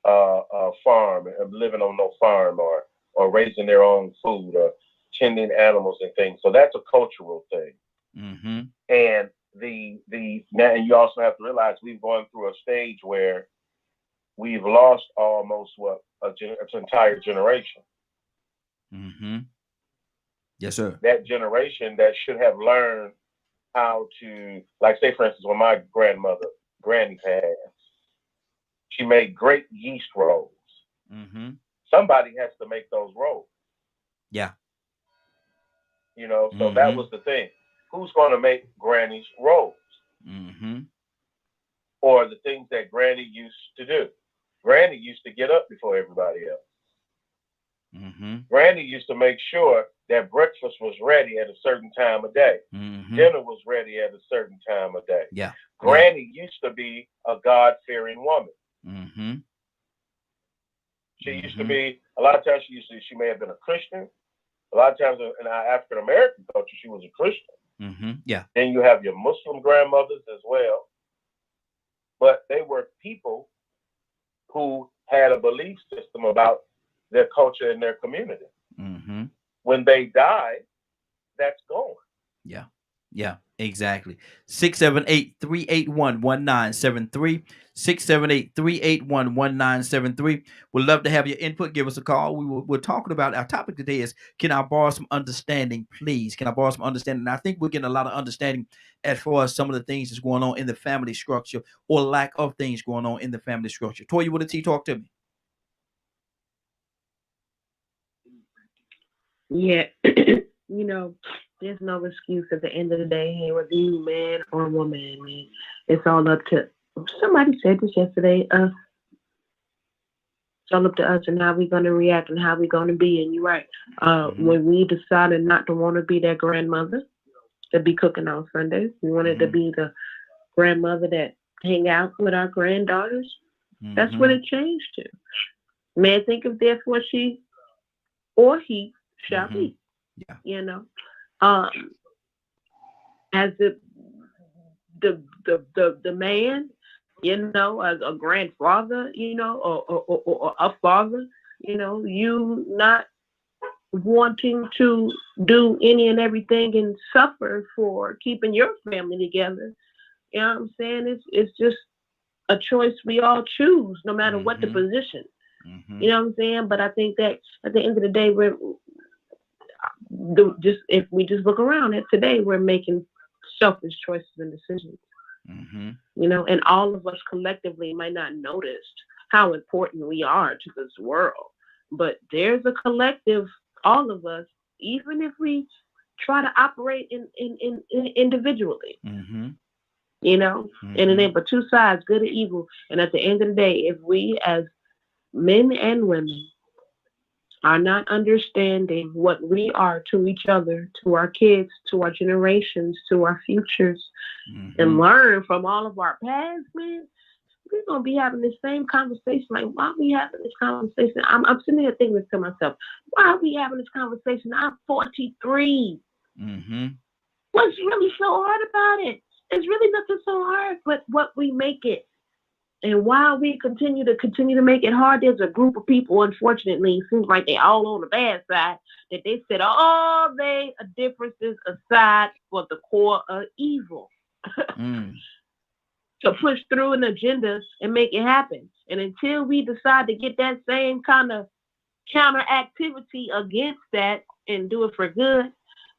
farm, living on no farm, or raising their own food, or tending animals and things. So that's a cultural thing. Mm-hmm. And now you also have to realize we've gone through a stage where we've lost almost an entire generation. Mm-hmm. Yes, sir. That generation that should have learned how to, like, say, for instance, when my granny passed, she made great yeast rolls. Mm-hmm. Somebody has to make those rolls. Yeah. So mm-hmm. That was the thing. Who's going to make Granny's rolls? Mm-hmm. Or the things that Granny used to do? Granny used to get up before everybody else. Mm-hmm. Granny used to make sure that breakfast was ready at a certain time of day. Mm-hmm. Dinner was ready at a certain time of day. Yeah. Granny used to be a God-fearing woman. Mm-hmm. She used to be, a lot of times she may have been a Christian. A lot of times in our African-American culture, she was a Christian. Mm-hmm. Yeah. Then you have your Muslim grandmothers as well. But they were people who had a belief system about their culture and their community. Mm-hmm. When they died, that's gone. Yeah. Yeah, exactly. 678-381-1973. 678-381-1973. We'd love to have your input. Give us a call. We're talking about, our topic today is, can I borrow some understanding, please? Can I borrow some understanding? And I think we're getting a lot of understanding as far as some of the things that's going on in the family structure, or lack of things going on in the family structure. Toya, what did talk to me? Yeah. There's no excuse at the end of the day, hey, whether you man or woman, man. It's all up to, somebody said this yesterday, it's all up to us and how we're going to react and how we're going to be. And you're right. When we decided not to want to be that grandmother to be cooking on Sundays, we wanted to be the grandmother that hang out with our granddaughters. That's what it changed to. Man, think if that's what she or he shall be. Yeah. As the man, as a grandfather, or a father, you not wanting to do any and everything and suffer for keeping your family together. You know what I'm saying? It's just a choice we all choose, no matter what the position. You know what I'm saying? But I think that at the end of the day, if we just look around at today, we're making selfish choices and decisions. And all of us collectively might not notice how important we are to this world, but there's a collective, all of us, even if we try to operate in individually. And it ain't but two sides, good and evil. And at the end of the day, if we as men and women are not understanding what we are to each other, to our kids, to our generations, to our futures, and learn from all of our past, man, we're going to be having the same conversation. Like, why are we having this conversation? I'm sitting there thinking to myself, why are we having this conversation? I'm 43. What's really so hard about it? It's really nothing so hard, but what we make it. And while we continue to make it hard, there's a group of people, unfortunately, it seems like they all on the bad side, that they set all their differences aside for the core of evil. To push through an agenda and make it happen. And until we decide to get that same kind of counter activity against that and do it for good,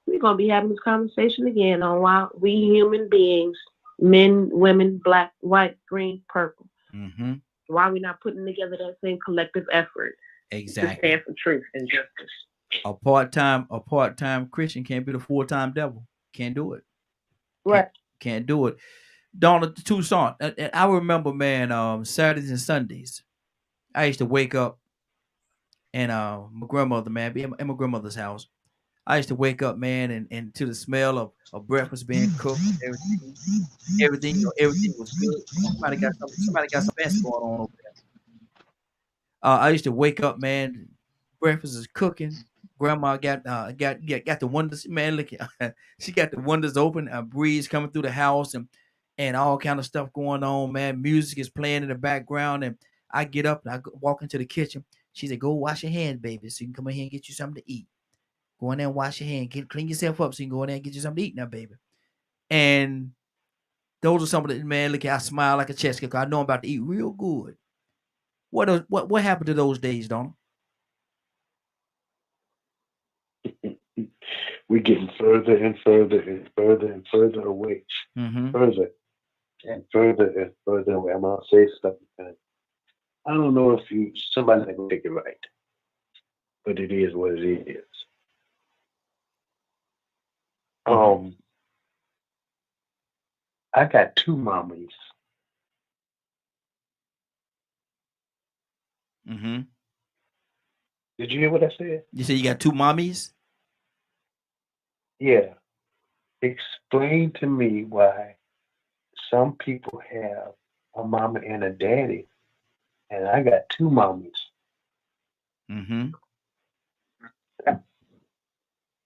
we're going to be having this conversation again on why we human beings, men, women, black, white, green, purple, why we're not putting together that same collective effort to stand for truth and justice. A part-time Christian can't be the full-time devil. Can't do it. Right. Can't do it. Donna Tucson. I remember, man, Saturdays and Sundays, I used to wake up and my grandmother, man, be at my grandmother's house. I used to wake up, man, and to the smell of breakfast being cooked, everything was good. Somebody got some fancy going on over there. I used to wake up, man, breakfast is cooking. Grandma got the windows, man. Look, she got the windows open, a breeze coming through the house, and all kind of stuff going on, man. Music is playing in the background, and I get up and I walk into the kitchen. She said, "Go wash your hands, baby, so you can come in here and get you something to eat. Go in there and wash your hands, clean yourself up, so you can go in there and get you something to eat now, baby." And those are some of the, man. Look, I smile like a chest kicker. I know I'm about to eat real good. What happened to those days, Donald? We're getting further and further and further and further away. Further and further away. I'm gonna say something. I don't know if somebody can take it right, but it is what it is. I got two mommies. Did you hear what I said? You said you got two mommies? Yeah. Explain to me why some people have a mama and a daddy, and I got two mommies.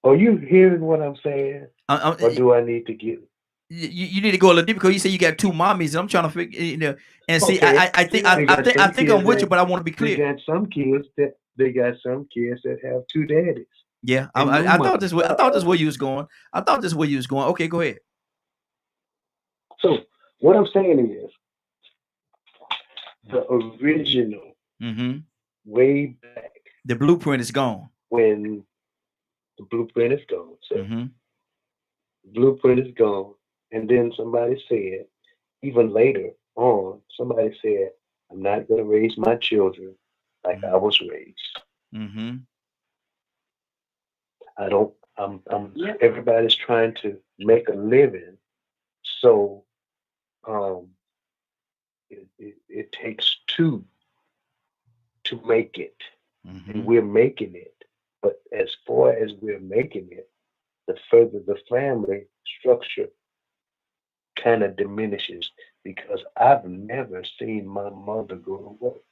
Are you hearing what I'm saying? Or do I need to get? You need to go a little deeper because you say you got two mommies, and I'm trying to figure, and see, okay. I think I'm with you, but I want to be clear. They got some kids that have two daddies. Yeah, I thought this was where you was going. Okay, go ahead. So what I'm saying is, the original, way back, the blueprint is gone. When the blueprint is gone, so the blueprint is gone, and then somebody said, even later on, somebody said, "I'm not going to raise my children like I was raised." Everybody's trying to make a living, so it takes two to make it, and we're making it. But as far as we're making it, the further the family structure kind of diminishes, because I've never seen my mother go to work.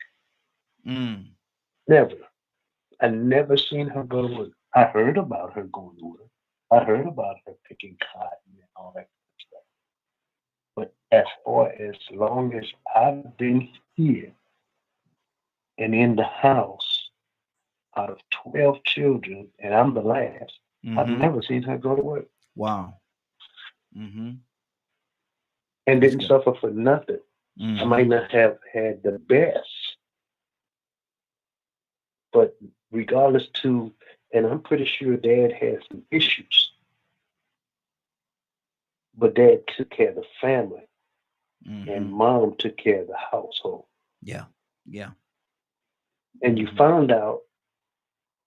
Never. I never seen her go to work. I heard about her going to work. I heard about her picking cotton and all that kind of stuff. But as far as long as I've been here and in the house, out of 12 children, and I'm the last, I've never seen her go to work. Wow. And didn't suffer for nothing. I might not have had the best, but regardless and I'm pretty sure Dad had some issues, but Dad took care of the family, and Mom took care of the household. Yeah. And you found out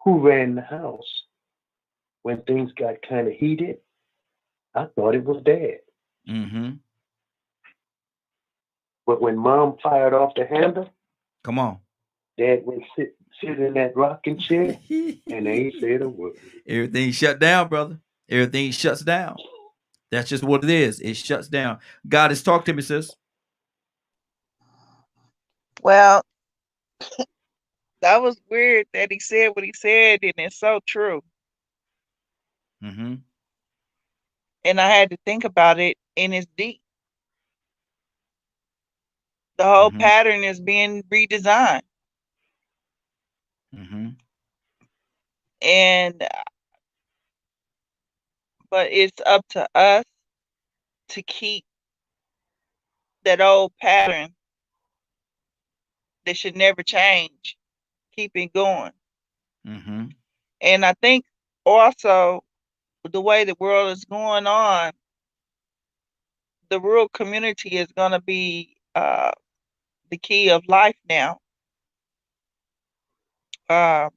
who ran the house when things got kind of heated. I thought it was Dad. But when Mom fired off the handle, come on, Dad went sit in that rocking chair and ain't said a word. Everything shut down, brother. Everything shuts down. That's just what it is. It shuts down. God has talked to me, sis. Well, that was weird that he said what he said, and it's so true. And I had to think about it, and it's deep. The whole pattern is being redesigned. And but it's up to us to keep that old pattern that should never change, keep it going. And I think also the way the world is going on, the rural community is going to be the key of life now. I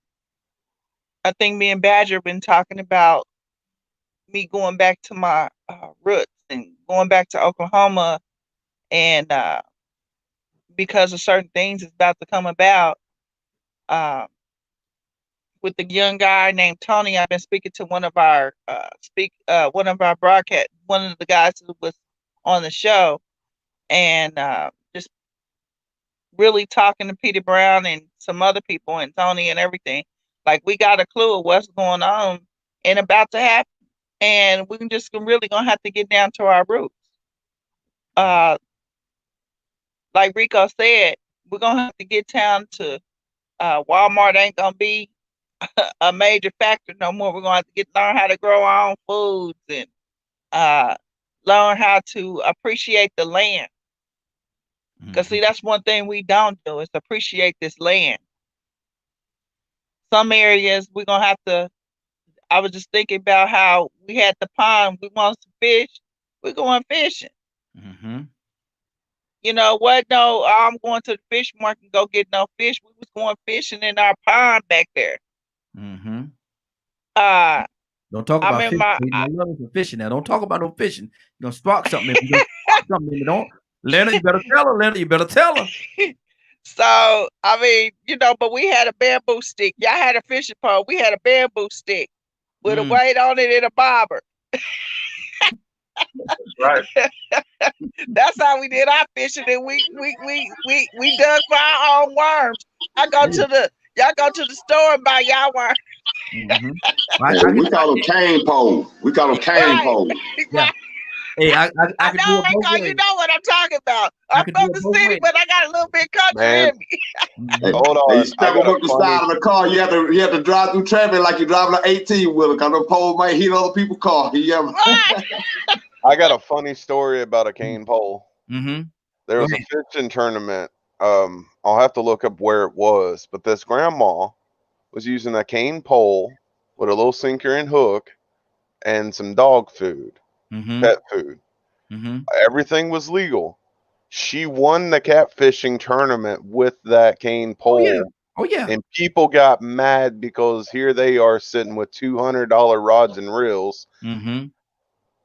think me and Badger have been talking about me going back to my roots and going back to Oklahoma, and because of certain things that's about to come about with the young guy named Tony. I've been speaking to one of our broadcast, one of the guys who was on the show, and just really talking to Peter Brown and some other people and Tony and everything. Like, we got a clue of what's going on and about to happen, and we're just really gonna have to get down to our roots. Like Rico said, we're gonna have to get down to Walmart ain't gonna be a major factor no more. We're gonna have to learn how to grow our own foods and learn how to appreciate the land. Because see, that's one thing we don't do is appreciate this land. Some areas we're gonna have to. I was just thinking about how we had the pond. We want some fish. We're going fishing. You know what? No, I'm going to the fish market and go get no fish. We was going fishing in our pond back there. Don't talk about fishing. I love some fishing now. Don't talk about no fishing. You're gonna spark something. Don't. Leonard, you better tell her. Leonard, you better tell her. So, I mean, you know, but we had a bamboo stick. Y'all had a fishing pole. We had a bamboo stick with a weight on it and a bobber. Right. That's how we did our fishing, and we dug for our own worms. Y'all go to the store and buy y'all worms. We call them cane pole. We call them cane pole. Yeah. Hey, I know, Rico, you know what I'm talking about. I'm from the city, but I got a little bit country in me. Hey, hold on. You step up the side of the car. You have to drive through traffic like you're driving an 18-wheeler, because the pole might hit other people's car. I got a funny story about a cane pole. There was a fishing tournament. I'll have to look up where it was, but this grandma was using a cane pole with a little sinker and hook and some dog food, pet food. Everything was legal. She won the catfishing tournament with that cane pole. Oh yeah. And people got mad because here they are sitting with $200 rods and reels.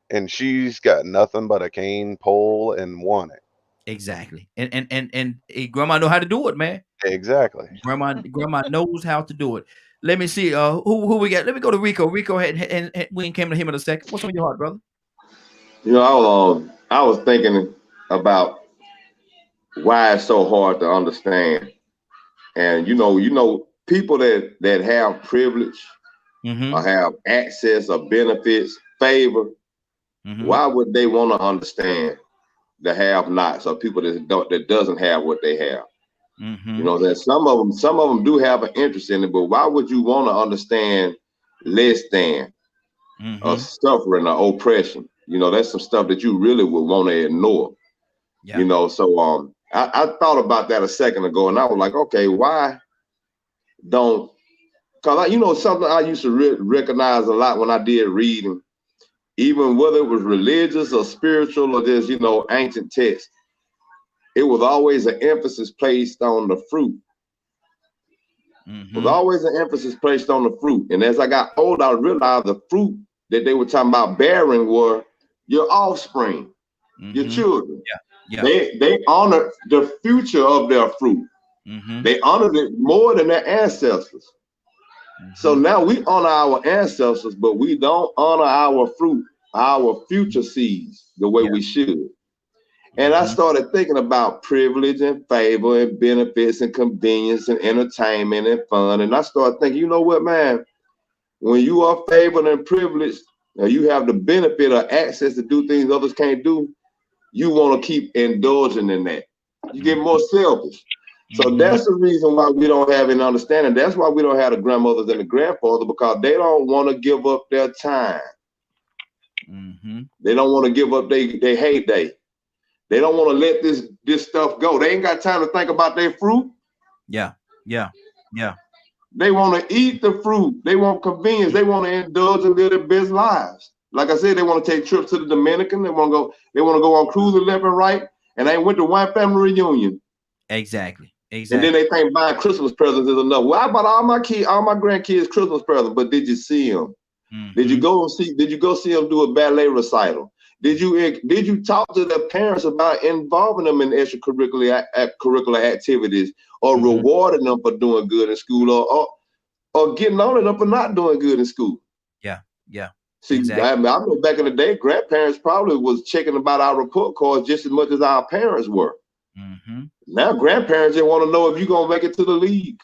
And she's got nothing but a cane pole and won it. Exactly. And grandma know how to do it, man. Exactly. Grandma knows how to do it. Let me see. Who we got? Let me go to Rico. Rico and we came to him in a second. What's on your heart, brother? You know, I was thinking about why it's so hard to understand. And you know, people that have privilege or have access or benefits, favor, why would they want to understand the have-nots or people that doesn't have what they have? You know, that some of them do have an interest in it, but why would you want to understand less than or suffering or oppression? You know, that's some stuff that you really would want to ignore. You know, so I thought about that a second ago, and I was like, okay, why don't? Because you know, something I used to recognize a lot when I did reading, even whether it was religious or spiritual or just, you know, ancient text, it was always an emphasis placed on the fruit. It was always an emphasis placed on the fruit. And as I got older, I realized the fruit that they were talking about bearing were your offspring, your children. They honored the future of their fruit. They honored it more than their ancestors. So now we honor our ancestors, but we don't honor our fruit, our future seeds, the way we should. And I started thinking about privilege and favor and benefits and convenience and entertainment and fun. And I started thinking, you know what, man? When you are favored and privileged, Now you have the benefit of access to do things others can't do. You want to keep indulging in that. You get more selfish. So that's the reason why we don't have an understanding. That's why we don't have the grandmothers and the grandfathers, because they don't want to give up their time. They don't want to give up their heyday. They don't want to let this stuff go. They ain't got time to think about their fruit. Yeah. They want to eat the fruit. They want convenience. They want to indulge and live their best lives. Like I said, they want to take trips to the Dominican. They want to go on cruises left and right. And they went to one family reunion. Exactly. And then they think buying Christmas presents is enough. Well, I bought all my grandkids Christmas presents, but did you see them? Did you go see them do a ballet recital? Did you talk to their parents about involving them in extracurricular activities, or rewarding them for doing good in school, or getting on to them for not doing good in school? Yeah. See, exactly. I know back in the day, grandparents probably was checking about our report cards just as much as our parents were. Now grandparents just want to know if you're gonna make it to the league.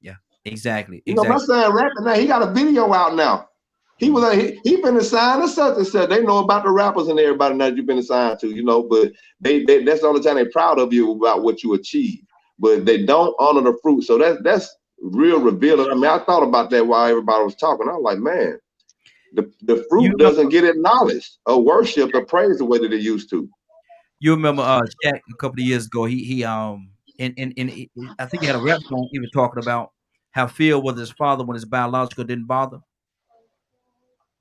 Yeah, exactly. You know, my son rapping now. He got a video out now. He been assigned to such and such. They know about the rappers and everybody that you've been assigned to, you know, but they that's the only time they're proud of you about what you achieved. But they don't honor the fruit. So that's real revealing. I mean, I thought about that while everybody was talking. I was like, man, the fruit doesn't get acknowledged or worshipped or praised the way that it used to. You remember Shaq a couple of years ago, he I think he had a rap song even talking about how Phil was his father when his biological didn't bother.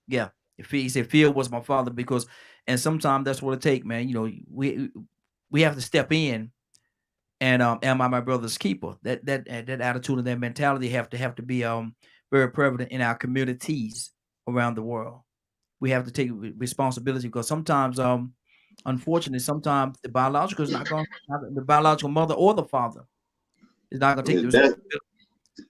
Yeah. He said Phil was my father and sometimes that's what it takes, man. You know, we have to step in and am I my brother's keeper? That attitude and that mentality have to be very prevalent in our communities around the world. We have to take responsibility because sometimes unfortunately, sometimes the biological is not going to, the biological mother or the father is not going to take the responsibility.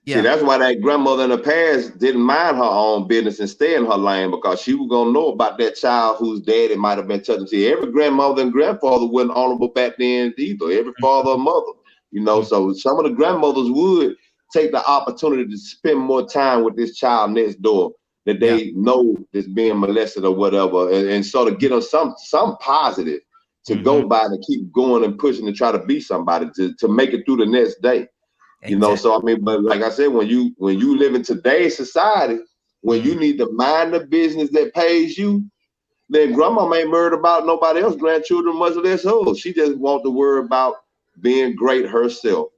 See, that's why that grandmother in the past didn't mind her own business and stay in her lane, because she was going to know about that child whose daddy might have been touching. See, every grandmother and grandfather wasn't honorable back then either. Every father or mother, you know, so some of the grandmothers would take the opportunity to spend more time with this child next door that they know is being molested or whatever, and sort of get them some positive to go by to keep going and pushing to try to be somebody to make it through the next day. You know, so I mean, but like I said, when you live in today's society, when you need to mind the business that pays you, then grandma ain't worried about nobody else, grandchildren, much less hers. She just wants to worry about being great herself.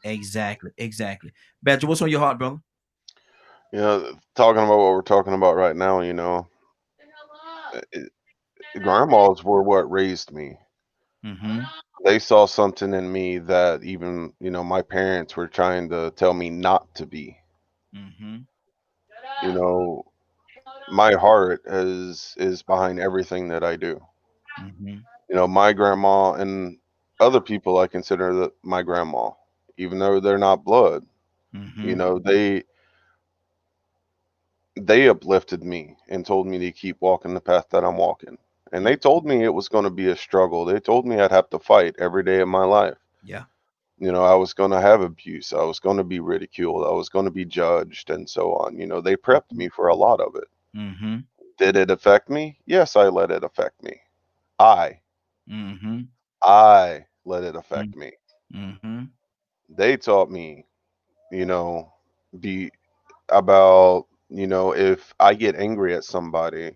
Exactly. Badger, what's on your heart, brother? You know, talking about what we're talking about right now, you know, grandmas were what raised me. They saw something in me that even, you know, my parents were trying to tell me not to be. You know, my heart is behind everything that I do. You know, my grandma and other people I consider my grandma, even though they're not blood. You know, they uplifted me and told me to keep walking the path that I'm walking. And they told me it was going to be a struggle. They told me I'd have to fight every day of my life. Yeah. You know, I was going to have abuse. I was going to be ridiculed. I was going to be judged and so on. You know, they prepped me for a lot of it. Did it affect me? Yes, I let it affect me. I let it affect me. They taught me, you know, you know, if I get angry at somebody,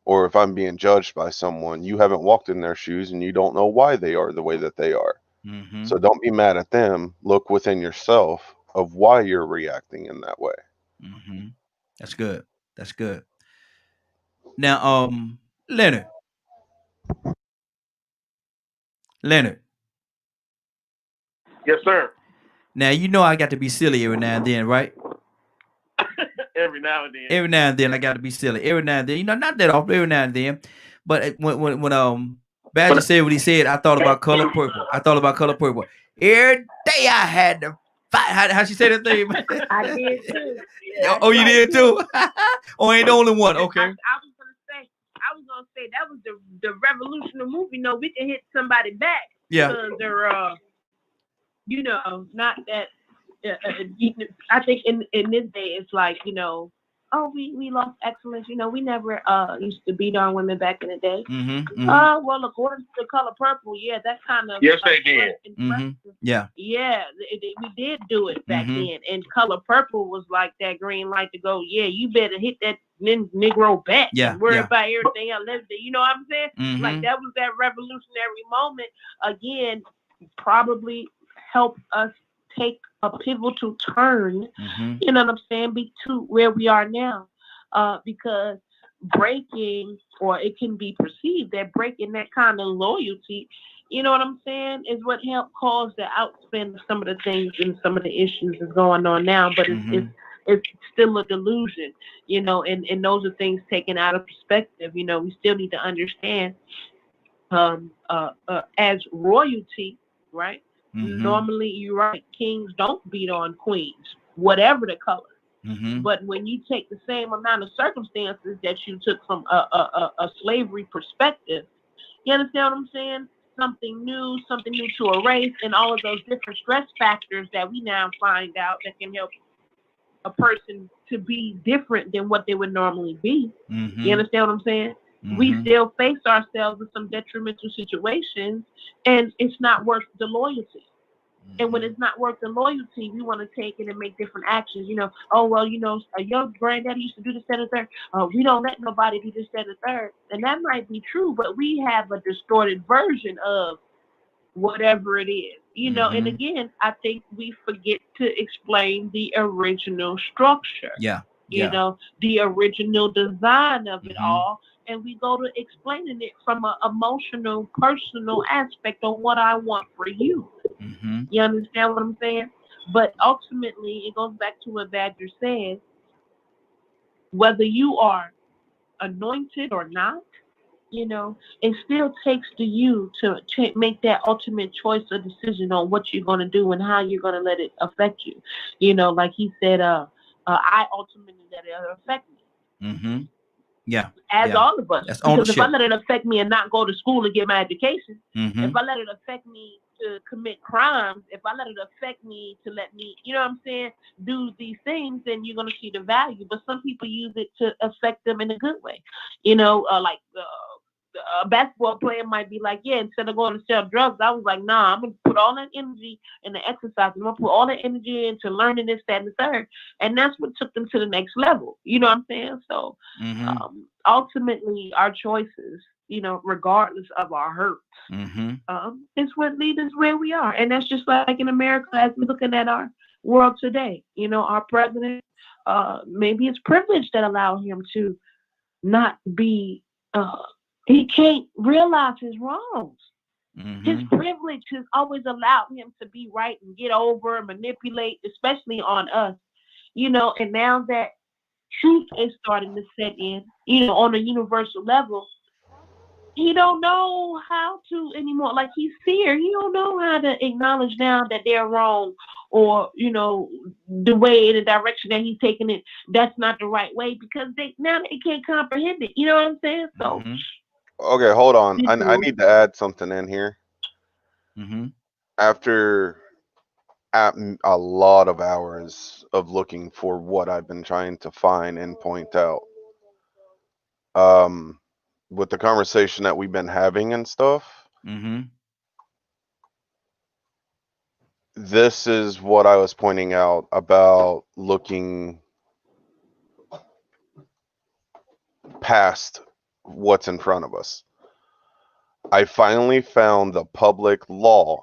or if I'm being judged by someone, you haven't walked in their shoes and you don't know why they are the way that they are. So don't be mad at them. Look within yourself of why you're reacting in that way. That's good. Now, Leonard. Yes, sir. Now, you know I got to be silly every now and then, right? Every now and then I got to be silly. Every now and then, you know, not that often. Every now and then, but when Badger said what he said, I thought about Color Purple. Every day I had to fight. How she say that thing? I did too. Oh, you did too? Oh, ain't the only one. Okay. I was gonna say that was the revolutionary movie. No, we can hit somebody back. Yeah. Because they're you know, not that. I think in this day it's like, you know, oh, we lost excellence. You know, we never used to beat on women back in the day. Well, according to The Color Purple, yeah, that kind of yes, they did. Yeah, we did do it back then. And Color Purple was like that green light to go. Yeah, you better hit that Negro back. Yeah, and worry yeah. about everything else. You know what I'm saying? Like that was that revolutionary moment. Again, probably helped us take a pivotal turn, you know what I'm saying, to where we are now. Because breaking, or it can be perceived that breaking that kind of loyalty, you know what I'm saying, is what helped cause the outspend of some of the things and some of the issues that's going on now. But it's still a delusion, you know, and those are things taken out of perspective. You know, we still need to understand as royalty, right? Normally, you're right, kings don't beat on queens, whatever the color. But when you take the same amount of circumstances that you took from a slavery perspective, you understand what I'm saying? Something new to erase, and all of those different stress factors that we now find out that can help a person to be different than what they would normally be. You understand what I'm saying? We still face ourselves with some detrimental situations, and it's not worth the loyalty. And when it's not worth the loyalty, we want to take it and make different actions. You know, oh, well, you know, your granddaddy used to do this, that, and third. We don't let nobody do this, that, and third. And that might be true, but we have a distorted version of whatever it is. You know, and again, I think we forget to explain the original structure. You know, the original design of it all. And we go to explaining it from an emotional, personal aspect on what I want for you. You understand what I'm saying? But ultimately, it goes back to what Badger said. Whether you are anointed or not, you know, it still takes to you to make that ultimate choice or decision on what you're going to do and how you're going to let it affect you. You know, like he said, I ultimately let it affect me. As all of us. That's because ownership. if I let it affect me and not go to school and get my education, if I let it affect me to commit crimes, if I let it affect me to let me, you know what I'm saying, do these things, then you're going to see the value. But some people use it to affect them in a good way. You know, like a basketball player might be like, yeah, instead of going to sell drugs, I was like, nah, I'm going to put all that energy in the exercise. I'm going to put all that energy into learning this, that, and the third. And that's what took them to the next level. You know what I'm saying? So ultimately, our choices, you know, regardless of our hurts, is what leads us where we are. And that's just like in America, as we're looking at our world today. You know, our president, maybe it's privilege that allowed him to not be he can't realize his wrongs. His privilege has always allowed him to be right and get over and manipulate, especially on us, you know, and now that truth is starting to set in, you know, on a universal level, he don't know how to anymore. Like, he's feared. He don't know how to acknowledge now that they're wrong, or, you know, the way, the direction that he's taking it, that's not the right way, because they can't comprehend it. You know what I'm saying? So okay, hold on. I need to add something in here. After a lot of hours of looking for what I've been trying to find and point out, with the conversation that we've been having and stuff, this is what I was pointing out about looking past what's in front of us. I finally found the public law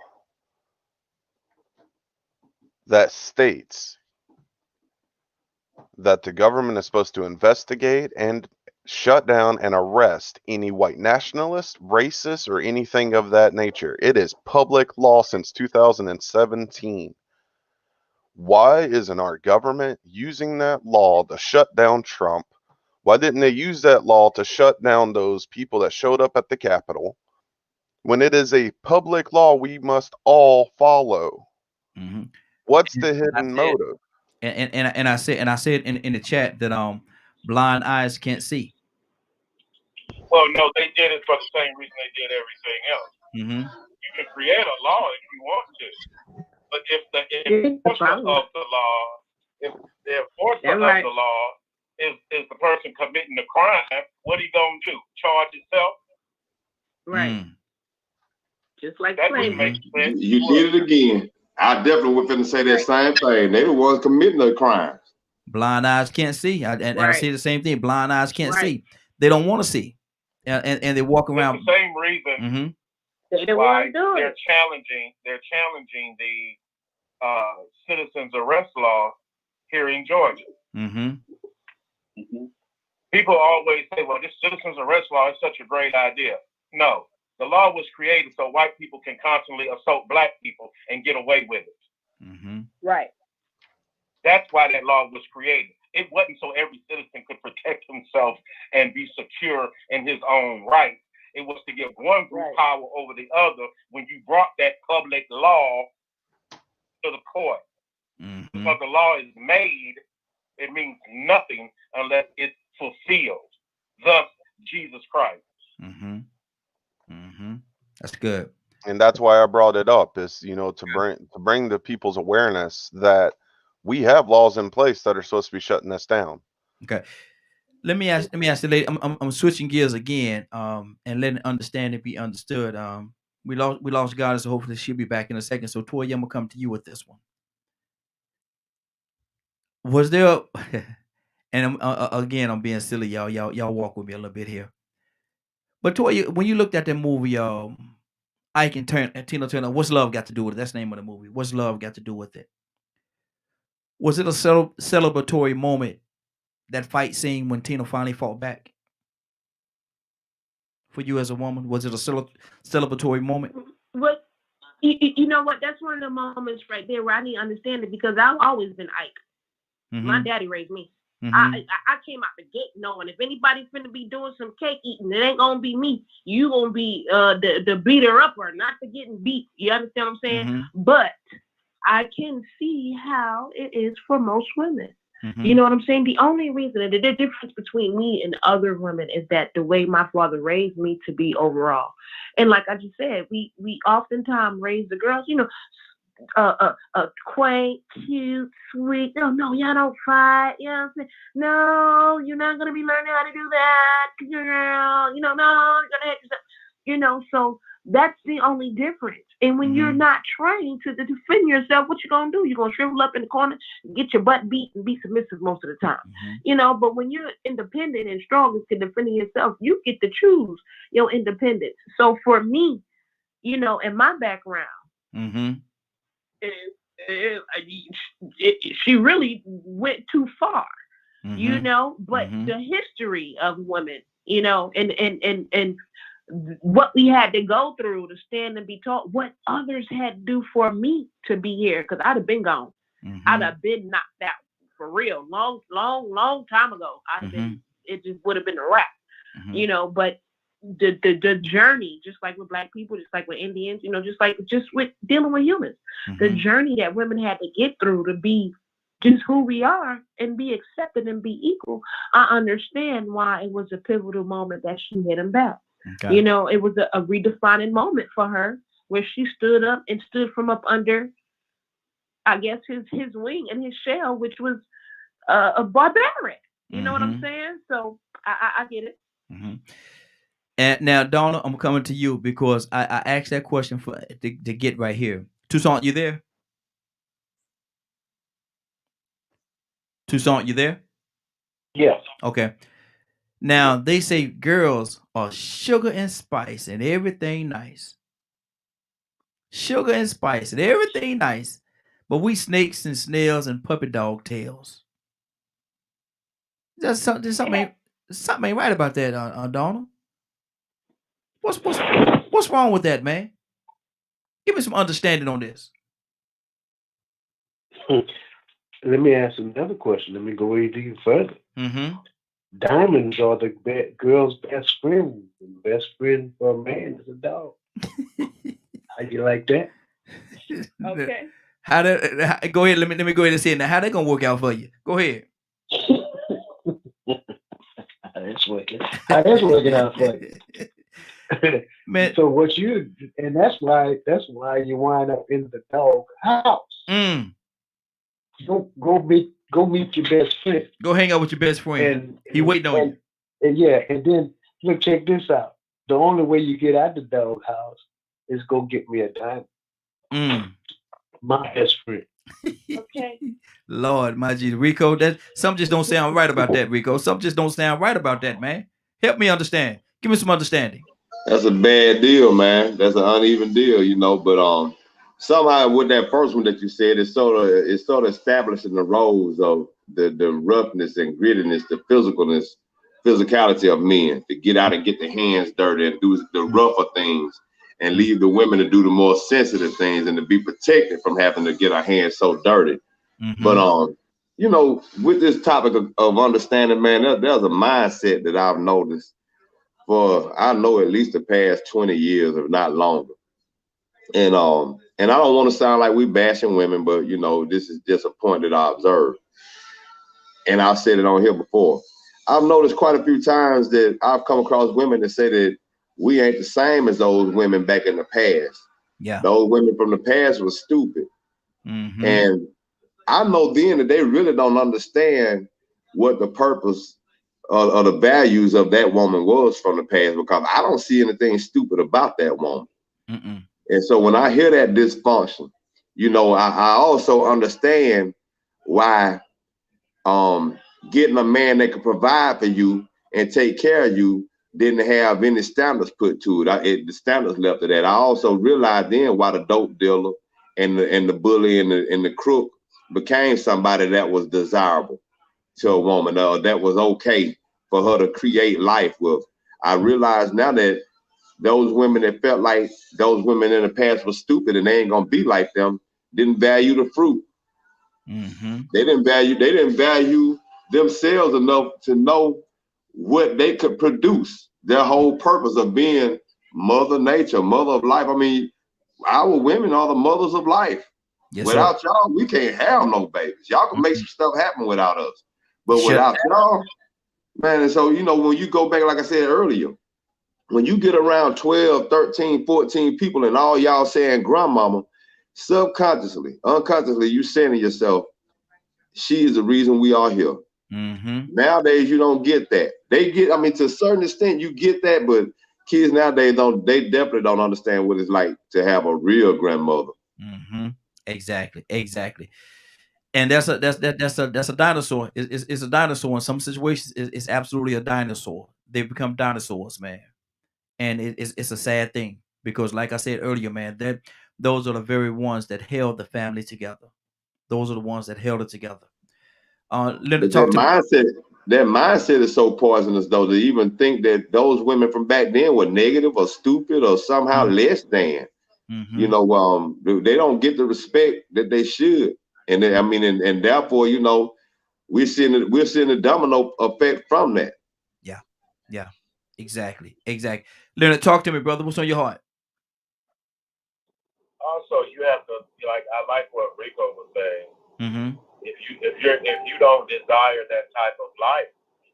that states that the government is supposed to investigate and shut down and arrest any white nationalist, racist, or anything of that nature. It is public law since 2017. Why isn't our government using that law to shut down Trump? Why didn't they use that law to shut down those people that showed up at the Capitol? When it is a public law we must all follow. What's the hidden motive? And I said in the chat that blind eyes can't see. Well, no, they did it for the same reason they did everything else. You can create a law if you want to, but if the enforcement of the law is the person committing the crime, what he gonna do? Charge himself? Right. Just like that would make sense. You did it again. I definitely would finna say that same thing. They the ones committing the crimes. Blind eyes can't see. I see the same thing. Blind eyes can't see. They don't want to see, and they walk around. It's the same reason why they're challenging the citizens arrest law here in Georgia. People always say, "Well, this citizens arrest law is such a great idea." No, the law was created so white people can constantly assault black people and get away with it. Right. That's why that law was created. It wasn't so every citizen could protect himself and be secure in his own right. It was to give one group power over the other when you brought that public law to the court. Because the law is made, it means nothing unless it's fulfilled. Thus, Jesus Christ. That's good. And that's why I brought it up, is, you know, to bring the people's awareness that we have laws in place that are supposed to be shutting this down. Okay. Let me ask the lady. I'm switching gears again, and letting understand it be understood. We lost God, so hopefully she'll be back in a second. So Toya, I'm gonna come to you with this one. Was there, and again, I'm being silly, y'all. Y'all walk with me a little bit here. But Toya, when you looked at that movie, Ike and Tina Turner, what's love got to do with it? That's the name of the movie. What's love got to do with it? Was it a celebratory moment, that fight scene when Tina finally fought back? For you as a woman, was it a celebratory moment? Well, you know what? That's one of the moments right there where I need to understand it, because I've always been Ike. My daddy raised me. I came out the gate knowing if anybody's finna be doing some cake eating, it ain't gonna be me. You gonna be the beater upper, not the getting beat. You understand what I'm saying? But I can see how it is for most women. You know what I'm saying? The only reason, and the difference between me and other women, is that the way my father raised me to be overall. And like I just said, we oftentimes raise the girls, you know, quaint, cute, sweet. No, y'all don't fight. You know what I'm saying? No, you're not gonna be learning how to do that, girl. You know, no, you're gonna have to, you know. So that's the only difference. And when you're not trained to defend yourself, what you gonna do? You're gonna shrivel up in the corner, get your butt beat, and be submissive most of the time. You know, but when you're independent and strong and can defend yourself, you get to choose your independence. So for me, you know, in my background, she really went too far, you know. But the history of women, you know, and what we had to go through to stand and be taught, what others had to do for me to be here, because I'd have been gone. I'd have been knocked out for real, long time ago. I'd have been, it just would have been a wrap, you know. But the journey, just like with Black people, just like with Indians, you know, just with dealing with humans, the journey that women had to get through to be just who we are and be accepted and be equal. I understand why it was a pivotal moment that she hit him back. You know, it was a redefining moment for her, where she stood up and stood from up under, I guess, his wing and his shell, which was a barbaric. You know what I'm saying? So I get it. And now, Donna, I'm coming to you because I asked that question to get right here. Toussaint, you there? Toussaint, you there? Yes. Okay. Now, they say girls are sugar and spice and everything nice. Sugar and spice and everything nice. But we snakes and snails and puppy dog tails. There's something ain't right about that, Donna. What's wrong with that, man? Give me some understanding on this. Let me ask another question. Let me go even further. Diamonds are the girl's best friend. The best friend for a man is a dog. How you like that? Okay. Go ahead. Let me go ahead and say it now. How that gonna work out for you? Go ahead. That's working. How that's working out for you? Man. So that's why you wind up in the dog house. Go Go meet your best friend. Go hang out with your best friend. And he waiting on you. And yeah, and then look, check this out. The only way you get out the doghouse is go get me a diamond. My best friend. Okay. Lord, my G, Rico, that something just don't sound right about that, Rico. Something just don't sound right about that, man. Help me understand. Give me some understanding. That's a bad deal, man. That's an uneven deal, you know. But somehow with that first one that you said, it's sort of establishing the roles of the roughness and grittiness, the physicality of men to get out and get their hands dirty and do the rougher things, and leave the women to do the more sensitive things and to be protected from having to get our hands so dirty. But you know, with this topic of understanding, man, there's a mindset that I've noticed for, I know, at least the past 20 years, if not longer. And I don't want to sound like we bashing women, but you know, this is just a point that I observed. And I've said it on here before. I've noticed quite a few times that I've come across women that say that we ain't the same as those women back in the past. Yeah. Those women from the past were stupid. And I know then that they really don't understand what the purpose or the values of that woman was from the past, because I don't see anything stupid about that woman. And so when I hear that dysfunction, you know, I also understand why getting a man that could provide for you and take care of you didn't have any standards put to it. The standards left of that. I also realized then why the dope dealer and the bully and the crook became somebody that was desirable to a woman, that was okay for her to create life with. I realize now that those women that felt like those women in the past were stupid and they ain't gonna be like them, didn't value the fruit. They didn't value themselves enough to know what they could produce. Their whole purpose of being Mother Nature, mother of life. I mean, our women are the mothers of life. Yes, without y'all, we can't have no babies. Y'all can make some stuff happen without us. But without y'all, man, and so, you know, when you go back, like I said earlier, when you get around 12, 13, 14 people and all y'all saying grandmama, subconsciously, unconsciously, you saying to yourself, she is the reason we are here. Nowadays, you don't get that. They get, I mean, to a certain extent, you get that, but kids nowadays they definitely don't understand what it's like to have a real grandmother. Exactly. And that's a dinosaur. It's a dinosaur in some situations. It's absolutely a dinosaur. They become dinosaurs, man. And it's a sad thing, because like I said earlier, man, that those are the very ones that held the family together. Those are the ones that held it together. Linda, that mindset is so poisonous, though, to even think that those women from back then were negative or stupid or somehow less than. You know, they don't get the respect that they should. And they, I mean, and therefore, you know, we're seeing the domino effect from that. Yeah, exactly. Leonard, talk to me, brother. What's on your heart? Also, you have to, like, I like what Rico was saying. If you don't desire that type of life,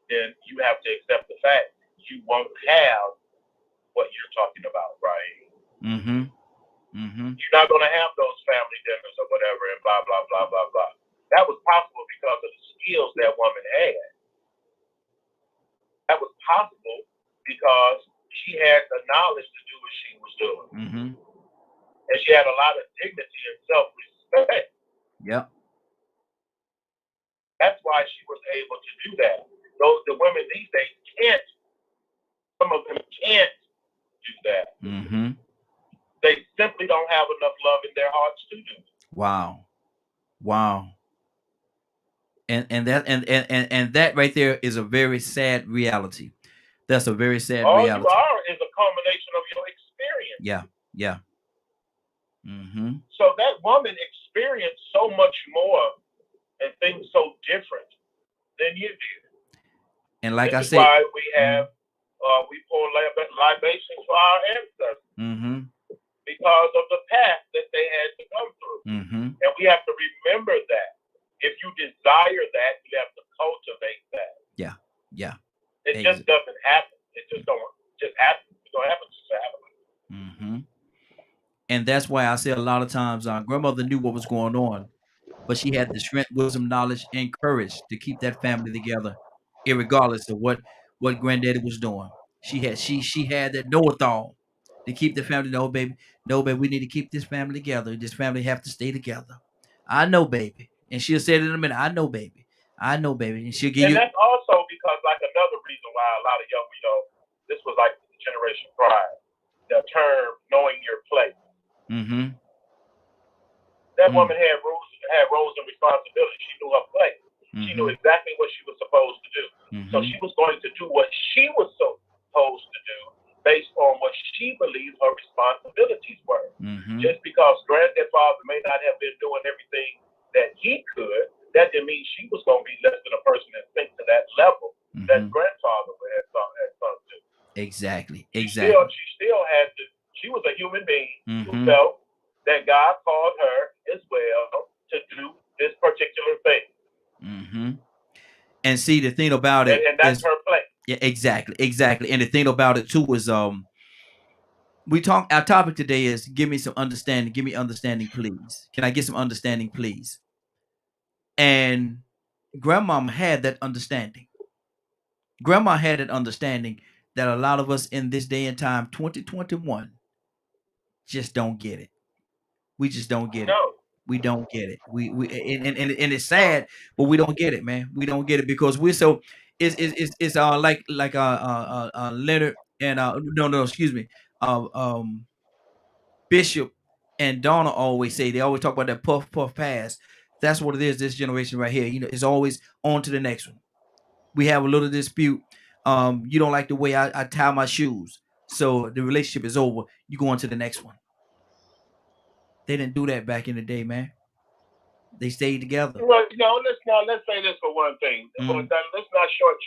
then you have to accept the fact you won't have what you're talking about, right? You're not going to have those family dinners or whatever and blah, blah, blah, blah, blah. That was possible because of the skills that woman had. That was possible because she had the knowledge to do what she was doing. And she had a lot of dignity and self-respect. Yep. That's why she was able to do that. The women these days can't. Some of them can't do that. They simply don't have enough love in their hearts to do it. Wow. And that right there is a very sad reality. That's a very sad reality. All you are is a culmination of your experience. Yeah. So that woman experienced so much more and things so different than you did. And like this I said, why we have we pour libations for our ancestors because of the path that they had to come through. And we have to remember that. If you desire that, you have to cultivate that. Yeah. It just doesn't happen. It just happen. It don't happen. It just happen. And that's why I say a lot of times, grandmother knew what was going on, but she had the strength, wisdom, knowledge, and courage to keep that family together, irregardless of what granddaddy was doing. She had that know-it-all to keep the family. No, baby, we need to keep this family together. This family have to stay together. I know, baby. And she'll say it in a minute. I know, baby. And she'll give you. And that's also because, like, another reason why a lot of young, this was like the generation prior, the term knowing your place. Mm-hmm. That woman had roles and responsibilities. She knew her place. Mm-hmm. She knew exactly what she was supposed to do. Mm-hmm. So she was going to do what she was supposed to do based on what she believed her responsibilities were. Mm-hmm. Just because grandfather may not have been doing everything that he could, that didn't mean she was going to be less than a person that thinks to that level that grandfather had some to. Exactly. She still had to. She was a human being who felt that God called her as well to do this particular thing. Mm-hmm. And see, the thing about it, and that's her place. Yeah, exactly. And the thing about it too is, our topic today is give me some understanding. Give me understanding, please. Can I get some understanding, please? And grandmama had that understanding. Grandma had that understanding that a lot of us in this day and time, 2021, just don't get it. We just don't get it. We don't get it. And it's sad, but we don't get it, man. We don't get it because we're so. It's like Leonard and excuse me, Bishop and Donna always say. They always talk about that puff pass. That's what it is. This generation right here, it's always on to the next one. We have a little dispute. You don't like the way I tie my shoes, so the relationship is over. You go on to the next one. They didn't do that back in the day, man. They stayed together. Well, let's say this for one thing. Let's not short.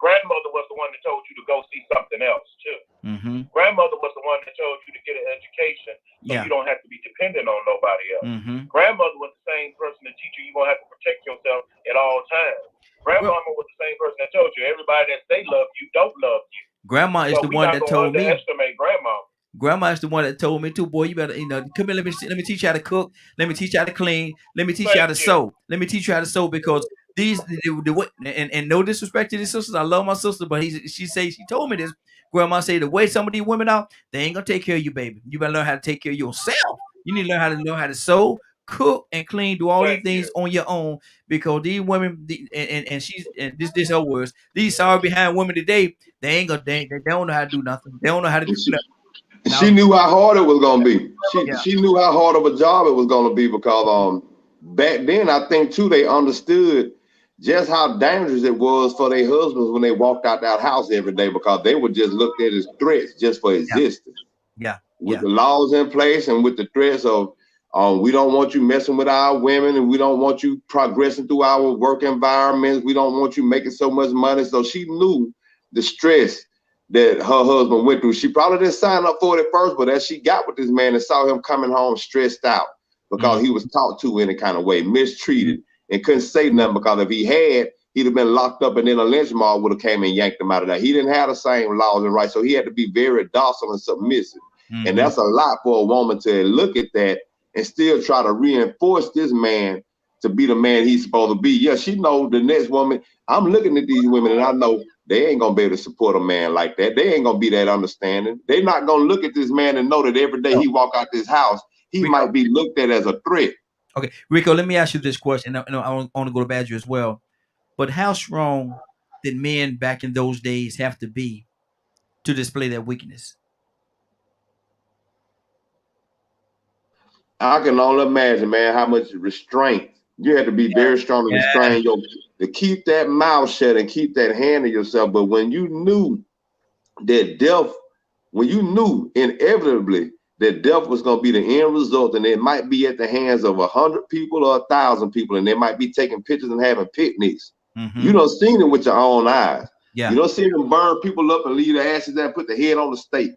Grandmother was the one that told you to go see something else too. Mm-hmm. Grandmother was the one that told you to get an education so you don't have to be dependent on nobody else. Mm-hmm. Grandmother was the same person that teach you you're gonna have to protect yourself at all times. Grandmama was the same person that told you everybody that they love you don't love you. Grandma is the one that told me. Underestimate grandma. Grandma is the one that told me too, boy, you better, come here, let me teach you how to cook, let me teach you how to clean, let me teach you how to sew. Let me teach you how to sew because these and no disrespect to these sisters. I love my sister, but she told me this. Grandma say the way some of these women are, they ain't gonna take care of you, baby. You better learn how to take care of yourself. You need to learn how to sew, cook, and clean, do all these things on your own because these women and this her words, these sorry behind women today, they don't know how to do nothing. They don't know how to do nothing. She knew how hard it was gonna be. She knew how hard of a job it was gonna be because back then I think too they understood just how dangerous it was for their husbands when they walked out that house every day because they were just looked at as threats just for existence. With the laws in place and with the threats of we don't want you messing with our women and we don't want you progressing through our work environments. We don't want you making so much money. So she knew the stress that her husband went through. She probably didn't sign up for it at first, but as she got with this man and saw him coming home stressed out because he was talked to in a kind of way, mistreated, and couldn't say nothing because if he had, he'd have been locked up and then a lynch mob would have came and yanked him out of that. He didn't have the same laws and rights, so he had to be very docile and submissive. And that's a lot for a woman to look at that and still try to reinforce this man to be the man he's supposed to be. Yeah, she knows the next woman. I'm looking at these women and I know they ain't gonna be able to support a man like that. They ain't gonna be that understanding. They're not gonna look at this man and know that every day he walk out this house, he might be looked at as a threat. Okay, Rico, let me ask you this question. I want to go to Badger as well. But how strong did men back in those days have to be to display their weakness? I can only imagine, man, how much restraint. You had to be very strong to restrain to keep that mouth shut and keep that hand to yourself. But when you knew that death, when you knew inevitably that death was going to be the end result, and it might be at the hands of 100 people or 1,000 people, and they might be taking pictures and having picnics. You done seen it with your own eyes. You don't see them burn people up and leave the ashes there and put the head on the stake.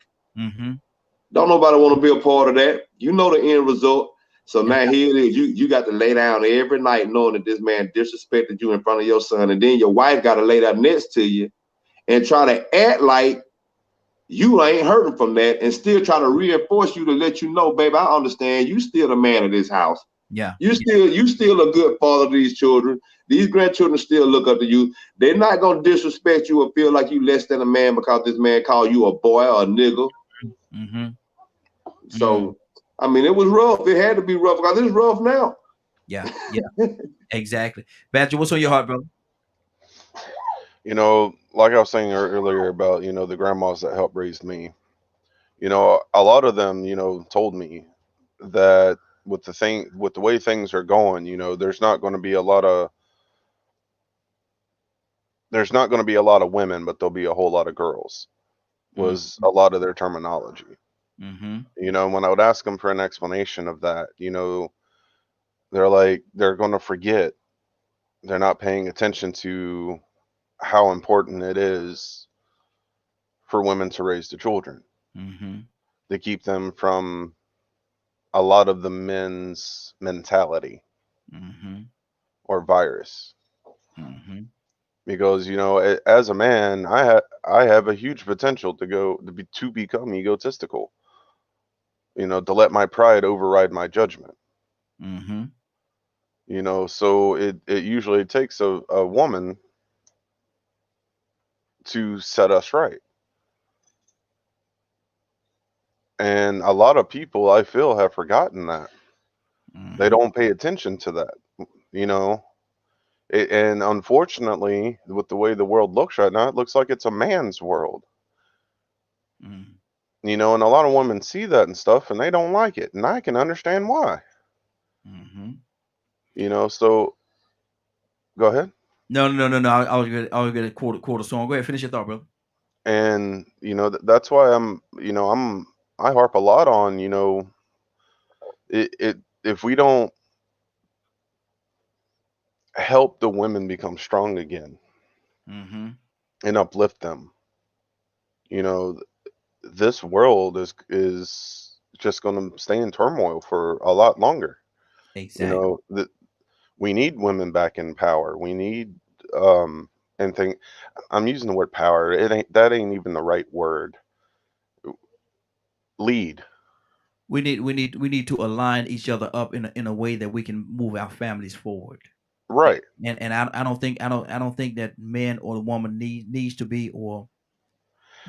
Don't nobody want to be a part of that. You know the end result. So now here it is. You got to lay down every night knowing that this man disrespected you in front of your son. And then your wife got to lay down next to you and try to act like you ain't hurting from that and still try to reinforce you to let you know, babe, I understand you still the man of this house. Yeah. You still a good father to these children. These grandchildren still look up to you. They're not gonna disrespect you or feel like you less than a man because this man called you a boy or a nigga. Mm-hmm. So I mean, it was rough. It had to be rough because it's rough now. Yeah. Exactly. Badger, what's on your heart, brother? You know, like I was saying earlier about, you know, the grandmas that helped raise me, you know, a lot of them, you know, told me that with the way things are going, you know, there's not going to be a lot of women, but there'll be a whole lot of girls, was a lot of their terminology. You know, when I would ask them for an explanation of that, you know, they're like, they're going to forget. They're not paying attention to how important it is for women to raise the children. They keep them from a lot of the men's mentality or virus. Because, you know, as a man, I have a huge potential to become egotistical. You know, to let my pride override my judgment. You know, so it usually takes a woman to set us right. And a lot of people, I feel, have forgotten that. They don't pay attention to that, you know. And unfortunately, with the way the world looks right now, it looks like it's a man's world. You know, and a lot of women see that and stuff, and they don't like it. And I can understand why. You know, so go ahead. No. I was gonna quote a song. Go ahead, finish your thought, brother. And you know, that's why I harp a lot on, you know, if we don't help the women become strong again and uplift them, you know, this world is just going to stay in turmoil for a lot longer. Exactly. You know, we need women back in power. We need and I'm using the word power. That ain't even the right word. Lead. We need to align each other up in a way that we can move our families forward. Right. And I don't think that man or the woman needs to be or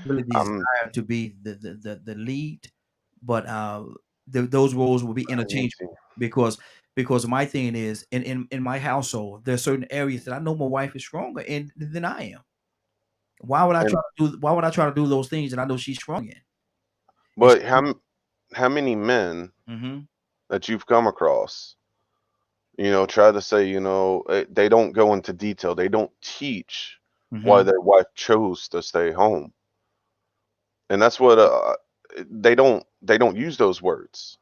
really desire to be the lead, but those roles will be interchangeable because my thing is in my household there's certain areas that I know my wife is stronger in than I am. Why would I try to do those things that I know she's strong in? But how many men that you've come across, you know, try to say, you know, they don't go into detail. They don't teach why their wife chose to stay home. And that's what they don't use those words.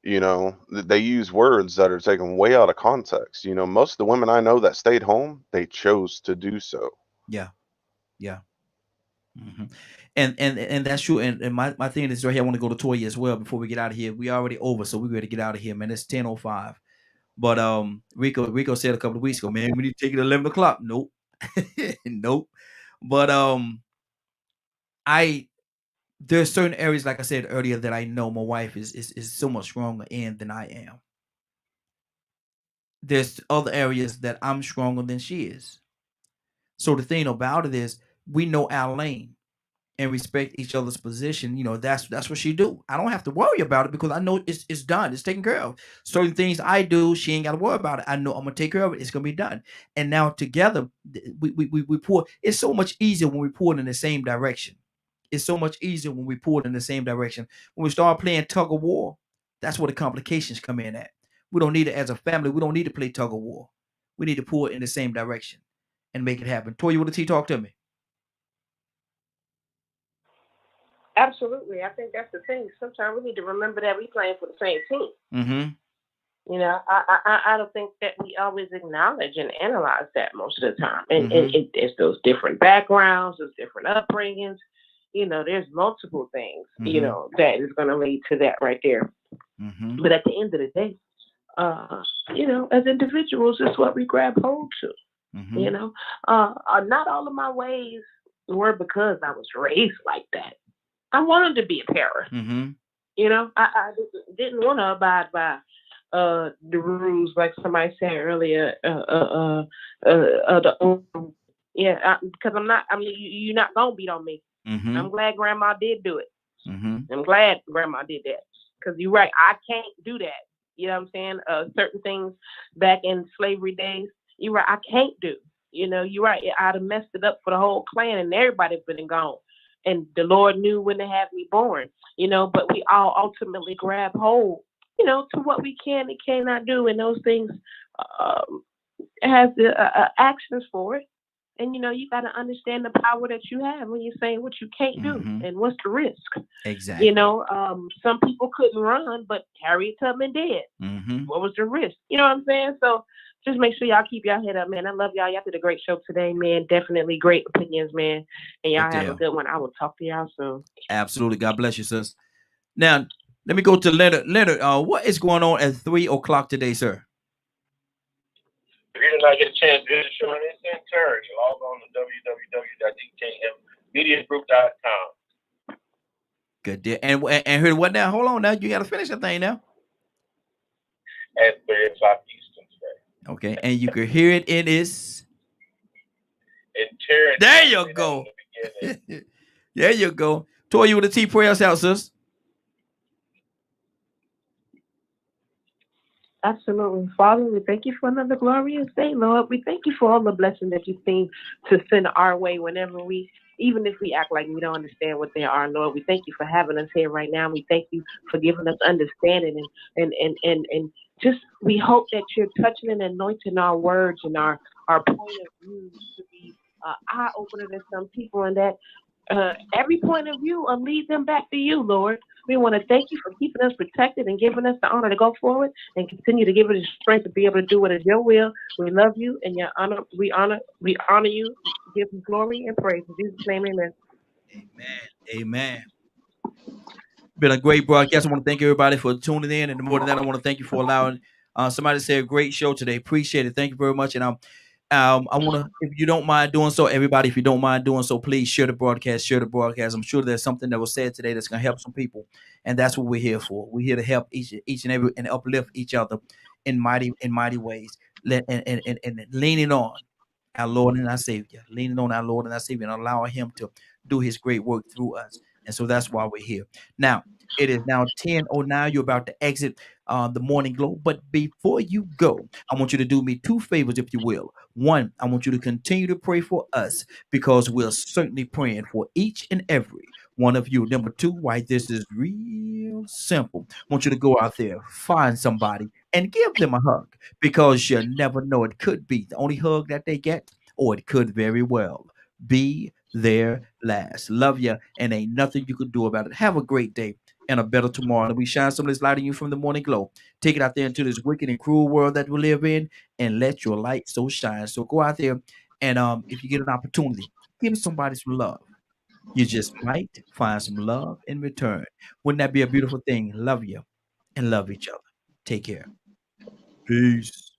You know, they use words that are taken way out of context. You know, most of the women I know that stayed home, they chose to do so. Yeah. And that's true. And my thing is right here. I want to go to Toya as well before we get out of here. We already over, so we're ready to get out of here, man. It's 10:05. But Rico said a couple of weeks ago, man, we need to take it at 11 o'clock. Nope. Nope. But there's certain areas, like I said earlier, that I know my wife is so much stronger in than I am. There's other areas that I'm stronger than she is. So the thing about it is we know our lane and respect each other's position. You know, that's what she do. I don't have to worry about it because I know it's done. It's taken care of. Certain things I do, she ain't got to worry about it. I know I'm gonna take care of it. It's gonna be done. And now together, we pour. It's so much easier when we pour it in the same direction. It's so much easier when we pour it in the same direction. When we start playing tug of war, that's where the complications come in at. We don't need it as a family. We don't need to play tug of war. We need to pour it in the same direction and make it happen. Toya, what did talk to me? Absolutely. I think that's the thing. Sometimes we need to remember that we're playing for the same team. You know, I don't think that we always acknowledge and analyze that most of the time. And it's those different backgrounds, those different upbringings. You know, there's multiple things, you know, that is going to lead to that right there. But at the end of the day, you know, as individuals, it's what we grab hold to. You know, not all of my ways were because I was raised like that. I wanted to be a parent. You know, I didn't want to abide by the rules, like somebody said earlier, because you're not gonna beat on me. Mm-hmm. I'm glad Grandma did do it. Mm-hmm. I'm glad Grandma did that, because you're right. I can't do that. You know what I'm saying? Certain things back in slavery days, you're right. I can't do. You know, you're right. I'd have messed it up for the whole clan, and everybody been gone. And the Lord knew when to have me born. You know, but we all ultimately grab hold, you know, to what we can and cannot do, and those things has the actions for it. And you know, you got to understand the power that you have when you're saying what you can't do and what's the risk. Exactly. You know, some people couldn't run, but Harriet Tubman did. Mm-hmm. What was the risk? You know what I'm saying? So just make sure y'all keep y'all head up, man. I love y'all. Y'all did a great show today, man. Definitely great opinions, man. And y'all have a good one. I will talk to y'all soon. Absolutely. God bless you, sis. Now, let me go to Leonard. Leonard, what is going on at 3 o'clock today, sir? If you did not get a chance to visit the show in its entirety, log on to www.dkmmediagroup.com. Good deal. And heard what now? Hold on now. You got to finish that thing now. At 3 o'clock Eastern today. Okay. And you can hear it in its entirety. There you go. There you go. Toya with the T, pray us out, sis. Absolutely. Father, we thank you for another glorious day, Lord. We thank you for all the blessings that you seem to send our way whenever even if we act like we don't understand what they are, Lord. We thank you for having us here right now. We thank you for giving us understanding and just we hope that you're touching and anointing our words and our point of view to be eye-opener to some people, and that every point of view will lead them back to you, Lord. We want to thank you for keeping us protected and giving us the honor to go forward and continue to give us the strength to be able to do what is your will. We love you and your honor. We honor you. Give you glory and praise. In Jesus' name, amen. Amen. Been a great broadcast. I want to thank everybody for tuning in, and more than that, I want to thank you for allowing somebody to say a great show today. Appreciate it. Thank you very much. And I want to, if you don't mind doing so, everybody, if you don't mind doing so, please share the broadcast. Share the broadcast. I'm sure there's something that was said today that's going to help some people, and that's what we're here for. We're here to help each and every and uplift each other in mighty ways. And leaning on our Lord and our Savior, leaning on our Lord and our Savior, and allowing Him to do His great work through us. And so that's why we're here. Now, it is now 10:09. You're about to exit the Morning Glow. But before you go, I want you to do me two favors, if you will. One, I want you to continue to pray for us, because we're certainly praying for each and every one of you. Number two, why this is real simple. I want you to go out there, find somebody, and give them a hug, because you never know. It could be the only hug that they get, or it could very well be their last. Love you, and ain't nothing you can do about it. Have a great day and a better tomorrow. And we shine some of this light in you from the Morning Glow. Take it out there into this wicked and cruel world that we live in, and let your light so shine. So go out there, and if you get an opportunity, give somebody some love. You just might find some love in return. Wouldn't that be a beautiful thing? Love you and love each other. Take care. Peace.